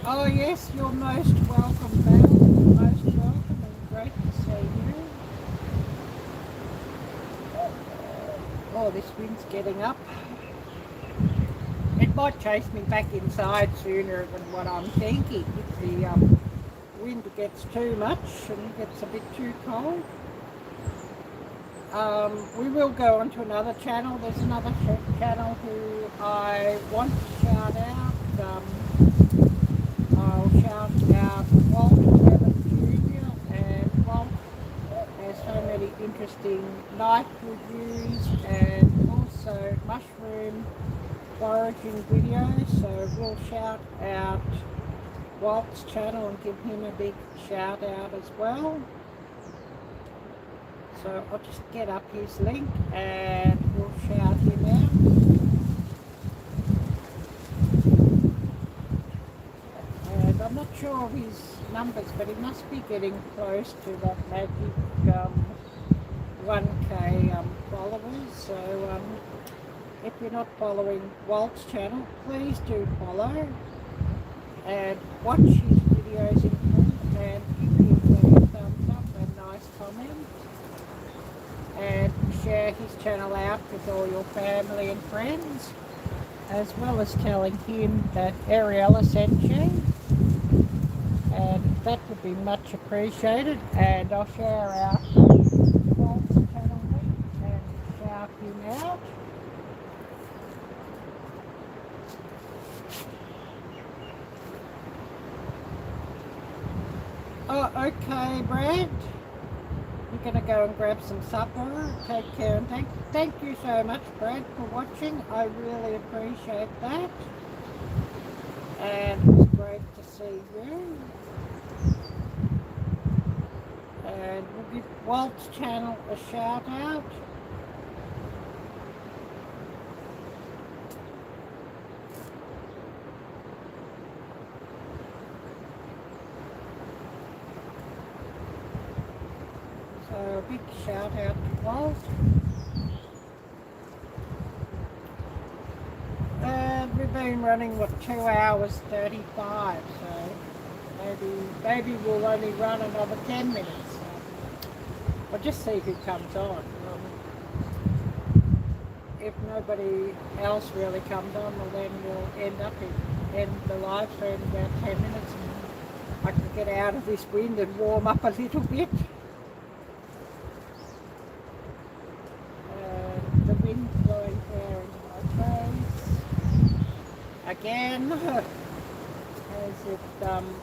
A: Oh yes, you're most welcome, Belle. Most welcome, and great to see you. Oh, this wind's getting up. It might chase me back inside sooner than what I'm thinking if the wind gets too much and gets a bit too cold. We will go on to another channel. There's another channel who I want to shout out. I'll shout out Walt Jr. and Walt has so many interesting knife reviews and also mushroom foraging videos, so we'll shout out Walt's channel and give him a big shout out as well. So I'll just get up his link and we'll shout him out. And I'm not sure of his numbers, but he must be getting close to that magic 1K followers. So if you're not following Walt's channel, please do follow and watch his videos in full and give him a thumbs up and nice comment. And share his channel out with all your family and friends, as well as telling him that Ariella sent you, and that would be much appreciated. And I'll share out Walt's channel link and shout him out. Oh, okay, Brad. You're going to go and grab some supper. Take care, and thank you so much, Brad, for watching. I really appreciate that. And it was great to see you. And we'll give Walt's channel a shout out. So a big shout out to Walt. And we've been running, what, 2 hours 35, so maybe we'll only run another 10 minutes. We'll just see who comes on. If nobody else really comes on, well then we'll end the live stream in about 10 minutes and I can get out of this wind and warm up a little bit. The wind blowing there in my face again, as it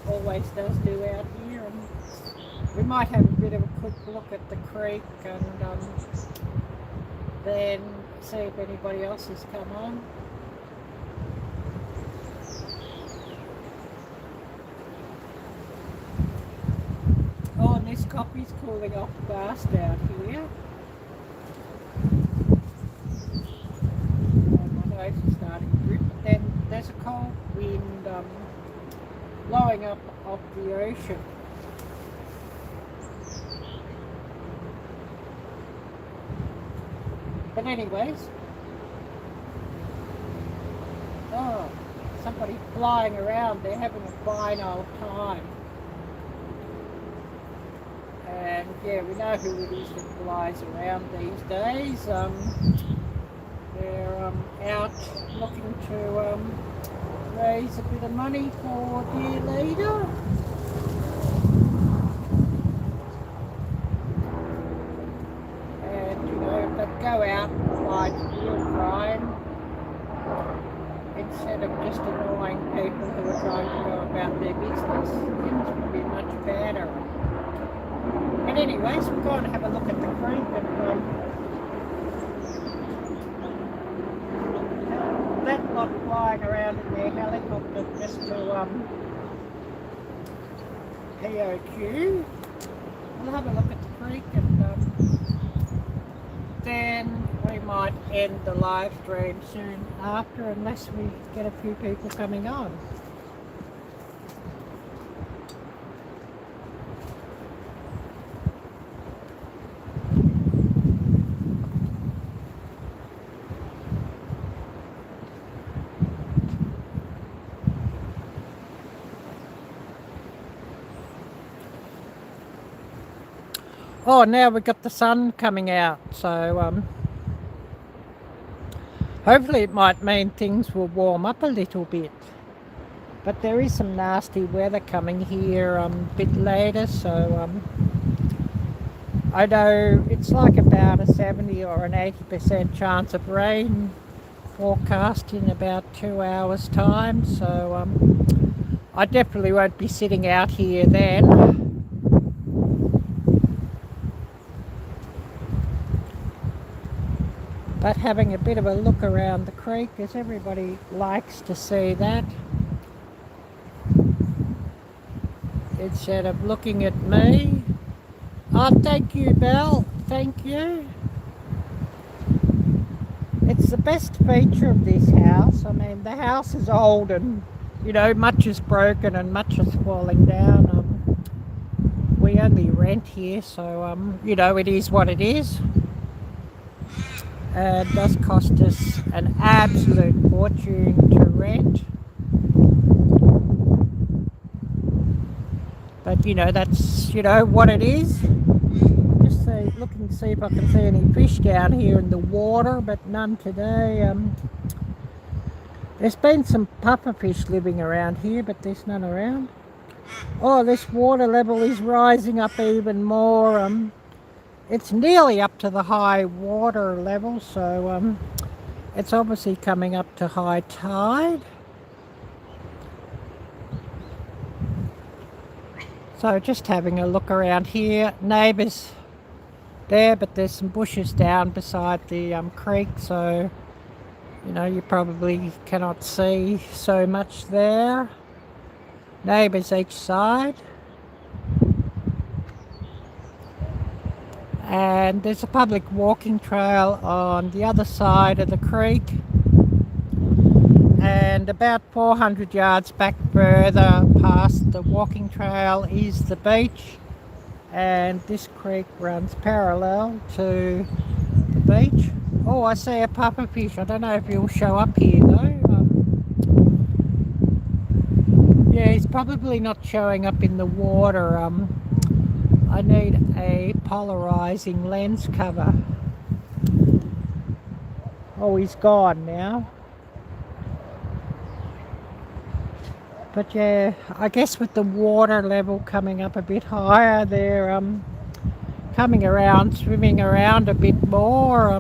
A: always does do out here. And we might have a bit of a quick look at the creek and then see if anybody else has come on. Oh, and this coffee's cooling off fast out here. My nose is starting to drip, but then there's a cold wind blowing up off the ocean. But anyways, oh, somebody flying around, they're having a fine old time. And yeah, we know who it is that flies around these days. They're out looking to raise a bit of money for dear leader. And you know, if they go out and fight real crime, instead of just annoying people who are trying to go about their business, things would be much better. But anyways, we're going to have a look at the creek and that lot flying around in their helicopter just to POQ. We'll have a look at the creek and then we might end the live stream soon after, unless we get a few people coming on. Oh, now we've got the sun coming out, so hopefully it might mean things will warm up a little bit. But there is some nasty weather coming here a bit later, so I know it's like about a 70 or an 80% chance of rain forecast in about 2 hours time, so I definitely won't be sitting out here then. But having a bit of a look around the creek, as everybody likes to see that, instead of looking at me. Oh, thank you, Belle. Thank you. It's the best feature of this house. I mean, the house is old and, you know, much is broken and much is falling down. We only rent here, so, you know, it is what it is. It does cost us an absolute fortune to rent. But, you know, that's, you know, what it is. Just looking to see if I can see any fish down here in the water, but none today. There's been some pufferfish living around here, but there's none around. Oh, this water level is rising up even more. It's nearly up to the high water level, so it's obviously coming up to high tide. So just having a look around here. Neighbours there, but there's some bushes down beside the creek, so you know you probably cannot see so much there. Neighbours each side. And there's a public walking trail on the other side of the creek, and about 400 yards back further past the walking trail is the beach, and this creek runs parallel to the beach. Oh, I see a pufferfish. I don't know if he'll show up here though. Yeah, he's probably not showing up in the water. I need a polarizing lens cover. Oh, he's gone now. But yeah, I guess with the water level coming up a bit higher, they're coming around, swimming around a bit more.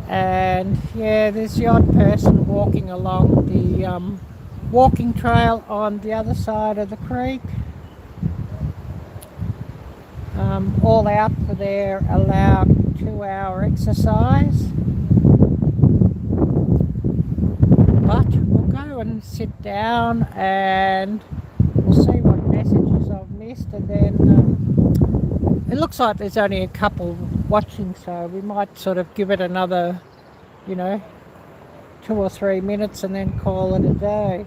A: And yeah, there's the odd person walking along the walking trail on the other side of the creek. All out for their allowed 2-hour exercise. But we'll go and sit down and we'll see what messages I've missed, and then it looks like there's only a couple watching, so we might sort of give it another, you know, 2 or 3 minutes and then call it a day.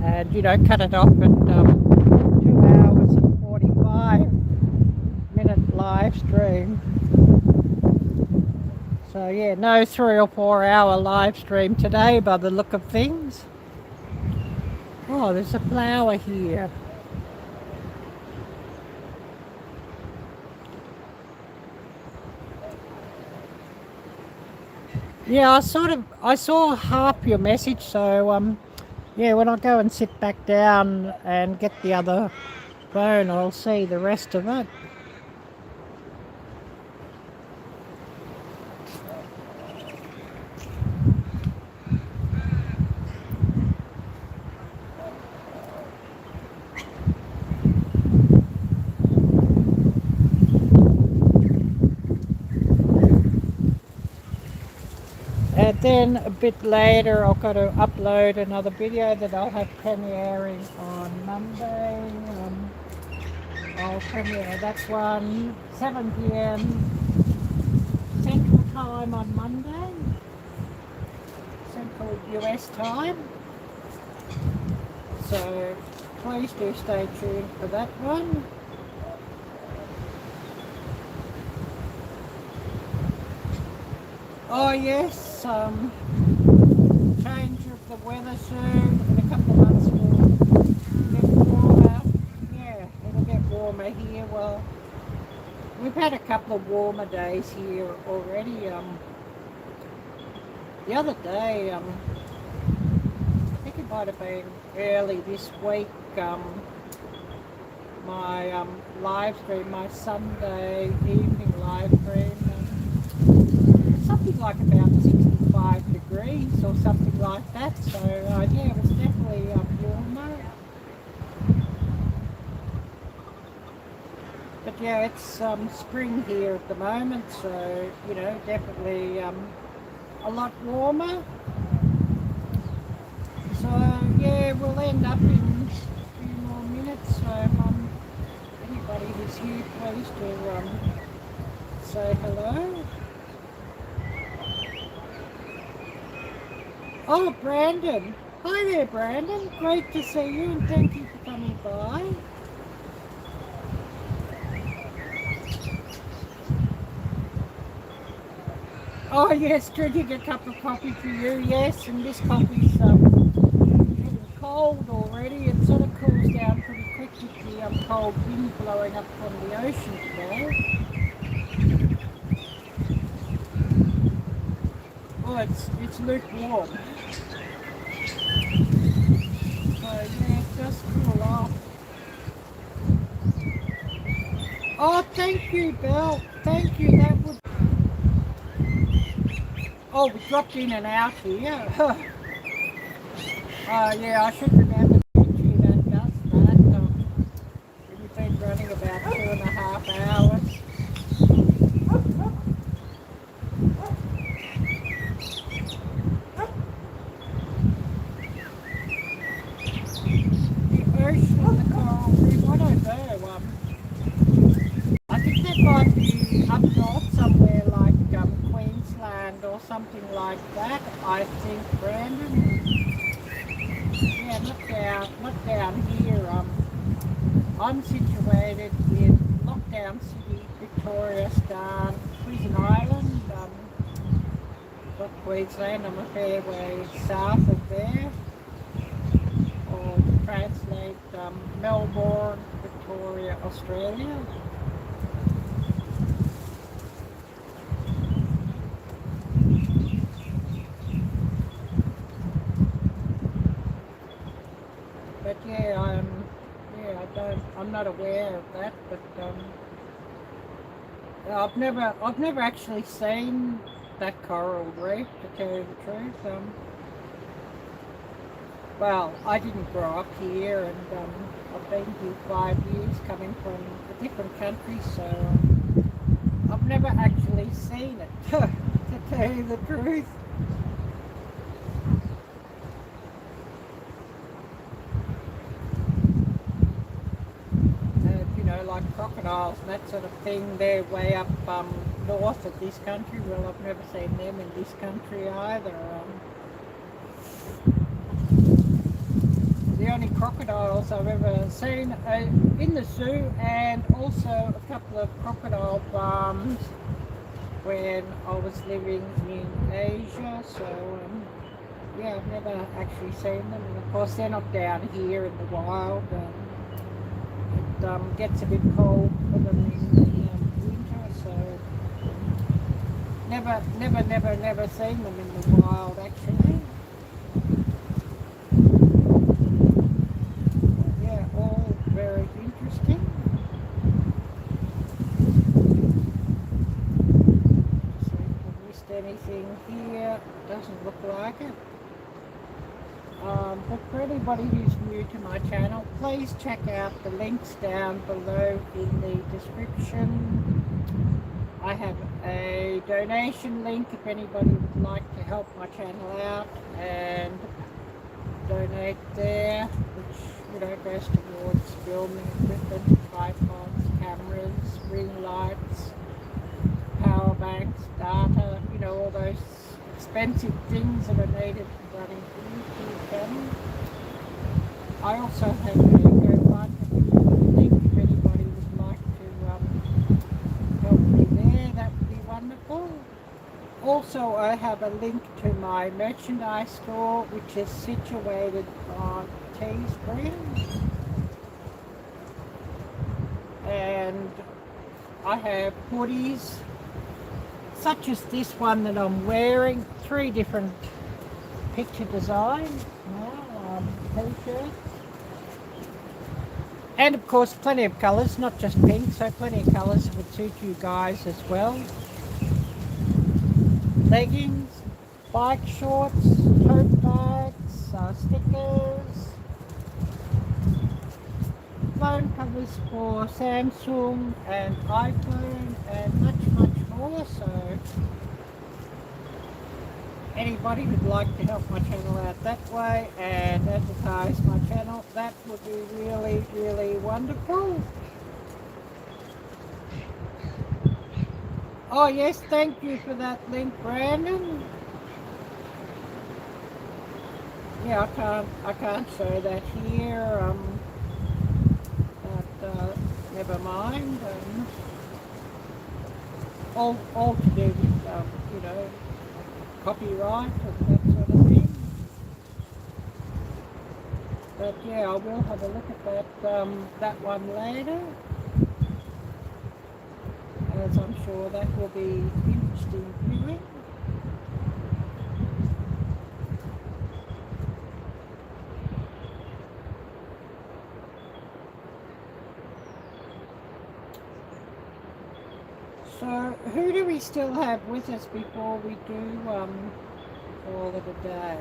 A: And, you know, cut it off at 2 hours and 45-minute live stream. So yeah, no 3 or 4 hour live stream today by the look of things. Oh, there's a flower here. Yeah, I saw half your message, so yeah, when I go and sit back down and get the other phone, I'll see the rest of it. And then a bit later I've got to upload another video that I'll have premiering on Monday. I'll premiere that one 7 p.m. Central Time on Monday, Central US Time. So please do stay tuned for that one. Oh yes, change of the weather soon. In a couple of months we'll get warmer. Yeah, it'll get warmer here. Well, we've had a couple of warmer days here already. The other day, I think it might have been early this week, my live stream, my Sunday evening live stream, something like about 65 degrees or something like that. So yeah, it was definitely warmer. But yeah, it's spring here at the moment, so you know, definitely a lot warmer. So yeah, we'll end up in a few more minutes. So anybody who's here, please do say hello. Oh, Brandon. Hi there, Brandon. Great to see you, and thank you for coming by. Oh yes, drinking a cup of coffee for you, yes, and this coffee's getting cold already. It sort of cools down pretty quick with the cold wind blowing up from the ocean today. Oh, it's lukewarm. So yeah, just cool off. Oh, thank you, Belle. Thank you. That would. Oh, we dropped in and out here. Yeah, I should remember to mention that does that. something like that, I think, Brandon. Yeah, not down here. I'm situated in Lockdown City, Victoria, Star, Prison Island, not Queensland. I'm a fair way south of there. Or to translate, Melbourne, Victoria, Australia. But yeah, I'm not aware of that. But I've never actually seen that coral reef, to tell you the truth. Well, I didn't grow up here, and I've been here 5 years, coming from a different country, so I've never actually seen it, to tell you the truth. You know, like crocodiles and that sort of thing, they're way up north of this country. Well, I've never seen them in this country either. The only crocodiles I've ever seen are in the zoo, and also a couple of crocodile farms when I was living in Asia. So yeah, I've never actually seen them, and of course they're not down here in the wild. It gets a bit cold for them in the winter, so never seen them in the wild actually. All very interesting. See if I missed anything here. Doesn't look like it. But for anybody who's new to my channel, please check out the links down below in the description. I have a donation link if anybody would like to help my channel out and donate there, which goes towards filming equipment, tripods, cameras, ring lights, power banks, data, all those expensive things that are needed for running the YouTube channel. I also have a GoFundMe link if anybody would like to help me there. That would be wonderful. Also, I have a link to my merchandise store, which is situated on Teespring, and I have hoodies such as this one that I'm wearing, 3 different picture designs, t-shirts, and of course plenty of colours, not just pink, so plenty of colours would suit you guys as well. Leggings, bike shorts, tote bags, stickers, phone covers for Samsung and iPhone, and much more. So anybody would like to help my channel out that way and advertise my channel, that would be really wonderful. Oh yes, thank you for that link, Brandon. Yeah, I can't show that here. But never mind. All to do with copyright and that sort of thing. But yeah, I will have a look at that one later, as I'm sure that will be interesting viewing. So who do we still have with us before we do call it a day?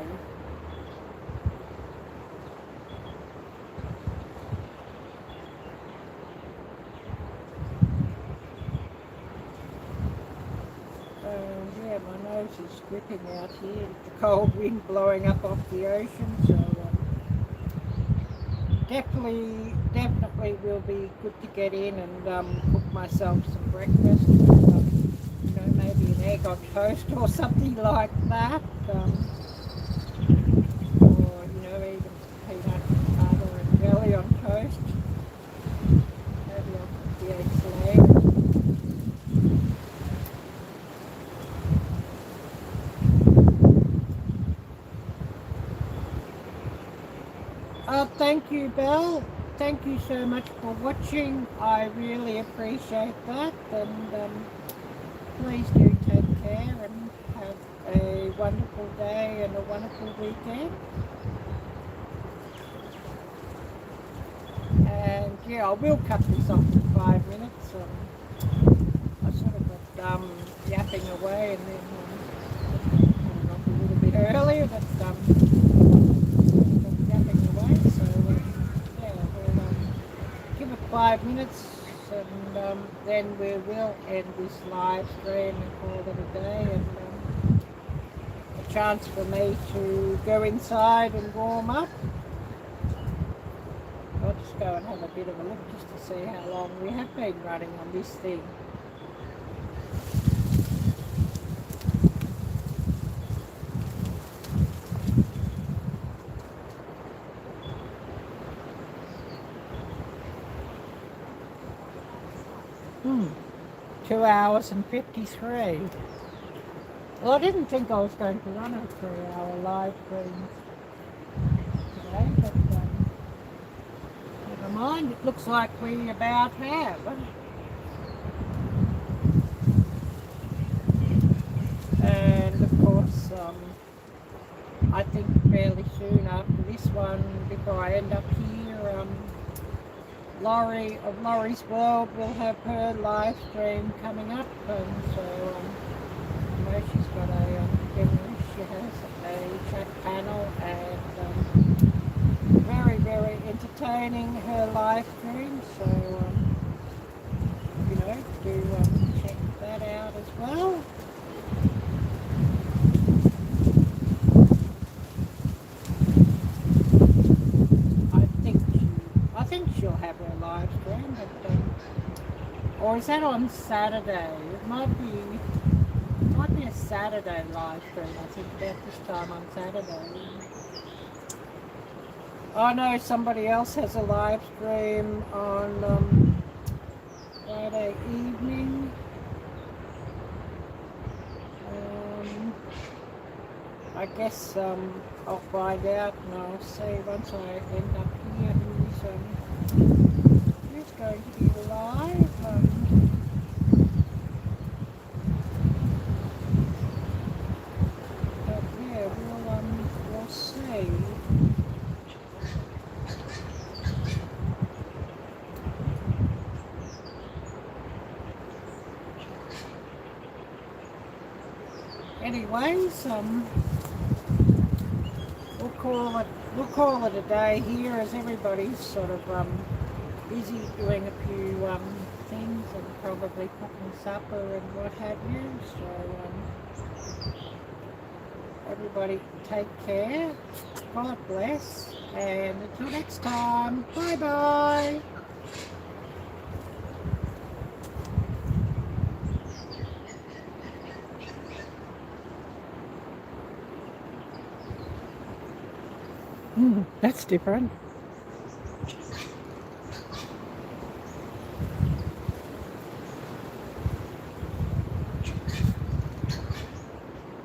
A: Yeah, my nose is gripping out here with the cold wind blowing up off the ocean, so definitely will be good to get in and cook myself some breakfast. Maybe an egg on toast or something like that. Or, even peanut butter and jelly on toast. Maybe I'll put the eggs later. Thank you, Belle. Thank you so much for watching. I really appreciate that. And please do take care and have a wonderful day and a wonderful weekend. And yeah, I will cut this off in 5 minutes. I sort of got yapping away and then cut it off a little bit earlier, but yapping away. So yeah, we'll give it 5 minutes. And then we will end this live stream and call it a day, and a chance for me to go inside and warm up. I'll just go and have a bit of a look just to see how long we have been running on this thing. Hmm. 2 hours and 53. Well, I didn't think I was going to run a 3-hour live stream today, but never mind. It looks like we about have. And of course, I think fairly soon after this one, before I end up here, Laurie of Laurie's World will have her live stream coming up, and so she's got she has a chat panel, and very, very entertaining, her live stream, so do check that out as well. I think she'll have her live stream, but or is that on Saturday? It might be a Saturday live stream. I think about this time on Saturday. I know somebody else has a live stream on Friday evening. I guess I'll find out and I'll see once I end up here who's going to be live. But yeah, we'll see. Anyways, we'll call it a day here, as everybody's sort of busy doing a few things and probably cooking supper and what have you. So everybody take care. God bless, and until next time, bye bye. That's different.